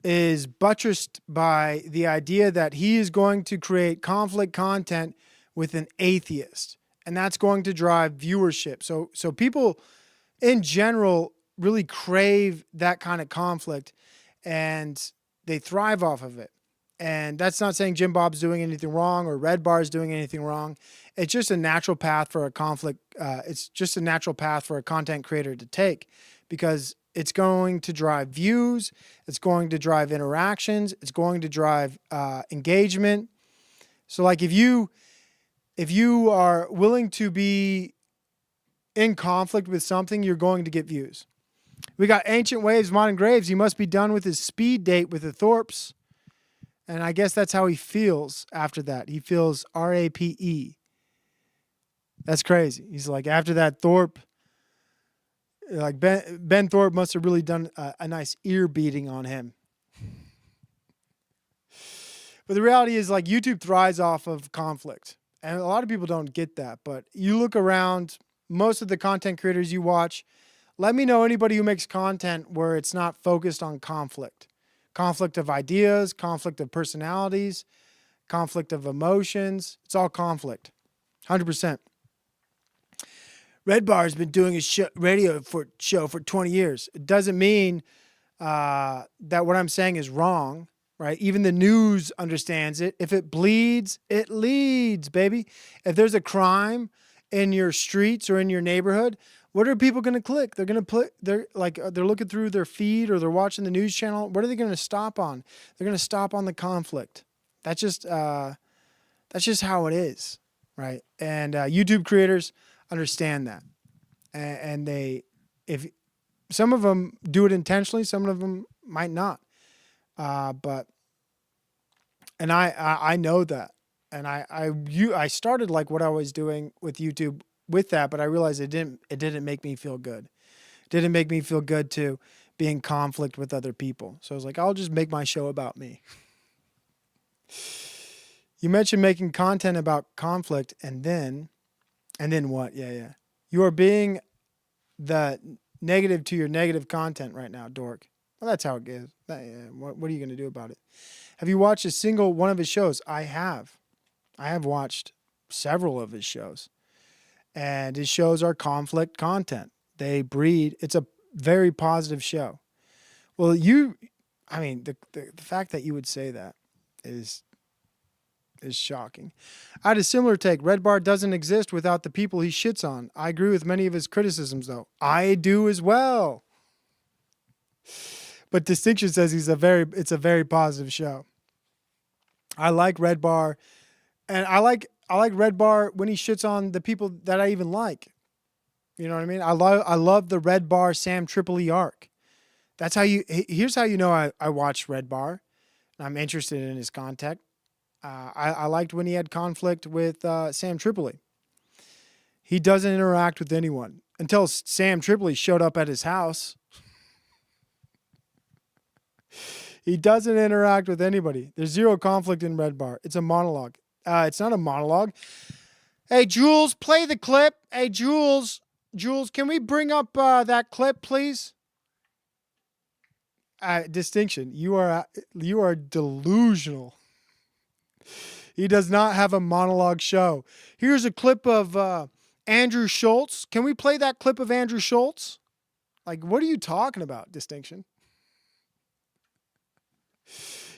is buttressed by the idea that he is going to create conflict content with an atheist, and that's going to drive viewership. So people in general really crave that kind of conflict, and they thrive off of it. And that's not saying Jim Bob's doing anything wrong or Red Bar is doing anything wrong. It's just a natural path for a conflict. It's just a natural path for a content creator to take, because it's going to drive views. It's going to drive interactions. It's going to drive engagement. So like if you are willing to be in conflict with something, you're going to get views. We got Ancient Waves, Modern Graves. He must be done with his speed date with the Thorpes. And I guess that's how he feels after that. He feels RAPE. That's crazy. He's like, after that Thorpe, like Ben Thorpe must have really done a nice ear beating on him. But the reality is, like, YouTube thrives off of conflict. And a lot of people don't get that. But you look around, most of the content creators you watch, let me know anybody who makes content where it's not focused on conflict. Conflict of ideas, conflict of personalities, conflict of emotions. It's all conflict. 100%. Red Bar has been doing his radio show for 20 years. It doesn't mean that what I'm saying is wrong, right? Even the news understands it. If it bleeds, it leads, baby. If there's a crime in your streets or in your neighborhood, what are people going to click? They're going to they're looking through their feed or they're watching the news channel. What are they going to stop on? They're going to stop on the conflict. That's just how it is, right? And YouTube creators understand that, and if some of them do it intentionally, some of them might not. But I know that, and I started like what I was doing with YouTube with that, but I realized it didn't make me feel good. It didn't make me feel good to be in conflict with other people. So I was like, I'll just make my show about me. You mentioned making content about conflict, and then what? Yeah. You are being the negative to your negative content right now, dork. Well, that's how it goes. What are you going to do about it? Have you watched a single one of his shows? I have. I have watched several of his shows. And his shows are conflict content. They breed. It's a very positive show. Well, the fact that you would say that is shocking. I had a similar take. Red Bar doesn't exist without the people he shits on. I agree with many of his criticisms, though. I do as well. But Distinction says it's a very positive show. I like Red Bar, and I like Red Bar when he shits on the people that I even like. You know what I mean? I love the Red Bar Sam Tripoli arc. That's how here's how you know I watched Red Bar. And I'm interested in his content. I liked when he had conflict with Sam Tripoli. He doesn't interact with anyone until Sam Tripoli showed up at his house. He doesn't interact with anybody. There's zero conflict in Red Bar. It's a monologue. It's not a monologue. Hey, Jules, play the clip. Hey, Jules, can we bring up that clip, please? Distinction. You are delusional. He does not have a monologue show. Here's a clip of Andrew Schultz. Can we play that clip of Andrew Schultz? Like, what are you talking about, Distinction?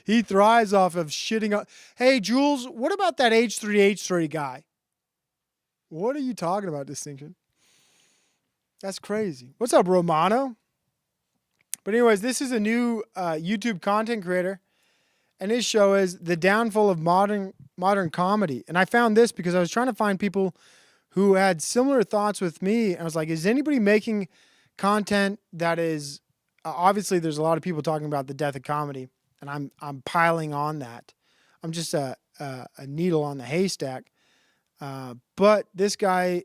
He thrives off of shitting up. Hey, Jules, what about that H3H3 guy? What are you talking about, Distinction? That's crazy. What's up, Romano? But anyways, this is a new YouTube content creator, and his show is The Downfall of Modern Comedy. And I found this because I was trying to find people who had similar thoughts with me. And I was like, is anybody making content that is... obviously, there's a lot of people talking about the death of comedy. And I'm piling on that. I'm just a needle on the haystack. But this guy,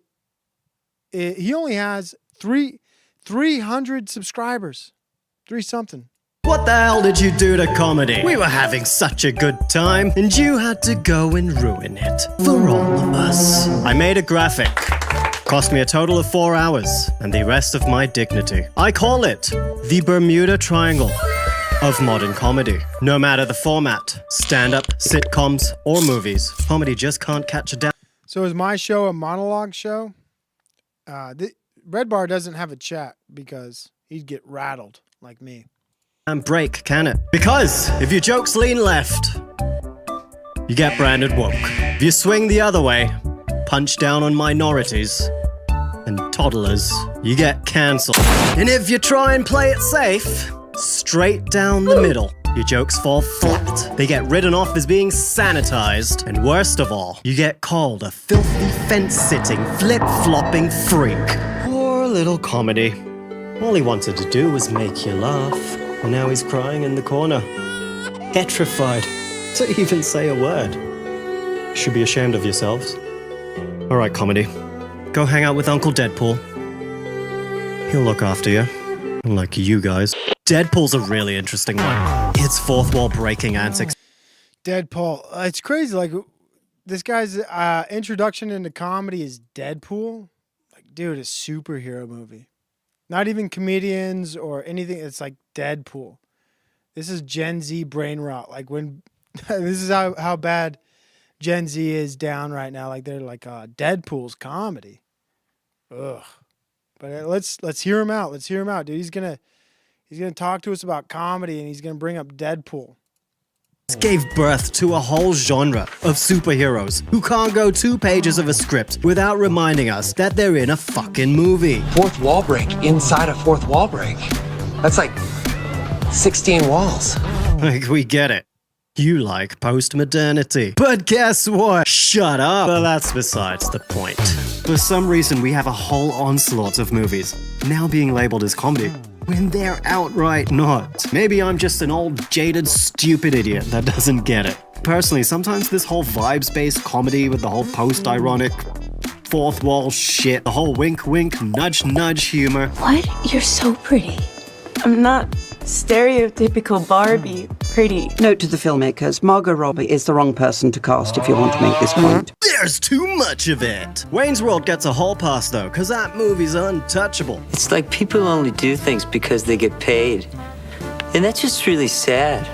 he only has 300 subscribers, 3 something. What the hell did you do to comedy? We were having such a good time, and you had to go and ruin it. For all of us. I made a graphic. Cost me a total of 4 hours, and the rest of my dignity. I call it the Bermuda Triangle of modern comedy. No matter the format, stand-up, sitcoms, or movies, comedy just can't catch a down. So is my show a monologue show? Red Bar doesn't have a chat because he'd get rattled like me. And break, can it? Because if your jokes lean left, you get branded woke. If you swing the other way, punch down on minorities and toddlers, you get cancelled. And if you try and play it safe, straight down the middle, your jokes fall flat. They get written off as being sanitized. And worst of all, you get called a filthy fence-sitting, flip-flopping freak. Poor little comedy. All he wanted to do was make you laugh. And now he's crying in the corner. Petrified to even say a word. Should be ashamed of yourselves. All right, comedy. Go hang out with Uncle Deadpool. He'll look after you. Like you guys. Deadpool's a really interesting one. It's fourth wall breaking antics. Deadpool. It's crazy. Like, this guy's introduction into comedy is Deadpool. Like, dude, a superhero movie. Not even comedians or anything. It's like Deadpool. This is Gen Z brain rot. Like, when this is how bad Gen Z is down right now. Like, they're like, Deadpool's comedy. Ugh. But let's hear him out. Let's hear him out, dude. He's gonna talk to us about comedy, and he's gonna bring up Deadpool. Gave birth to a whole genre of superheroes who can't go 2 pages of a script without reminding us that they're in a fucking movie. Fourth wall break inside a fourth wall break. That's like 16 walls. Like, we get it. You like post-modernity. But guess what? Shut up. But that's besides the point. For some reason, we have a whole onslaught of movies now being labeled as comedy when they're outright not. Maybe I'm just an old, jaded, stupid idiot that doesn't get it. Personally, sometimes this whole vibes-based comedy with the whole post-ironic, fourth wall shit, the whole wink-wink, nudge-nudge humor. What? You're so pretty. I'm not stereotypical Barbie pretty. Note to the filmmakers, Margot Robbie is the wrong person to cast if you want to make this point. There's too much of it. Wayne's World gets a whole pass though, because that movie's untouchable. It's like people only do things because they get paid. And that's just really sad.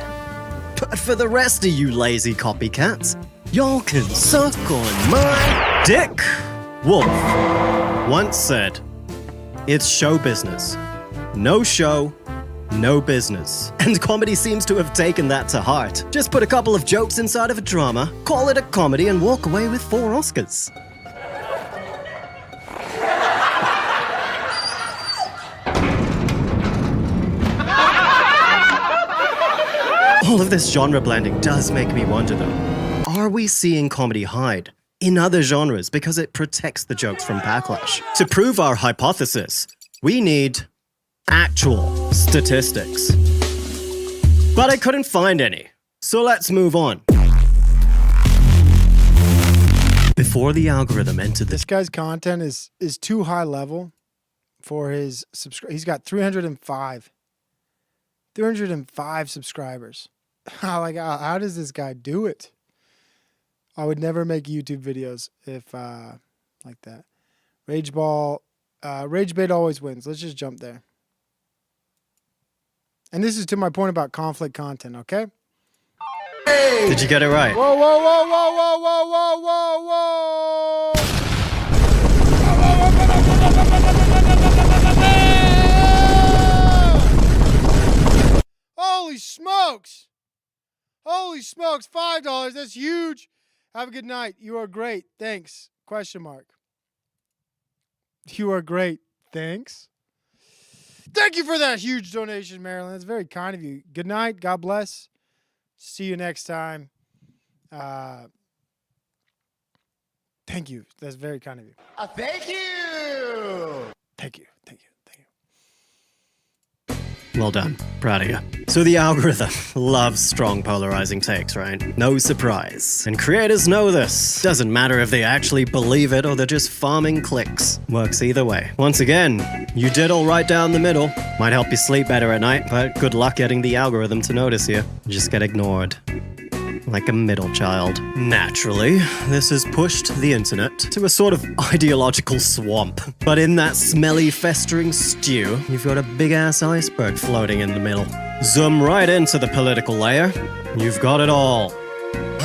But for the rest of you lazy copycats, y'all can suck on my dick. Wolf once said, "It's show business. No show, no business." And comedy seems to have taken that to heart. Just put a couple of jokes inside of a drama, call it a comedy, and walk away with 4 Oscars. All of this genre blending does make me wonder though, are we seeing comedy hide in other genres because it protects the jokes from backlash? To prove our hypothesis, we need actual statistics. But I couldn't find any, so let's move on. Before the algorithm entered This guy's content is too high level for his he's got 305 subscribers. Like, how does this guy do it? I would never make YouTube videos if like that. Rage bait always wins. Let's just jump there. And this is to my point about conflict content, okay? Hey! Did you get it right? Whoa, whoa, whoa, whoa, whoa, whoa, whoa, whoa, whoa! Holy smokes! Holy smokes, $5. That's huge. Have a good night. You are great. Thanks. Question mark. You are great. Thanks. Thank you for that huge donation, Marilyn. That's very kind of you. Good night. God bless. See you next time. Thank you. That's very kind of you. Thank you. Thank you. Thank you. Thank you. Well done. Proud of you. So the algorithm loves strong polarizing takes, right? No surprise. And creators know this. Doesn't matter if they actually believe it or they're just farming clicks. Works either way. Once again, you did all right down the middle. Might help you sleep better at night, but good luck getting the algorithm to notice you. Just get ignored. Like a middle child. Naturally, this has pushed the internet to a sort of ideological swamp. But in that smelly, festering stew, you've got a big-ass iceberg floating in the middle. Zoom right into the political layer. You've got it all.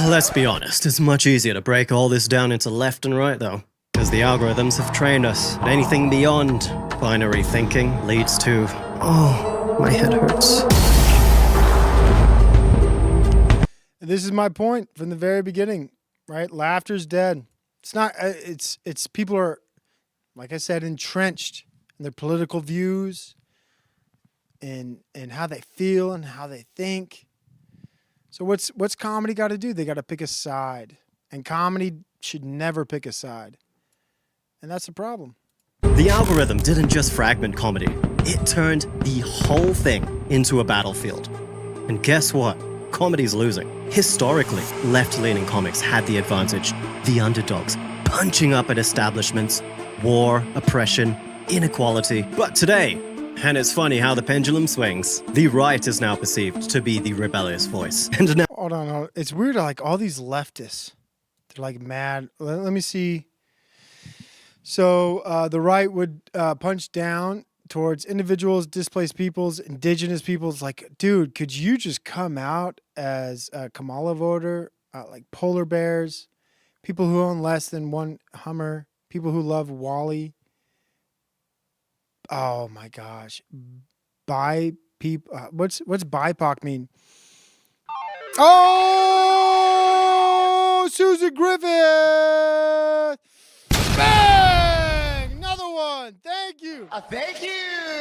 Let's be honest, it's much easier to break all this down into left and right, though. Because the algorithms have trained us. And anything beyond binary thinking leads to... Oh, my head hurts. This is my point from the very beginning, right? Laughter's dead. It's not, it's people are, like I said, entrenched in their political views and how they feel and how they think. So what's comedy got to do? They got to pick a side. And comedy should never pick a side. And that's the problem. The algorithm didn't just fragment comedy. It turned the whole thing into a battlefield. And guess what? Comedy's losing. Historically, left-leaning comics had the advantage. The underdogs, punching up at establishments, war, oppression, inequality. But today, and it's funny how the pendulum swings, the right is now perceived to be the rebellious voice. And now... Hold on. It's weird, like all these leftists, they're like mad. Let me see. So the right would punch down towards individuals, displaced peoples, indigenous peoples. Like, dude, could you just come out as a Kamala voter? Like polar bears, people who own less than one Hummer, people who love Wally. Oh my gosh. What's BIPOC mean? Oh, Susan Griffith! Bang! Another one. Thank you. Thank you.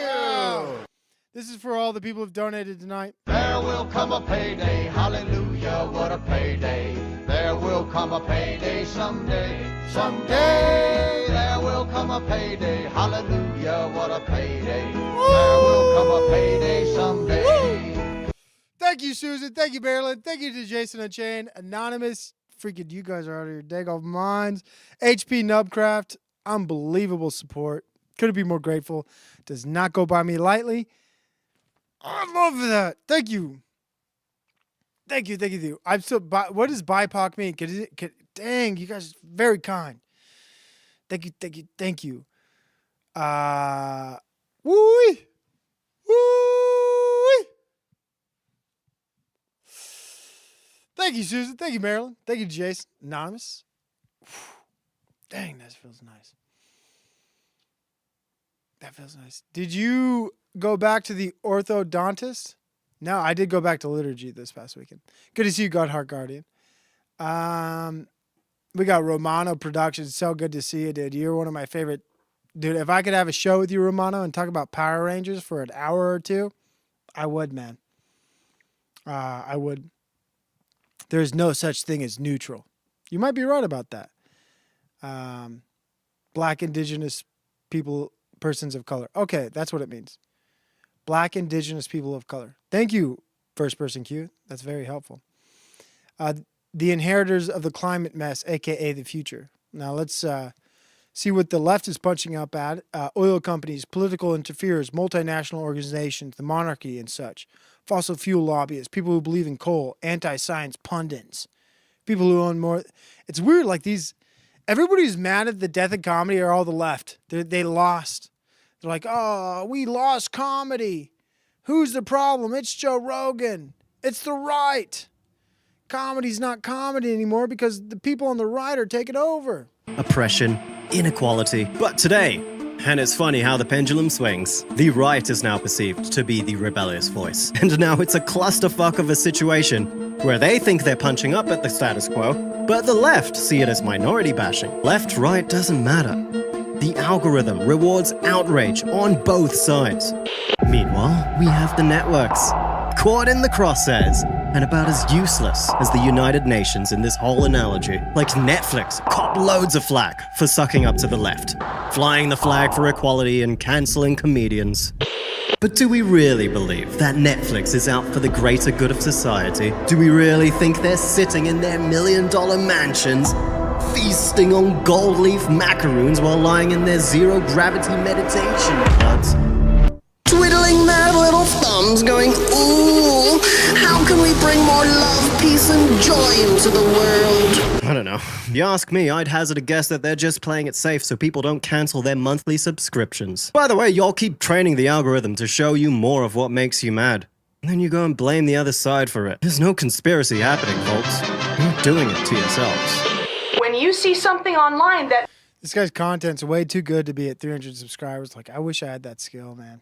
Wow. This is for all the people who've donated tonight. There will come a payday. Hallelujah, what a payday. There will come a payday someday. Someday there will come a payday. Hallelujah, what a payday. There will come a payday someday. Woo! Thank you, Susan. Thank you, Marilyn. Thank you to Jason Unchained, Anonymous. Freaking you guys are out of your daggone minds. HP Nubcraft. Unbelievable support. Couldn't be more grateful. Does not go by me lightly. I love that. Thank you. Thank you. I'm so. What does BIPOC mean? Dang, you guys are very kind. Thank you. Woo. Thank you, Susan. Thank you, Marilyn. Thank you, Jason. Anonymous. Dang, that feels nice. That feels nice. Did you go back to the orthodontist? No, I did go back to liturgy this past weekend. Good to see you, Godheart Guardian. We got Romano Productions. So good to see you, dude. You're one of my favorite. Dude, if I could have a show with you, Romano, and talk about Power Rangers for an hour or two, I would, man. I would. There's no such thing as neutral. You might be right about that. Black, indigenous people, persons of color. Okay, that's what it means. Black, indigenous people of color. Thank you, First Person Q. That's very helpful. The inheritors of the climate mess, a.k.a. the future. Now let's see what the left is punching up at. Oil companies, political interferers, multinational organizations, the monarchy and such. Fossil fuel lobbyists, people who believe in coal, anti-science pundits, people who own more. It's weird, like these, everybody who's mad at the death of comedy are all the left. They lost. They're like, oh, we lost comedy. Who's the problem? It's Joe Rogan. It's the right. Comedy's not comedy anymore because the people on the right are taking over. Oppression, inequality. But today, and it's funny how the pendulum swings, the right is now perceived to be the rebellious voice. And now it's a clusterfuck of a situation where they think they're punching up at the status quo, but the left see it as minority bashing. Left-right doesn't matter. The algorithm rewards outrage on both sides. Meanwhile, we have the networks, caught in the crosshairs, and about as useless as the United Nations in this whole analogy. Like Netflix cop loads of flack for sucking up to the left, flying the flag for equality and cancelling comedians. But do we really believe that Netflix is out for the greater good of society? Do we really think they're sitting in their million-dollar mansions, feasting on gold leaf macaroons while lying in their zero-gravity meditation pods? Twiddling their little thumbs going, ooh, how can we bring more love, peace, and joy into the world? I don't know. If you ask me, I'd hazard a guess that they're just playing it safe so people don't cancel their monthly subscriptions. By the way, y'all keep training the algorithm to show you more of what makes you mad. And then you go and blame the other side for it. There's no conspiracy happening, folks. You're doing it to yourselves. When you see something online that... This guy's content's way too good to be at 300 subscribers. Like, I wish I had that skill, man.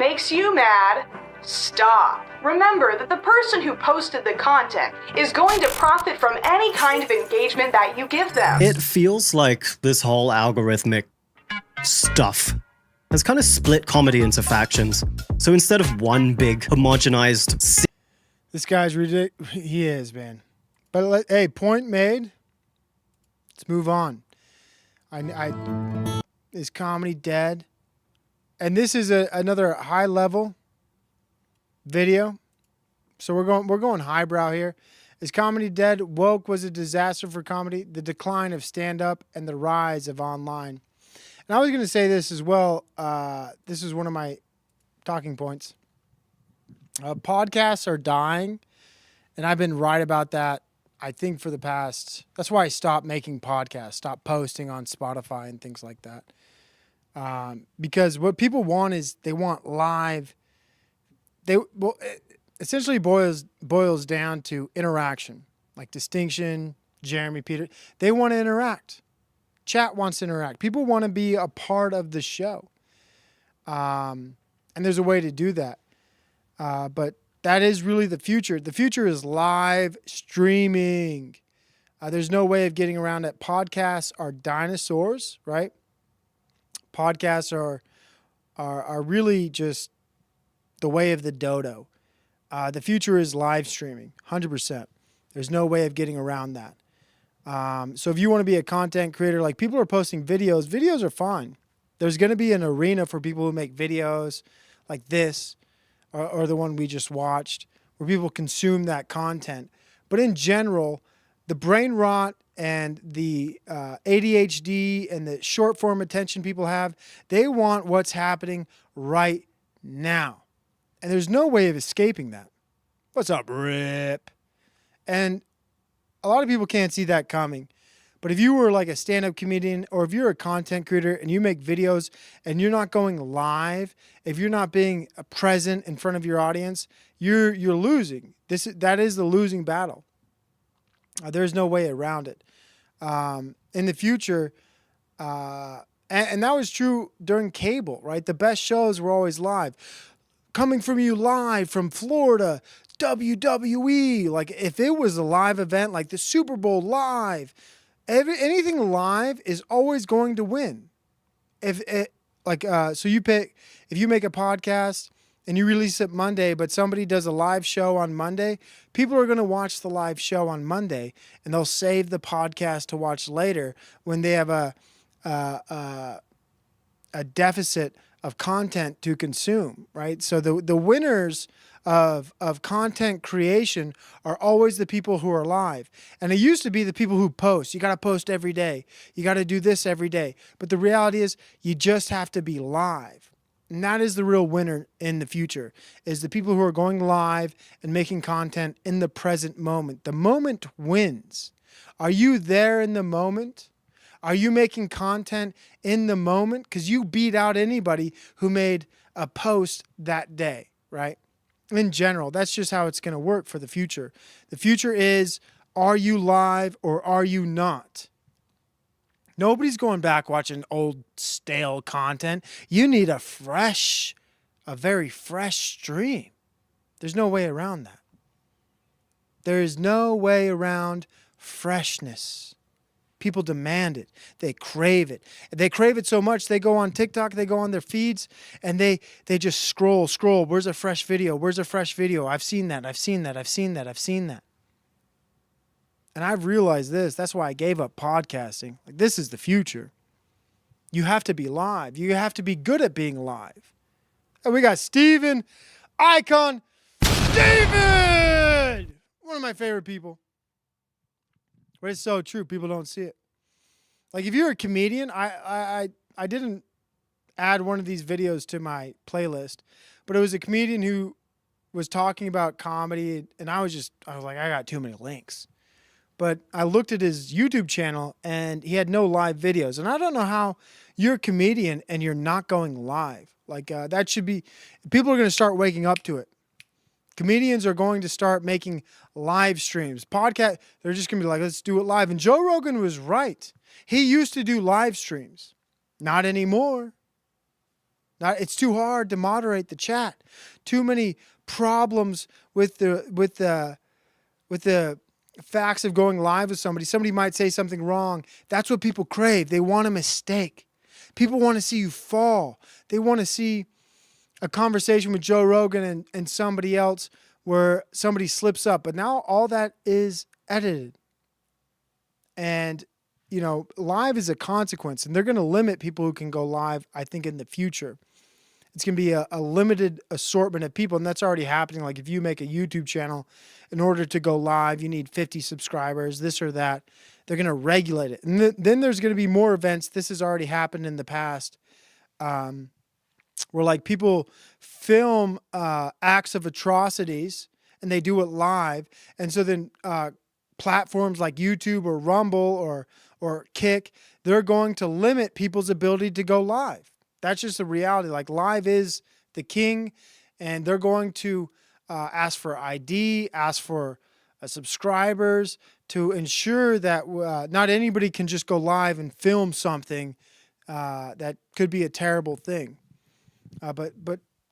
makes you mad, stop. Remember that the person who posted the content is going to profit from any kind of engagement that you give them. It feels like this whole algorithmic stuff has kind of split comedy into factions. So instead of one big homogenized... This guy's ridiculous. He is, man. But hey, point made. Let's move on. Is comedy dead? And this is another high level video. So we're going highbrow here. Is comedy dead? Woke was a disaster for comedy. The decline of stand-up and the rise of online. And I was going to say this as well. This is one of my talking points. Podcasts are dying, and I've been right about that. I think for the past. That's why I stopped making podcasts, stopped posting on Spotify and things like that. Because what people want is they want live. Essentially boils down to interaction, like Distinction, Jeremy, Peter. They want to interact. Chat wants to interact. People want to be a part of the show. And there's a way to do that. But that is really the future. The future is live streaming. There's no way of getting around it. Podcasts are dinosaurs, right? Podcasts are really just the way of the dodo. The future is live streaming, 100%. There's no way of getting around that. So if you want to be a content creator, like people are posting videos. Videos are fine. There's going to be an arena for people who make videos like this or the one we just watched where people consume that content. But in general, the brain rot and the ADHD and the short form attention people have, they want what's happening right now. And there's no way of escaping that. What's up, Rip? And a lot of people can't see that coming. But if you were like a stand-up comedian or if you're a content creator and you make videos and you're not going live, if you're not being present in front of your audience, you're losing. That is the losing battle. There's no way around it. In the future, and that was true during cable, right? The best shows were always live. Coming from you live from Florida, WWE. Like if it was a live event like the Super Bowl live, anything live is always going to win. So if you make a podcast and you release it Monday, but somebody does a live show on Monday, people are going to watch the live show on Monday and they'll save the podcast to watch later when they have a deficit of content to consume, right? So the winners of content creation are always the people who are live. And it used to be the people who post. You got to post every day. You got to do this every day. But the reality is you just have to be live. And that is the real winner in the future, is the people who are going live and making content in the present moment. The moment wins. Are you there in the moment? Are you making content in the moment? Because you beat out anybody who made a post that day, right? In general, that's just how it's going to work for the future. The future is, are you live or are you not? Nobody's going back watching old stale content. You need a very fresh stream. There's no way around that. There is no way around freshness. People demand it. They crave it. They crave it so much, they go on TikTok, they go on their feeds, and they just scroll. Where's a fresh video? Where's a fresh video? I've seen that. And I've realized this. That's why I gave up podcasting. Like, this is the future. You have to be live. You have to be good at being live. And we got Steven, Icon, David! One of my favorite people. But it's so true. People don't see it. Like, if you're a comedian, I didn't add one of these videos to my playlist, but it was a comedian who was talking about comedy, and I was like, I got too many links. But I looked at his YouTube channel, and he had no live videos. And I don't know how you're a comedian and you're not going live. Like, that should be, people are going to start waking up to it. Comedians are going to start making live streams. Podcast, they're just going to be like, let's do it live. And Joe Rogan was right. He used to do live streams. Not anymore. It's too hard to moderate the chat. Too many problems with the facts of going live with somebody. Somebody might say something wrong. That's what people crave. They want a mistake. People want to see you fall. They want to see a conversation with Joe Rogan and somebody else where somebody slips up. But now all that is edited. And, live is a consequence. And they're going to limit people who can go live, I think, in the future. It's going to be a limited assortment of people, and that's already happening. Like, if you make a YouTube channel, in order to go live, you need 50 subscribers, this or that. They're going to regulate it. And then there's going to be more events. This has already happened in the past, where, like, people film acts of atrocities, and they do it live. And so then platforms like YouTube or Rumble or Kick, they're going to limit people's ability to go live. That's just the reality. Like, live is the king, and they're going to ask for ID, ask for subscribers to ensure that not anybody can just go live and film something that could be a terrible thing. But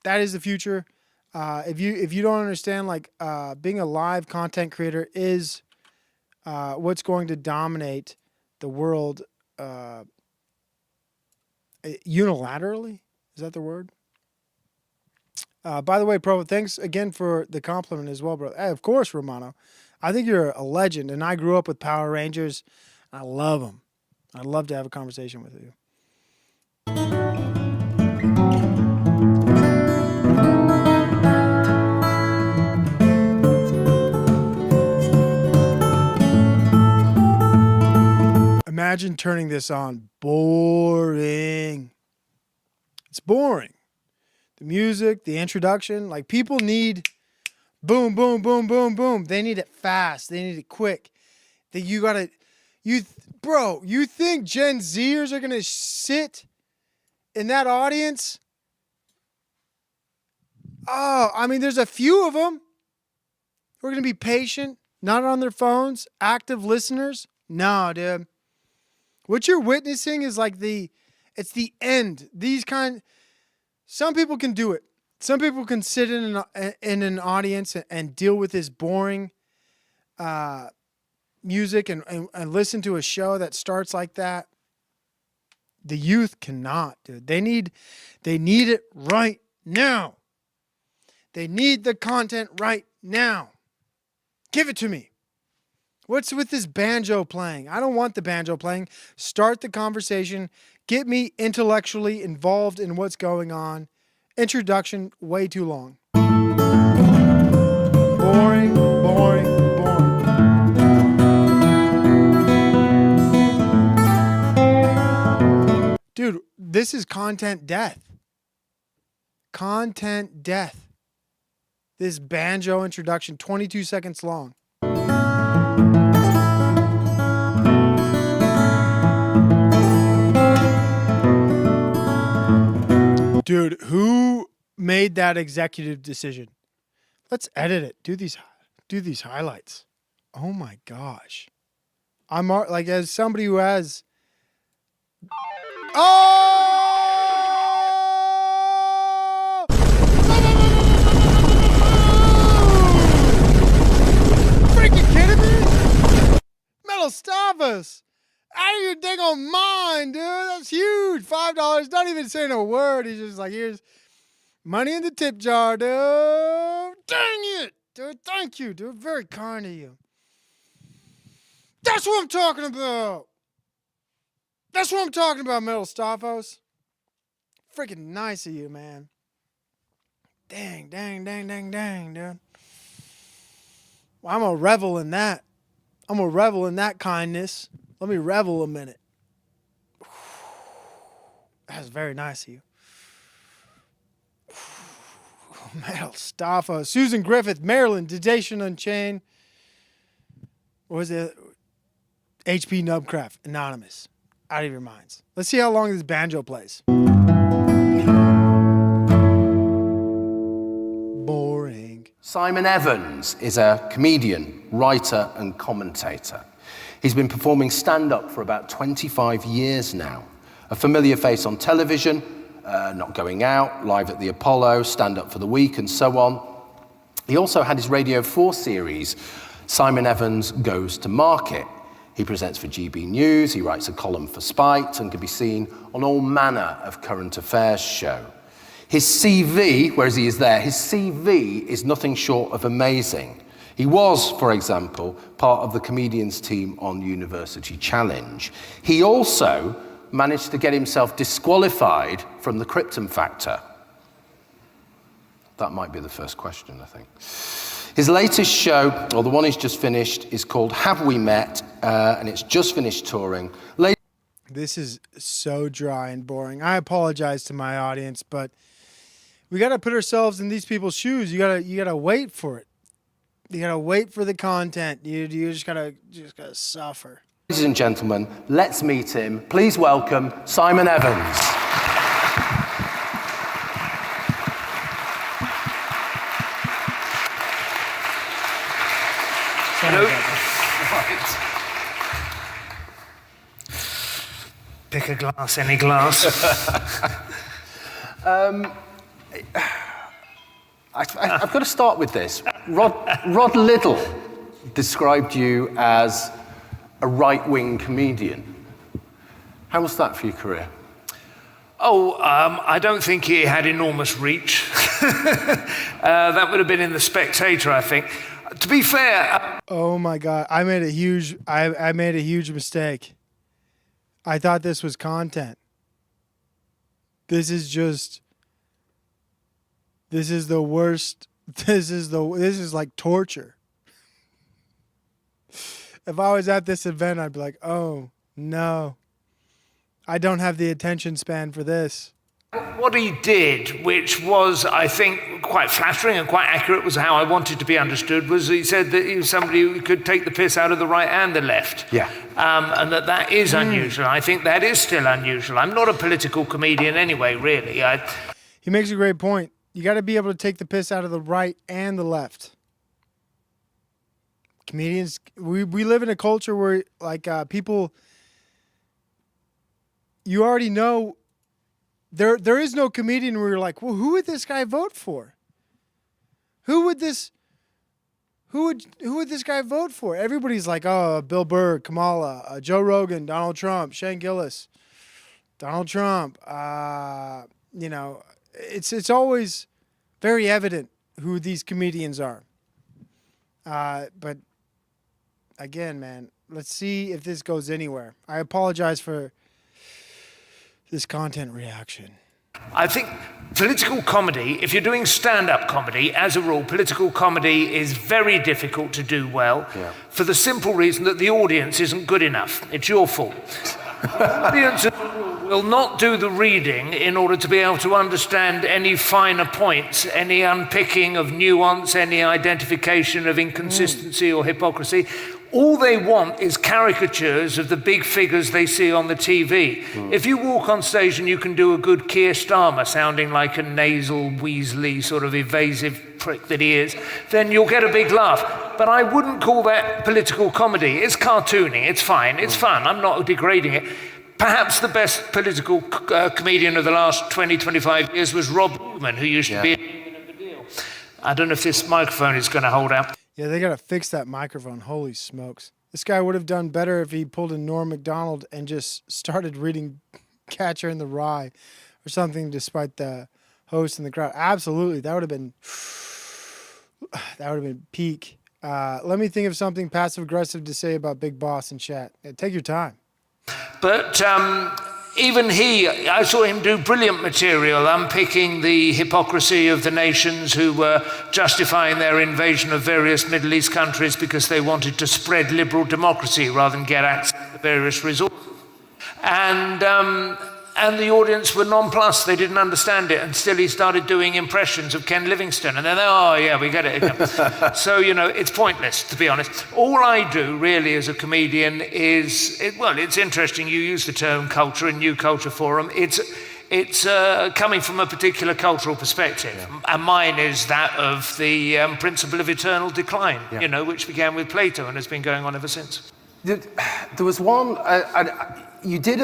that is the future. If you don't understand, like, being a live content creator is what's going to dominate the world. Unilaterally? Is that the word? By the way, Pro, thanks again for the compliment as well, bro. Hey, of course, Romano. I think you're a legend, and I grew up with Power Rangers. I love them. I'd love to have a conversation with you. Imagine turning this on. Boring. It's boring. The music, the introduction, like, people need boom, boom, boom, boom, boom. They need it fast. They need it quick. That you think Gen Zers are going to sit in that audience? Oh, I mean, there's a few of them who are going to be patient, not on their phones, active listeners. No, dude. What you're witnessing is like it's the end. Some people can do it. Some people can sit in an audience and deal with this boring music and listen to a show that starts like that. The youth cannot, dude. They need it right now. They need the content right now. Give it to me. What's with this banjo playing? I don't want the banjo playing. Start the conversation. Get me intellectually involved in what's going on. Introduction, way too long. Boring, boring, boring. Dude, this is content death. Content death. This banjo introduction, 22 seconds long. Dude, who made that executive decision? Let's edit it. Do these highlights. Oh my gosh. I'm like, as somebody who has freaking kidding me? Metal Stavas. Out of your dang on mind, dude. That's huge. $5. Not even saying a word. He's just like, here's money in the tip jar, dude. Dang it, dude. Thank you, dude. Very kind of you. That's what I'm talking about. That's what I'm talking about, Metal Staffos. Freaking nice of you, man. dang, dude. Well, I'm going to revel in that. I'm going to revel in that kindness. Let me revel a minute. That's very nice of you. Metal Staffa. Susan Griffith, Maryland, Detention Unchained. What was it? HP Nubcraft, Anonymous. Out of your minds. Let's see how long this banjo plays. Boring. Simon Evans is a comedian, writer, and commentator. He's been performing stand-up for about 25 years now. A familiar face on television, Not Going Out, Live at the Apollo, Stand Up for the Week, and so on. He also had his Radio 4 series, Simon Evans Goes to Market. He presents for GB News, he writes a column for Spite, and can be seen on all manner of current affairs show. His CV, whereas he is there, his CV is nothing short of amazing. He was, for example, part of the comedians team on University Challenge. He also managed to get himself disqualified from the Krypton Factor. That might be the first question, I think. His latest show, or the one he's just finished, is called Have We Met? And it's just finished touring. This is so dry and boring. I apologize to my audience, but we got to put ourselves in these people's shoes. You gotta wait for it. You gotta wait for the content. You just gotta suffer. Ladies and gentlemen, let's meet him. Please welcome Simon Evans. Hello. Pick a glass, any glass. I've got to start with this. Rod Liddell described you as a right-wing comedian. How was that for your career? I don't think he had enormous reach. That would have been in The Spectator, I think. To be fair... Oh my God, I made a huge mistake. I thought this was content. This is the worst. This is like torture. If I was at this event, I'd be like, oh no, I don't have the attention span for this. What he did, which was, I think, quite flattering and quite accurate, was how I wanted to be understood, was he said that he was somebody who could take the piss out of the right and the left. Yeah. And that is unusual. I think that is still unusual. I'm not a political comedian anyway, really. He makes a great point. You got to be able to take the piss out of the right and the left. Comedians, we live in a culture where, like, people, you already know. There is no comedian where you're like, well, who would this guy vote for? Who would this guy vote for? Everybody's like, oh, Bill Burr, Kamala, Joe Rogan, Donald Trump, Shane Gillis, Donald Trump. It's always very evident who these comedians are. But again, man, let's see if this goes anywhere. I apologize for this content reaction. I think political comedy, if you're doing stand-up comedy, as a rule, political comedy is very difficult to do well for the simple reason that the audience isn't good enough. It's your fault. The audience as a rule will not do the reading in order to be able to understand any finer points, any unpicking of nuance, any identification of inconsistency or hypocrisy. All they want is caricatures of the big figures they see on the TV. If you walk on stage and you can do a good Keir Starmer sounding like a nasal, weaselly, sort of evasive prick that he is, then you'll get a big laugh. But I wouldn't call that political comedy. It's cartooning, it's fine, it's fun, I'm not degrading it. Perhaps the best political comedian of the last 20, 25 years was Rob Newman, who used to be a deal. I don't know if this microphone is going to hold out. Yeah, they got to fix that microphone. Holy smokes. This guy would have done better if he pulled a Norm Macdonald and just started reading Catcher in the Rye or something, despite the host and the crowd. Absolutely. That would have been peak. Let me think of something passive-aggressive to say about Big Boss in chat. Take your time. But even I saw him do brilliant material, unpicking the hypocrisy of the nations who were justifying their invasion of various Middle East countries because they wanted to spread liberal democracy rather than get access to various resources. And the audience were nonplussed. They didn't understand it. And still he started doing impressions of Ken Livingstone. And then, oh, yeah, we get it. So, it's pointless, to be honest. All I do, really, as a comedian is, it's interesting. You use the term culture in New Culture Forum. It's coming from a particular cultural perspective. Yeah. And mine is that of the principle of eternal decline, which began with Plato and has been going on ever since. There was one, you did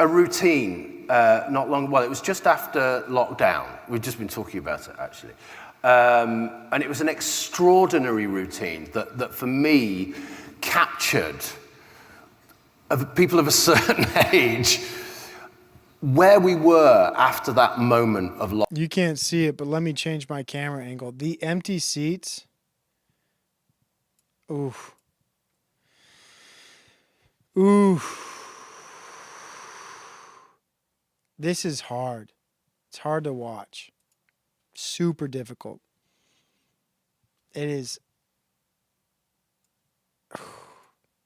a routine not long, it was just after lockdown. We've just been talking about it, actually. And it was an extraordinary routine that for me captured people of a certain age where we were after that moment of lockdown. You can't see it, but let me change my camera angle. The empty seats. Oof. Oof. This is hard. It's hard to watch. Super difficult. It is.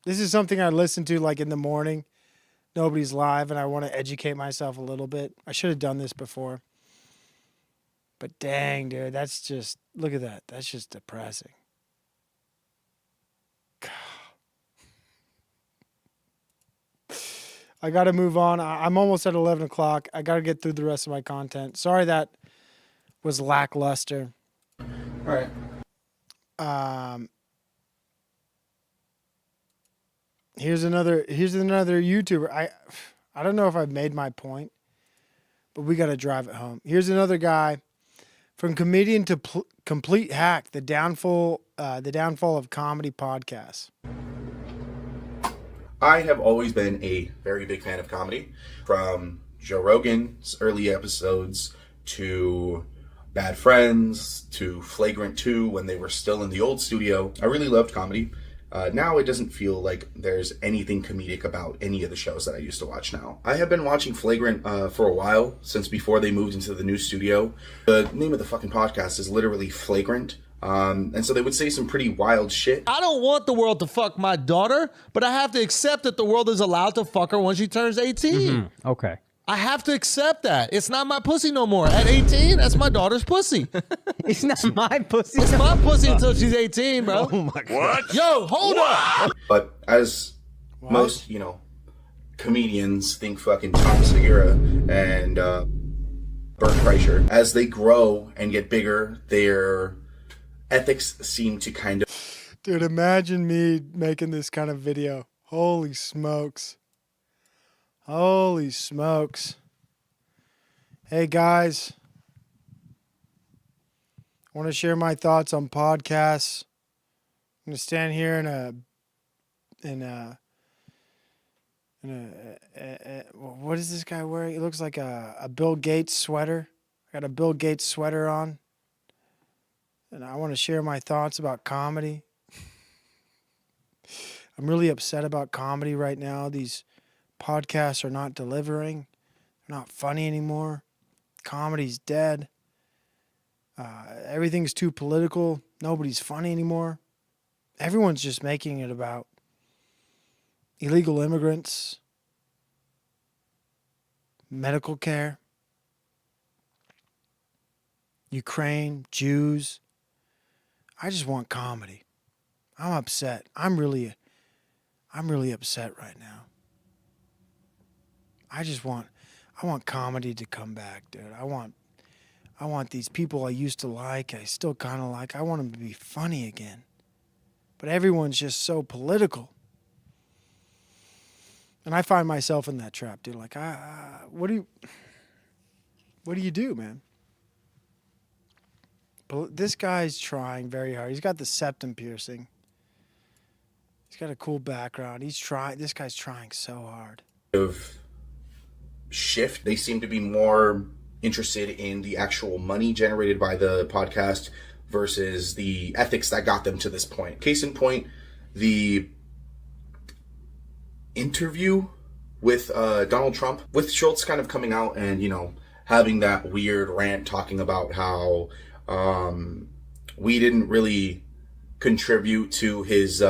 This is something I listen to like in the morning. Nobody's live and I want to educate myself a little bit. I should have done this before. But dang, dude, that's just, look at that. That's just depressing. I got to move on. I'm almost at 11 o'clock. I got to get through the rest of my content. Sorry that was lackluster. All right. Here's another YouTuber. I don't know if I've made my point, but we got to drive it home. Here's another guy from comedian to complete hack, the downfall of comedy podcasts. I have always been a very big fan of comedy, from Joe Rogan's early episodes to Bad Friends to Flagrant 2 when they were still in the old studio. I really loved comedy. Now it doesn't feel like there's anything comedic about any of the shows that I used to watch now. I have been watching Flagrant for a while, since before they moved into the new studio. The name of the fucking podcast is literally Flagrant. And so they would say some pretty wild shit. I don't want the world to fuck my daughter, but I have to accept that the world is allowed to fuck her when she turns 18. Mm-hmm. Okay. I have to accept that. It's not my pussy no more. At 18, that's my daughter's pussy. It's not my pussy. It's my pussy until she's 18, bro. Oh my God. What? Yo, hold up. But as most, comedians think fucking Tom Segura and Bert Kreischer, as they grow and get bigger, their ethics seem to kind of... Dude, imagine me making this kind of video. Holy smokes. Holy smokes. Hey, guys. I want to share my thoughts on podcasts. I'm going to stand here what is this guy wearing? It looks like a Bill Gates sweater. I got a Bill Gates sweater on. And I want to share my thoughts about comedy. I'm really upset about comedy right now. These podcasts are not delivering. They're not funny anymore. Comedy's dead. Everything's too political. Nobody's funny anymore. Everyone's just making it about illegal immigrants, medical care, Ukraine, Jews. I just want comedy. I'm upset. I'm really upset right now. I want comedy to come back, dude. I want these people I used to like, I still kind of like. I want them to be funny again. But everyone's just so political. And I find myself in that trap, dude. Like, what do you do, man? This guy's trying very hard. He's got the septum piercing. He's got a cool background. This guy's trying so hard. Shift. They seem to be more interested in the actual money generated by the podcast versus the ethics that got them to this point. Case in point, the interview with Donald Trump, with Schultz kind of coming out and, you know, having that weird rant talking about how we didn't really contribute to his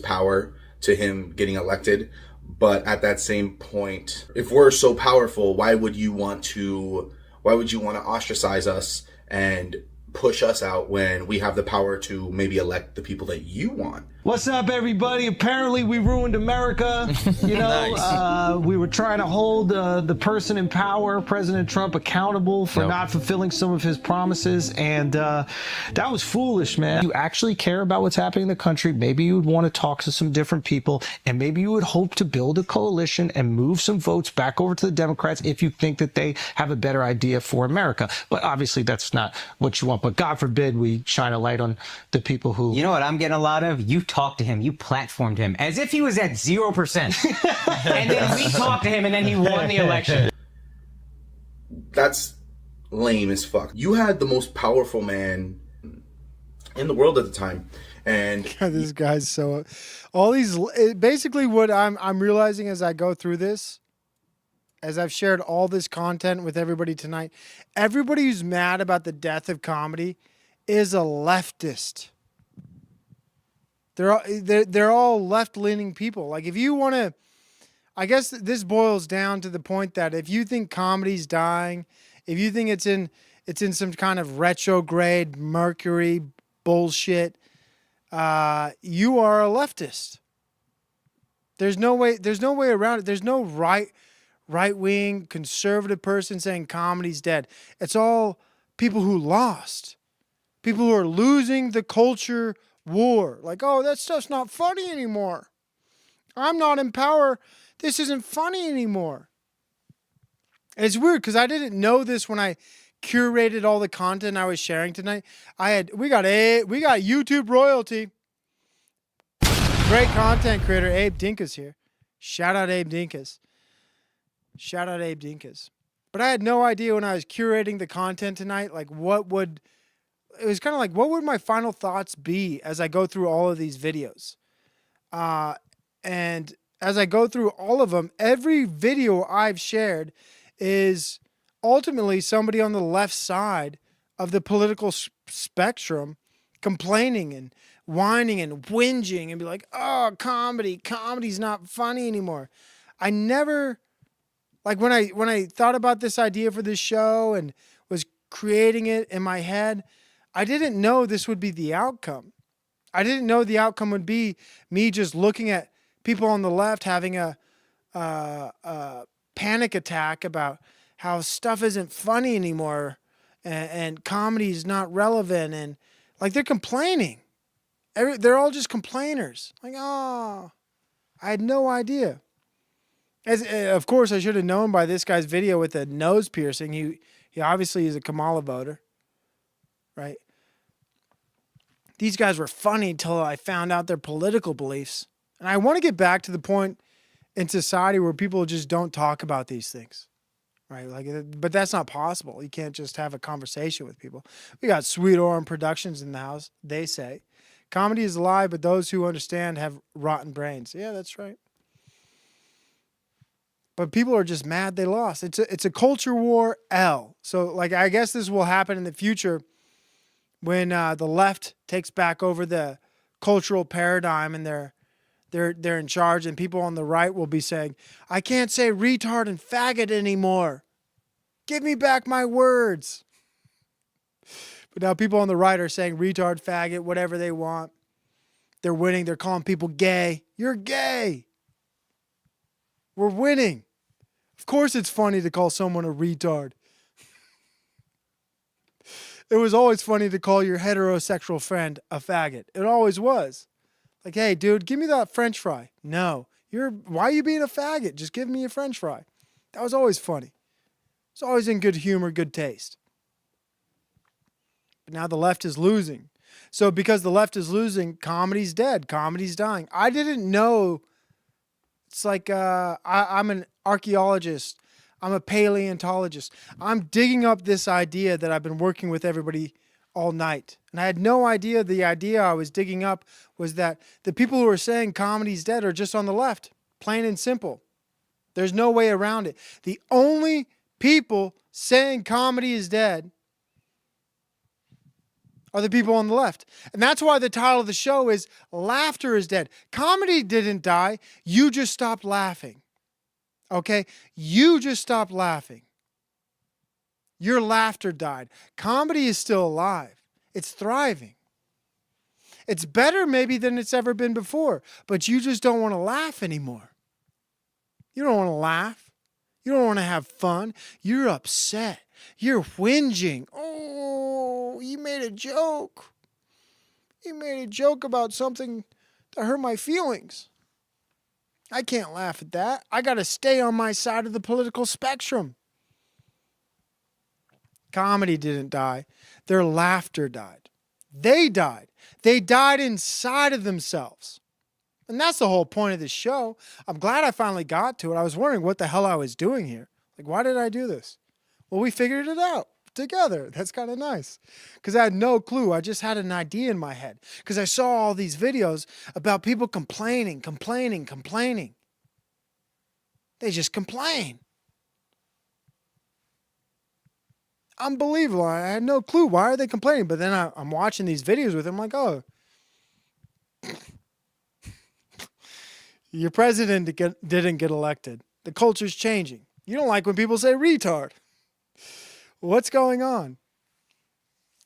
power, to him getting elected. But at that same point, if we're so powerful, why would you want to ostracize us and push us out when we have the power to maybe elect the people that you want? What's up, everybody? Apparently, we ruined America. You know, Nice. We were trying to hold the person in power, President Trump, accountable for not fulfilling some of his promises. And that was foolish, man. If you actually care about what's happening in the country, maybe you would want to talk to some different people, and maybe you would hope to build a coalition and move some votes back over to the Democrats if you think that they have a better idea for America. But obviously, that's not what you want. But God forbid we shine a light on the people who... You know what I'm getting a lot of? You talked to him, you platformed him as if he was at 0%. And then we talked to him and then he won the election. That's lame as fuck. You had the most powerful man in the world at the time. And God, this guy's so... All these... Basically what I'm realizing as I go through this, as I've shared all this content with everybody tonight, everybody who's mad about the death of comedy is a leftist. They're all left-leaning people. Like, if you want to, I guess this boils down to the point that if you think comedy's dying, if you think it's in some kind of retrograde Mercury bullshit, you are a leftist. There's no way around it. There's no right-wing conservative person saying comedy's dead. It's all people who lost. People who are losing the culture war. Like, oh, that stuff's not funny anymore. I'm not in power. This isn't funny anymore. And it's weird because I didn't know this when I curated all the content I was sharing tonight. We got YouTube royalty. Great content creator Abe Dinkus here. Shout out Abe Dinkus. Shout out Abe Dinkus. But I had no idea when I was curating the content tonight, like it was kind of like, what would my final thoughts be as I go through all of these videos? And as I go through all of them, every video I've shared is ultimately somebody on the left side of the political spectrum complaining and whining and whinging and be like, oh, comedy's not funny anymore. I never, like when I thought about this idea for this show and was creating it in my head, I didn't know this would be the outcome. I didn't know the outcome would be me just looking at people on the left having a panic attack about how stuff isn't funny anymore and comedy is not relevant, and like they're complaining. They're all just complainers. Like, oh, I had no idea. Of course, I should have known by this guy's video with the nose piercing. He obviously is a Kamala voter. Right? These guys were funny until I found out their political beliefs. And I want to get back to the point in society where people just don't talk about these things. Right? But that's not possible. You can't just have a conversation with people. We got Sweet Orange Productions in the house. They say, comedy is alive, but those who understand have rotten brains. Yeah, that's right. But people are just mad they lost. It's a culture war L. So, like, I guess this will happen in the future when the left takes back over the cultural paradigm and they're in charge, and people on the right will be saying, I can't say retard and faggot anymore. Give me back my words. But now people on the right are saying retard, faggot, whatever they want. They're winning. They're calling people gay. You're gay. We're winning. Of course it's funny to call someone a retard. It was always funny to call your heterosexual friend a faggot. It always was. Like, hey, dude, give me that French fry. No. Why are you being a faggot? Just give me a French fry. That was always funny. It's always in good humor, good taste. But now the left is losing. So because the left is losing, comedy's dead. Comedy's dying. I didn't know. It's like I'm an archaeologist. I'm a paleontologist. I'm digging up this idea that I've been working with everybody all night. And I had no idea the idea I was digging up was that the people who are saying comedy's dead are just on the left. Plain and simple. There's no way around it. The only people saying comedy is dead are the people on the left. And that's why the title of the show is Laughter is Dead. Comedy didn't die. You just stopped laughing. Okay? You just stopped laughing. Your laughter died. Comedy is still alive. It's thriving. It's better maybe than it's ever been before, but you just don't want to laugh anymore. You don't want to laugh. You don't want to have fun. You're upset. You're whinging. Oh, you made a joke. You made a joke about something that hurt my feelings. I can't laugh at that. I got to stay on my side of the political spectrum. Comedy didn't die. Their laughter died. They died. They died inside of themselves. And that's the whole point of this show. I'm glad I finally got to it. I was wondering what the hell I was doing here. Like, why did I do this? Well, we figured it out together. That's kind of nice. Because I had no clue. I just had an idea in my head. Because I saw all these videos about people complaining. They just complain. Unbelievable. I had no clue. Why are they complaining? But then I'm watching these videos with them like, oh, your president didn't get elected. The culture's changing. You don't like when people say retard. What's going on?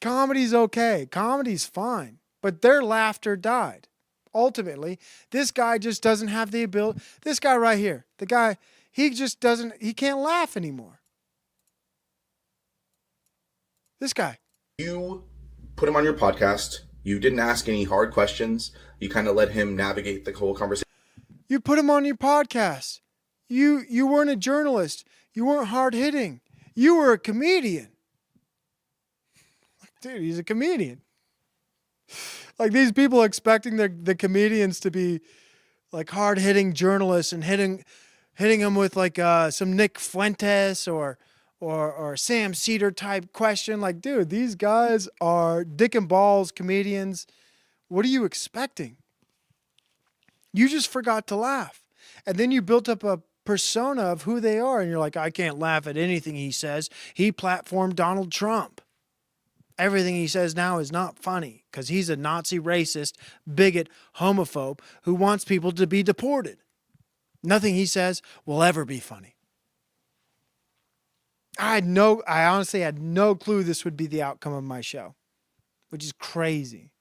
Comedy's okay. Comedy's fine. But their laughter died. Ultimately, this guy just doesn't have the ability. This guy right here, the guy, he can't laugh anymore. This guy. You put him on your podcast. You didn't ask any hard questions. You kind of let him navigate the whole conversation. You put him on your podcast. You weren't a journalist. You weren't hard-hitting. You were a comedian. Dude, he's a comedian. Like, these people expecting the comedians to be like hard-hitting journalists and hitting them with like some Nick Fuentes or Sam Cedar type question. Like, dude, these guys are dick and balls comedians. What are you expecting? You just forgot to laugh. And then you built up a persona of who they are. And you're like, I can't laugh at anything he says. He platformed Donald Trump. Everything he says now is not funny because he's a Nazi racist, bigot, homophobe who wants people to be deported. Nothing he says will ever be funny. I honestly had no clue this would be the outcome of my show, which is crazy.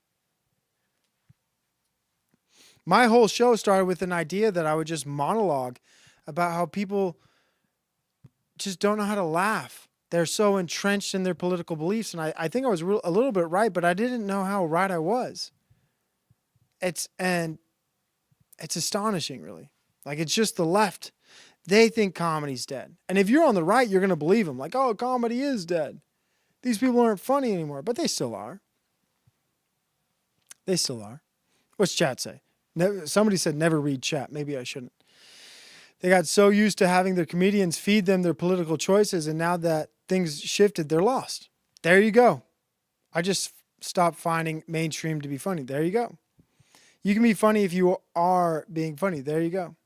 My whole show started with an idea that I would just monologue about how people just don't know how to laugh. They're so entrenched in their political beliefs. And I think I was a little bit right, but I didn't know how right I was. It's astonishing, really. Like, it's just the left. They think comedy's dead. And if you're on the right, you're going to believe them. Like, oh, comedy is dead. These people aren't funny anymore. But they still are. They still are. What's chat say? Somebody said never read chat. Maybe I shouldn't. They got so used to having their comedians feed them their political choices, and now that things shifted, they're lost. There you go. I just stopped finding mainstream to be funny. There you go. You can be funny if you are being funny. There you go.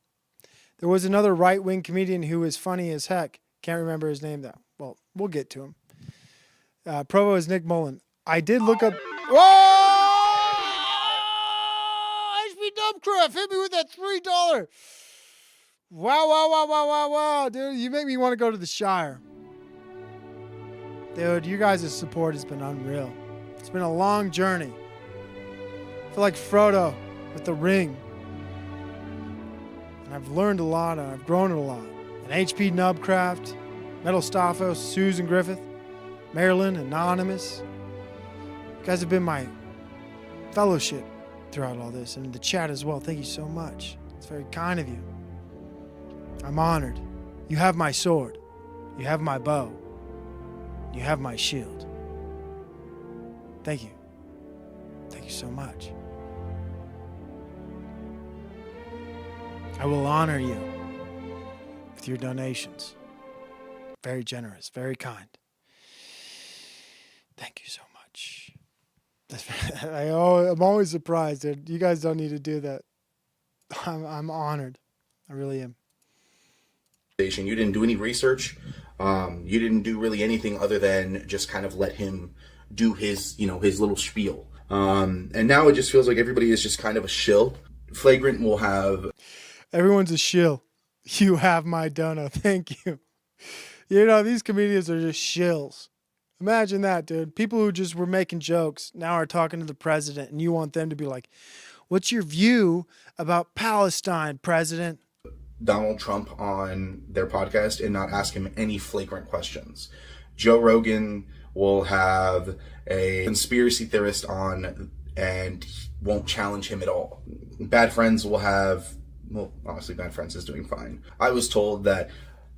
There was another right-wing comedian who was funny as heck. Can't remember his name, though. Well, we'll get to him. Provo is Nick Mullen. I did look up... Whoa! HB Dumpcraft hit me with that $3. Wow. Dude, you make me want to go to the Shire. Dude, you guys' support has been unreal. It's been a long journey. I feel like Frodo with the ring. And I've learned a lot, and I've grown a lot. And HP Nubcraft, Metal Staffos, Susan Griffith, Marilyn, Anonymous. You guys have been my fellowship throughout all this, and in the chat as well. Thank you so much. It's very kind of you. I'm honored. You have my sword. You have my bow. You have my shield. Thank you. Thank you so much. I will honor you with your donations. Very generous, very kind. Thank you so much. I'm always surprised that you guys don't need to do that. I'm honored. I really am. You didn't do any research. You didn't do really anything other than just kind of let him do his, his little spiel. And now it just feels like everybody is just kind of a shill. Flagrant will have... Everyone's a shill. You have my dono. Thank you. These comedians are just shills. Imagine that, dude. People who just were making jokes now are talking to the president, and you want them to be like, what's your view about Palestine, President? Donald Trump on their podcast and not ask him any flagrant questions. Joe Rogan will have a conspiracy theorist on and won't challenge him at all. Bad Friends will have, well, honestly, Bad Friends is doing fine. I was told that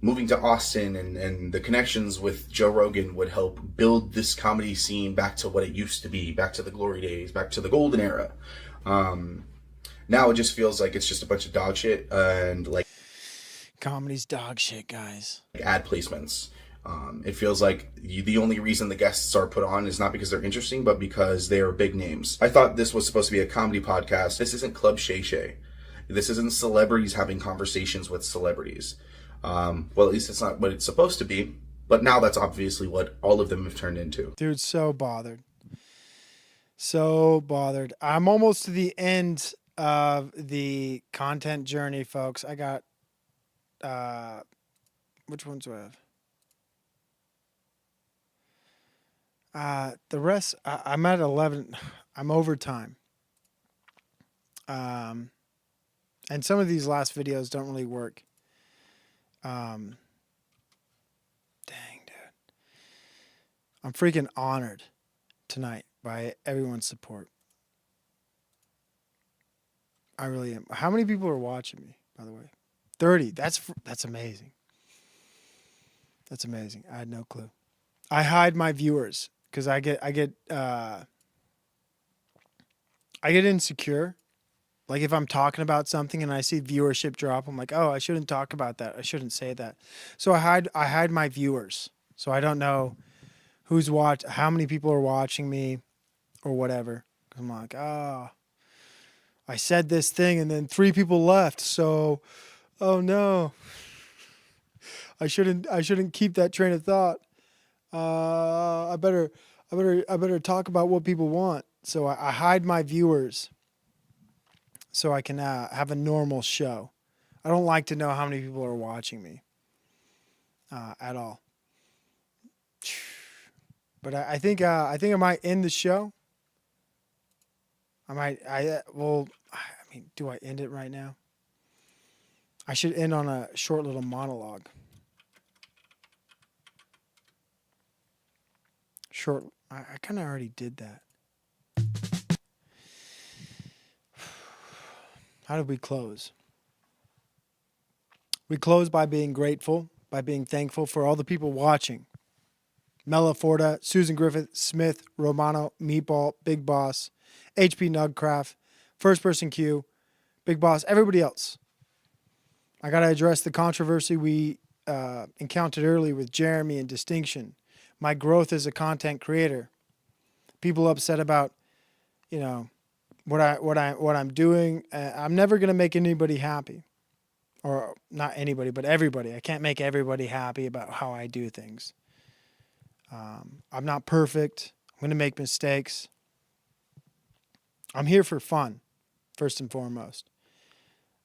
moving to Austin and the connections with Joe Rogan would help build this comedy scene back to what it used to be, back to the glory days, back to the golden era. Now it just feels like it's just a bunch of dog shit and like... Comedy's dog shit, guys. Ad placements. It feels like the only reason the guests are put on is not because they're interesting, but because they are big names. I thought this was supposed to be a comedy podcast. This isn't Club Shay Shay. This isn't celebrities having conversations with celebrities. Well, at least it's not what it's supposed to be. But now that's obviously what all of them have turned into. Dude, so bothered. So bothered. I'm almost to the end of the content journey, folks. I got, which ones do I have? The rest, I'm at 11. I'm over time. And some of these last videos don't really work. Dang, dude. I'm freaking honored tonight by everyone's support. I really am. How many people are watching me, by the way? 30. That's amazing. That's amazing. I had no clue. I hide my viewers because I get insecure. Like if I'm talking about something and I see viewership drop, I'm like, oh, I shouldn't talk about that. I shouldn't say that. So I hide my viewers. So I don't know who's how many people are watching me or whatever. I'm like, oh, I said this thing and then 3 people left. So, oh no, I shouldn't keep that train of thought. I better talk about what people want. So I hide my viewers so I can have a normal show. I don't like to know how many people are watching me at all. But I think I might end the show. Do I end it right now? I should end on a short little monologue. I kind of already did that. How did we close? We close by being grateful, by being thankful for all the people watching. Mela Forda, Susan Griffith, Smith, Romano, Meatball, Big Boss, HP Nugcraft, First Person Q, Big Boss, everybody else. I got to address the controversy we encountered earlier with Jeremy and Distinction. My growth as a content creator. People upset about, what I'm doing. I'm never going to make anybody happy. Or not anybody, but everybody. I can't make everybody happy about how I do things. I'm not perfect. I'm going to make mistakes. I'm here for fun, first and foremost.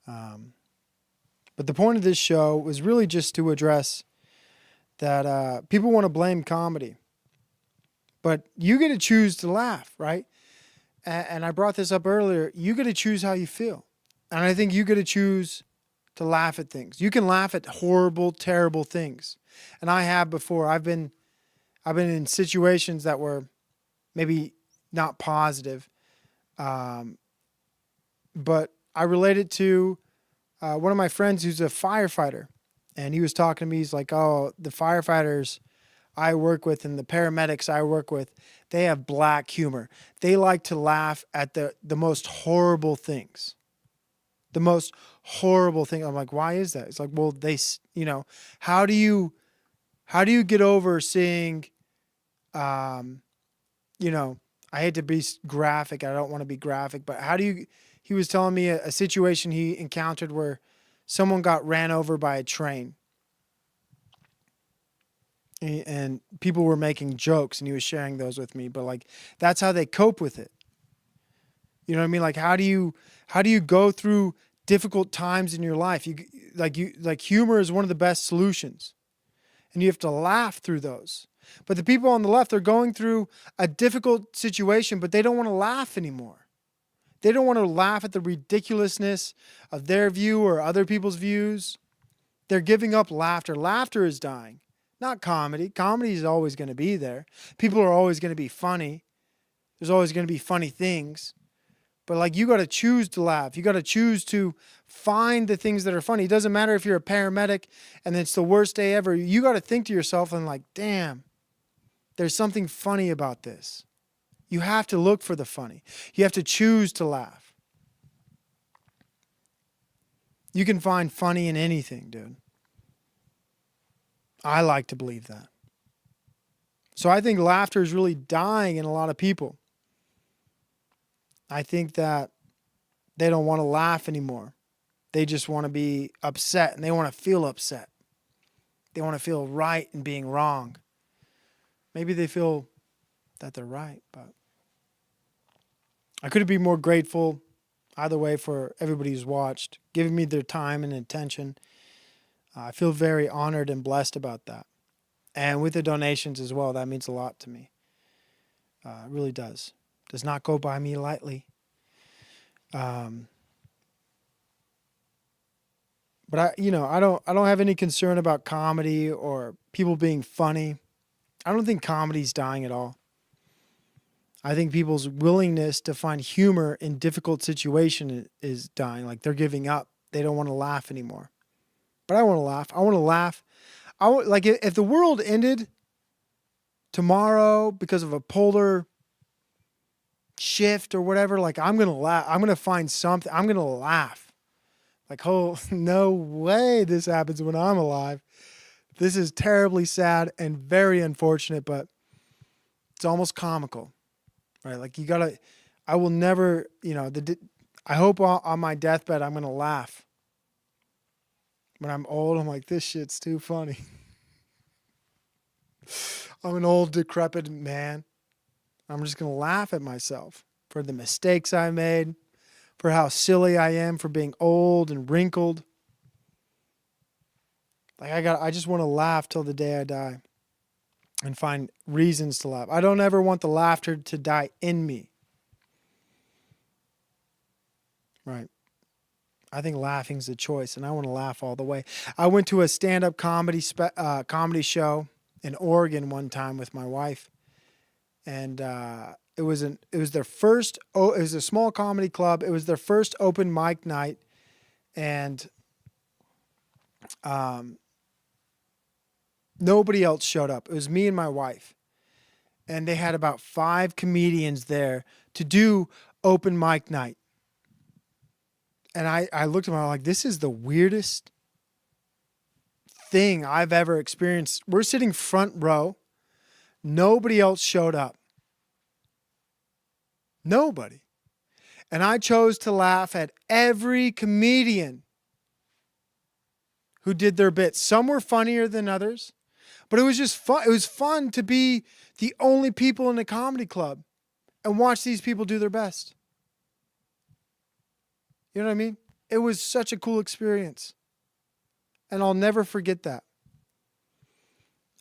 But the point of this show was really just to address that people want to blame comedy. But you get to choose to laugh, right? And I brought this up earlier. You get to choose how you feel. And I think you get to choose to laugh at things. You can laugh at horrible, terrible things. And I have before. I've been in situations that were maybe not positive. But I related to one of my friends who's a firefighter. And he was talking to me. He's like, oh, the firefighters I work with and the paramedics I work with, they have black humor. They like to laugh at the most horrible things. The most horrible thing. I'm like, why is that? It's like, well, how do you get over seeing, I hate to be graphic. I don't want to be graphic, but he was telling me a situation he encountered where someone got ran over by a train and people were making jokes, and he was sharing those with me. But like, that's how they cope with it. You know what I mean? Like, how do you go through difficult times in your life? Like humor is one of the best solutions, and you have to laugh through those. But the people on the left, they're going through a difficult situation, but they don't want to laugh anymore. They don't want to laugh at the ridiculousness of their view or other people's views. They're giving up laughter. Laughter is dying, not comedy. Comedy is always going to be there. People are always going to be funny. There's always going to be funny things. But like, you got to choose to laugh. You got to choose to find the things that are funny. It doesn't matter if you're a paramedic and it's the worst day ever. You got to think to yourself and like, damn, there's something funny about this. You have to look for the funny. You have to choose to laugh. You can find funny in anything, dude. I like to believe that. So I think laughter is really dying in a lot of people. I think that they don't want to laugh anymore. They just want to be upset, and they want to feel upset. They want to feel right in being wrong. Maybe they feel that they're right, but I couldn't be more grateful either way for everybody who's watched, giving me their time and attention. I feel very honored and blessed about that. And with the donations as well, that means a lot to me. It really does. Does not go by me lightly. But I don't have any concern about comedy or people being funny. I don't think comedy's dying at all. I think people's willingness to find humor in difficult situations is dying. Like, they're giving up. They don't want to laugh anymore. But I want to laugh. I want to laugh. Like, if the world ended tomorrow because of a polar shift or whatever, like, I'm going to laugh. I'm going to find something. I'm going to laugh. Like, oh, no way this happens when I'm alive. This is terribly sad and very unfortunate, but it's almost comical, right? Like, I will never, I hope on my deathbed I'm going to laugh. When I'm old, I'm like, this shit's too funny. I'm an old, decrepit man. I'm just going to laugh at myself for the mistakes I made, for how silly I am for being old and wrinkled. Like, I just want to laugh till the day I die and find reasons to laugh. I don't ever want the laughter to die in me. Right. I think laughing's a choice, and I want to laugh all the way. I went to a stand-up comedy show in Oregon one time with my wife, and it was their first. It was a small comedy club. It was their first open mic night, and nobody else showed up. It was me and my wife, and they had about 5 comedians there to do open mic night. And I looked at them, I'm like, this is the weirdest thing I've ever experienced. We're sitting front row. Nobody else showed up. Nobody. And I chose to laugh at every comedian who did their bits. Some were funnier than others, but it was just fun. It was fun to be the only people in a comedy club and watch these people do their best. You know what I mean? It was such a cool experience. And I'll never forget that.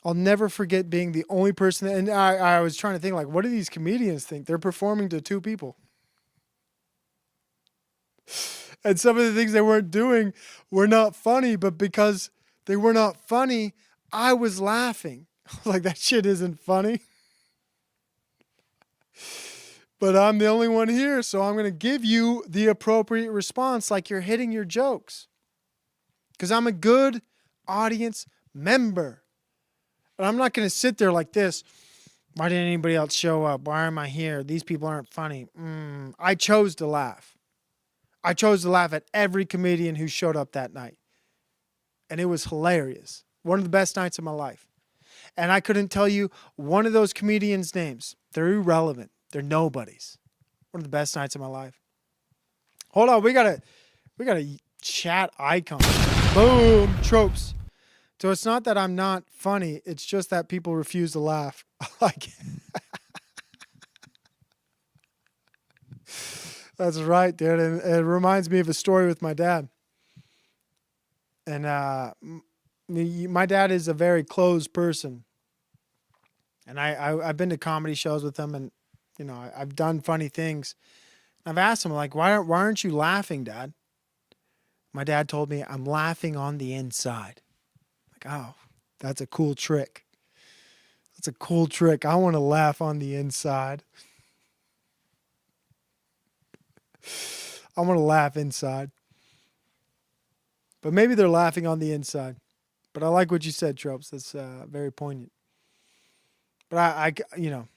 I'll never forget being the only person. And I was trying to think, like, what do these comedians think? They're performing to 2 people. And some of the things they weren't doing were not funny, but because they were not funny, I was laughing. I was like, that shit isn't funny. But I'm the only one here, so I'm going to give you the appropriate response like you're hitting your jokes. Because I'm a good audience member. And I'm not going to sit there like this. Why didn't anybody else show up? Why am I here? These people aren't funny. I chose to laugh. I chose to laugh at every comedian who showed up that night. And it was hilarious. One of the best nights of my life. And I couldn't tell you one of those comedians' names. They're irrelevant. They're nobodies. One of the best nights of my life. Hold on, we got a chat icon. Boom, tropes. So it's not that I'm not funny. It's just that people refuse to laugh. Like, that's right, dude. And it reminds me of a story with my dad. And my dad is a very closed person. And I've been to comedy shows with him, and you know, I've done funny things. I've asked him, like, why aren't you laughing, Dad? My dad told me, I'm laughing on the inside. Like, oh, that's a cool trick. That's a cool trick. I want to laugh on the inside. I want to laugh inside. But maybe they're laughing on the inside. But I like what you said, Tropes. That's very poignant. But I you know,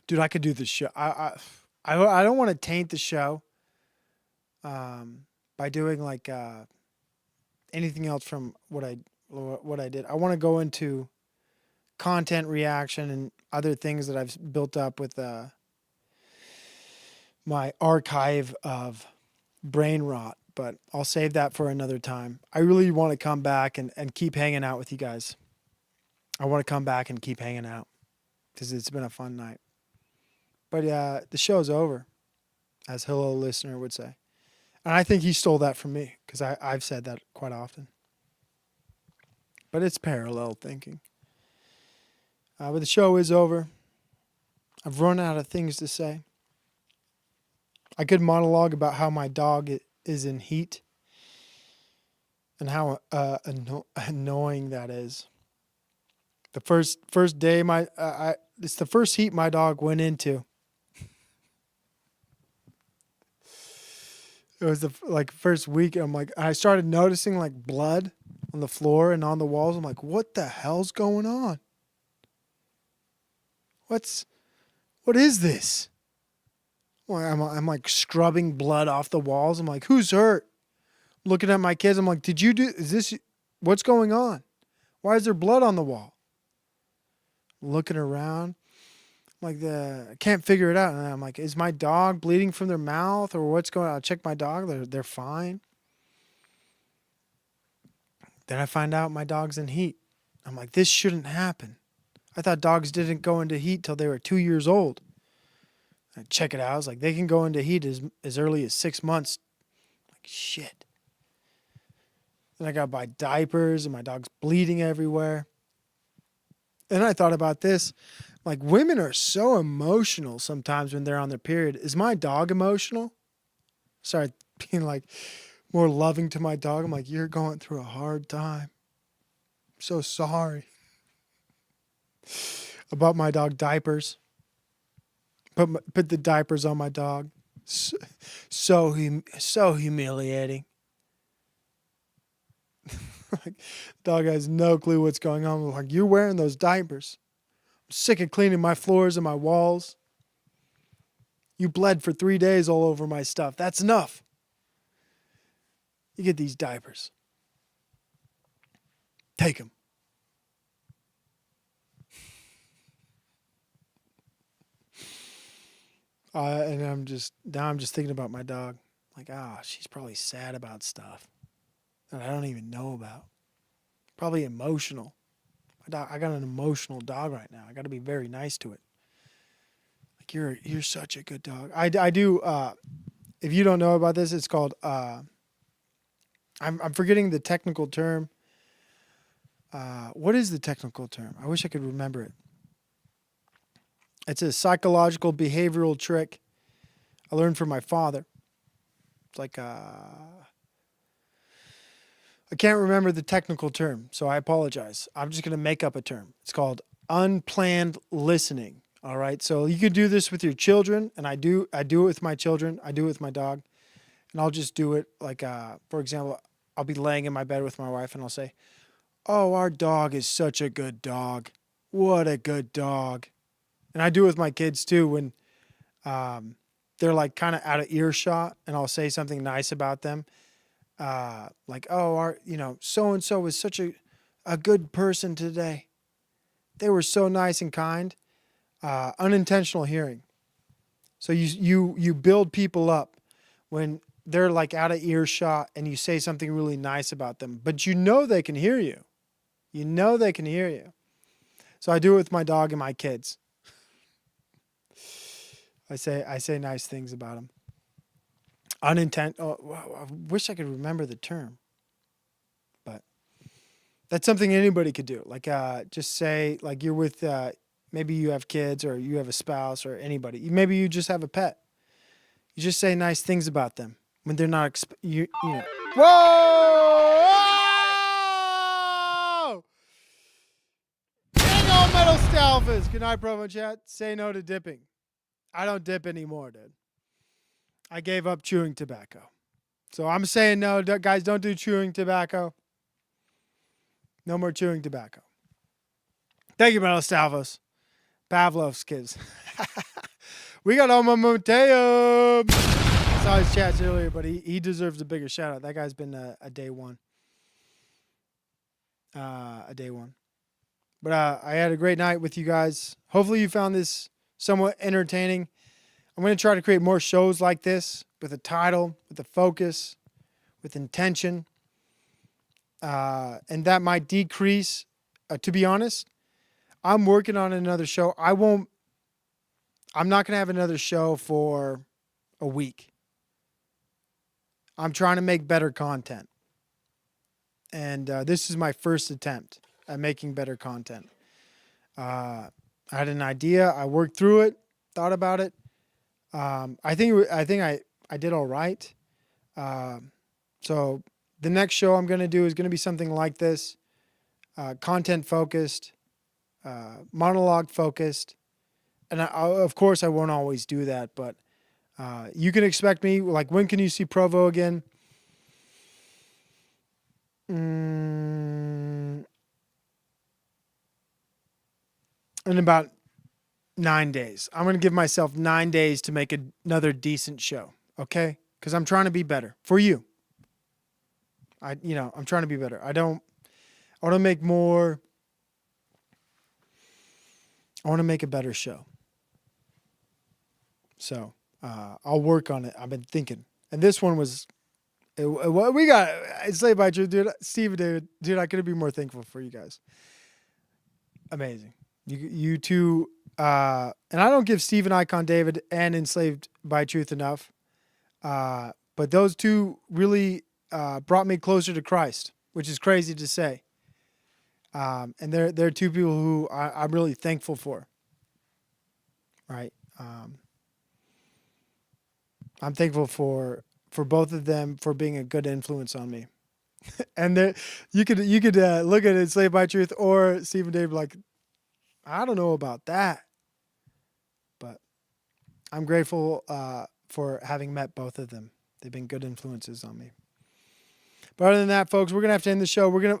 dude, I could do this show. I don't want to taint the show by doing like anything else from what I did. I want to go into content reaction and other things that I've built up with my archive of brain rot, but I'll save that for another time. I really want to come back and keep hanging out with you guys. I want to come back and keep hanging out because it's been a fun night. But the show's over, as Hello Listener would say. And I think he stole that from me because I've said that quite often. But it's parallel thinking. But the show is over. I've run out of things to say. I could monologue about how my dog is in heat and how annoying that is. The first day it's the first heat my dog went into. It was the first week. I'm like, I started noticing like blood on the floor and on the walls. I'm like, what the hell's going on? What is this? Well, I'm like scrubbing blood off the walls. I'm like, who's hurt? Looking at my kids. I'm like, what's going on? Why is there blood on the wall? Looking around. Like I can't figure it out. And I'm like, is my dog bleeding from their mouth or what's going on? I'll check my dog. They're fine. Then I find out my dog's in heat. I'm like, this shouldn't happen. I thought dogs didn't go into heat till they were 2 years old. I check it out. I was like, they can go into heat as early as 6 months. Like, shit. Then I got to buy diapers and my dog's bleeding everywhere. And I thought about this. Like, women are so emotional sometimes when they're on their period. Is my dog emotional? Started being like more loving to my dog. I'm like, you're going through a hard time. I'm so sorry. About my dog diapers. Put the diapers on my dog. So humiliating. Like, dog has no clue what's going on. I'm like, you're wearing those diapers. I'm sick of cleaning my floors and my walls. You bled for 3 days all over my stuff. That's enough. You get these diapers. Take them. And I'm just thinking about my dog. Like, she's probably sad about stuff that I don't even know about. Probably emotional. I got an emotional dog right now. I got to be very nice to it. Like, you're such a good dog. I do. If you don't know about this, it's called. I'm forgetting the technical term. What is the technical term? I wish I could remember it. It's a psychological behavioral trick I learned from my father. It's like I can't remember the technical term, so I apologize. I'm just going to make up a term. It's called unplanned listening. All right. So you could do this with your children, and I do it with my children. I do it with my dog. And I'll just do it like, for example, I'll be laying in my bed with my wife and I'll say, "Oh, our dog is such a good dog. What a good dog." And I do it with my kids too when they're like kind of out of earshot, and I'll say something nice about them. Like, "Oh, our, so-and-so was such a good person today. They were so nice and kind." Unintentional hearing. So you build people up when they're like out of earshot and you say something really nice about them, but you know they can hear you. You know they can hear you. So I do it with my dog and my kids. I say nice things about them. I wish I could remember the term. But that's something anybody could do. Like just say, like you're with, maybe you have kids or you have a spouse or anybody. Maybe you just have a pet. You just say nice things about them when they're not, you know. Whoa! Dang old metal Stalfus. Good night, Provo Chat. Say no to dipping. I don't dip anymore, dude. I gave up chewing tobacco. So I'm saying no, guys, don't do chewing tobacco. No more chewing tobacco. Thank you, Metal Stalfos. Pavlov's kids. We got Oma Mateo. I saw his chats earlier, but he deserves a bigger shout out. That guy's been a day one. A day one. But I had a great night with you guys. Hopefully you found this somewhat entertaining. I'm going to try to create more shows like this with a title, with a focus, with intention. And that might decrease. To be honest, I'm working on another show. I'm not going to have another show for a week. I'm trying to make better content. And this is my first attempt at making better content. I had an idea. I worked through it, thought about it. I think I did all right. So the next show I'm going to do is going to be something like this, content focused, monologue focused. And of course I won't always do that, but you can expect me, like, when can you see Provo again? In about 9 days. I'm going to give myself 9 days to make another decent show. Okay? Because I'm trying to be better for you. I'm trying to be better. I want to make more. I want to make a better show. So I'll work on it. I've been thinking. And this one was, we got Enslaved by Truth, dude. Steve and David, dude, I couldn't be more thankful for you guys. Amazing. You two, and I don't give Stephen Icon David and Enslaved by Truth enough, but those two really brought me closer to Christ, which is crazy to say. And they're two people who I'm really thankful for. Right? I'm thankful for both of them for being a good influence on me. And you could look at Enslaved by Truth or Stephen David like, I don't know about that, but I'm grateful for having met both of them. They've been good influences on me. But other than that, folks, we're going to have to end the show. We're going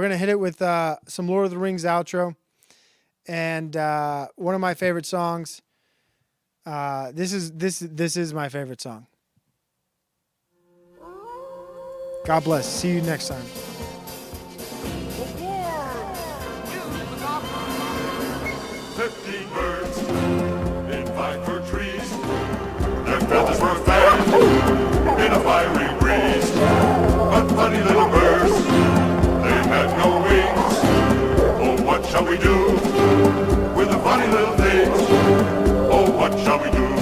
to hit it with some Lord of the Rings outro. And one of my favorite songs. This is my favorite song. God bless. See you next time. 15 birds in 5 fir trees. Their feathers were fanned in a fiery breeze. But funny little birds, they had no wings. Oh, what shall we do with the funny little things? Oh, what shall we do?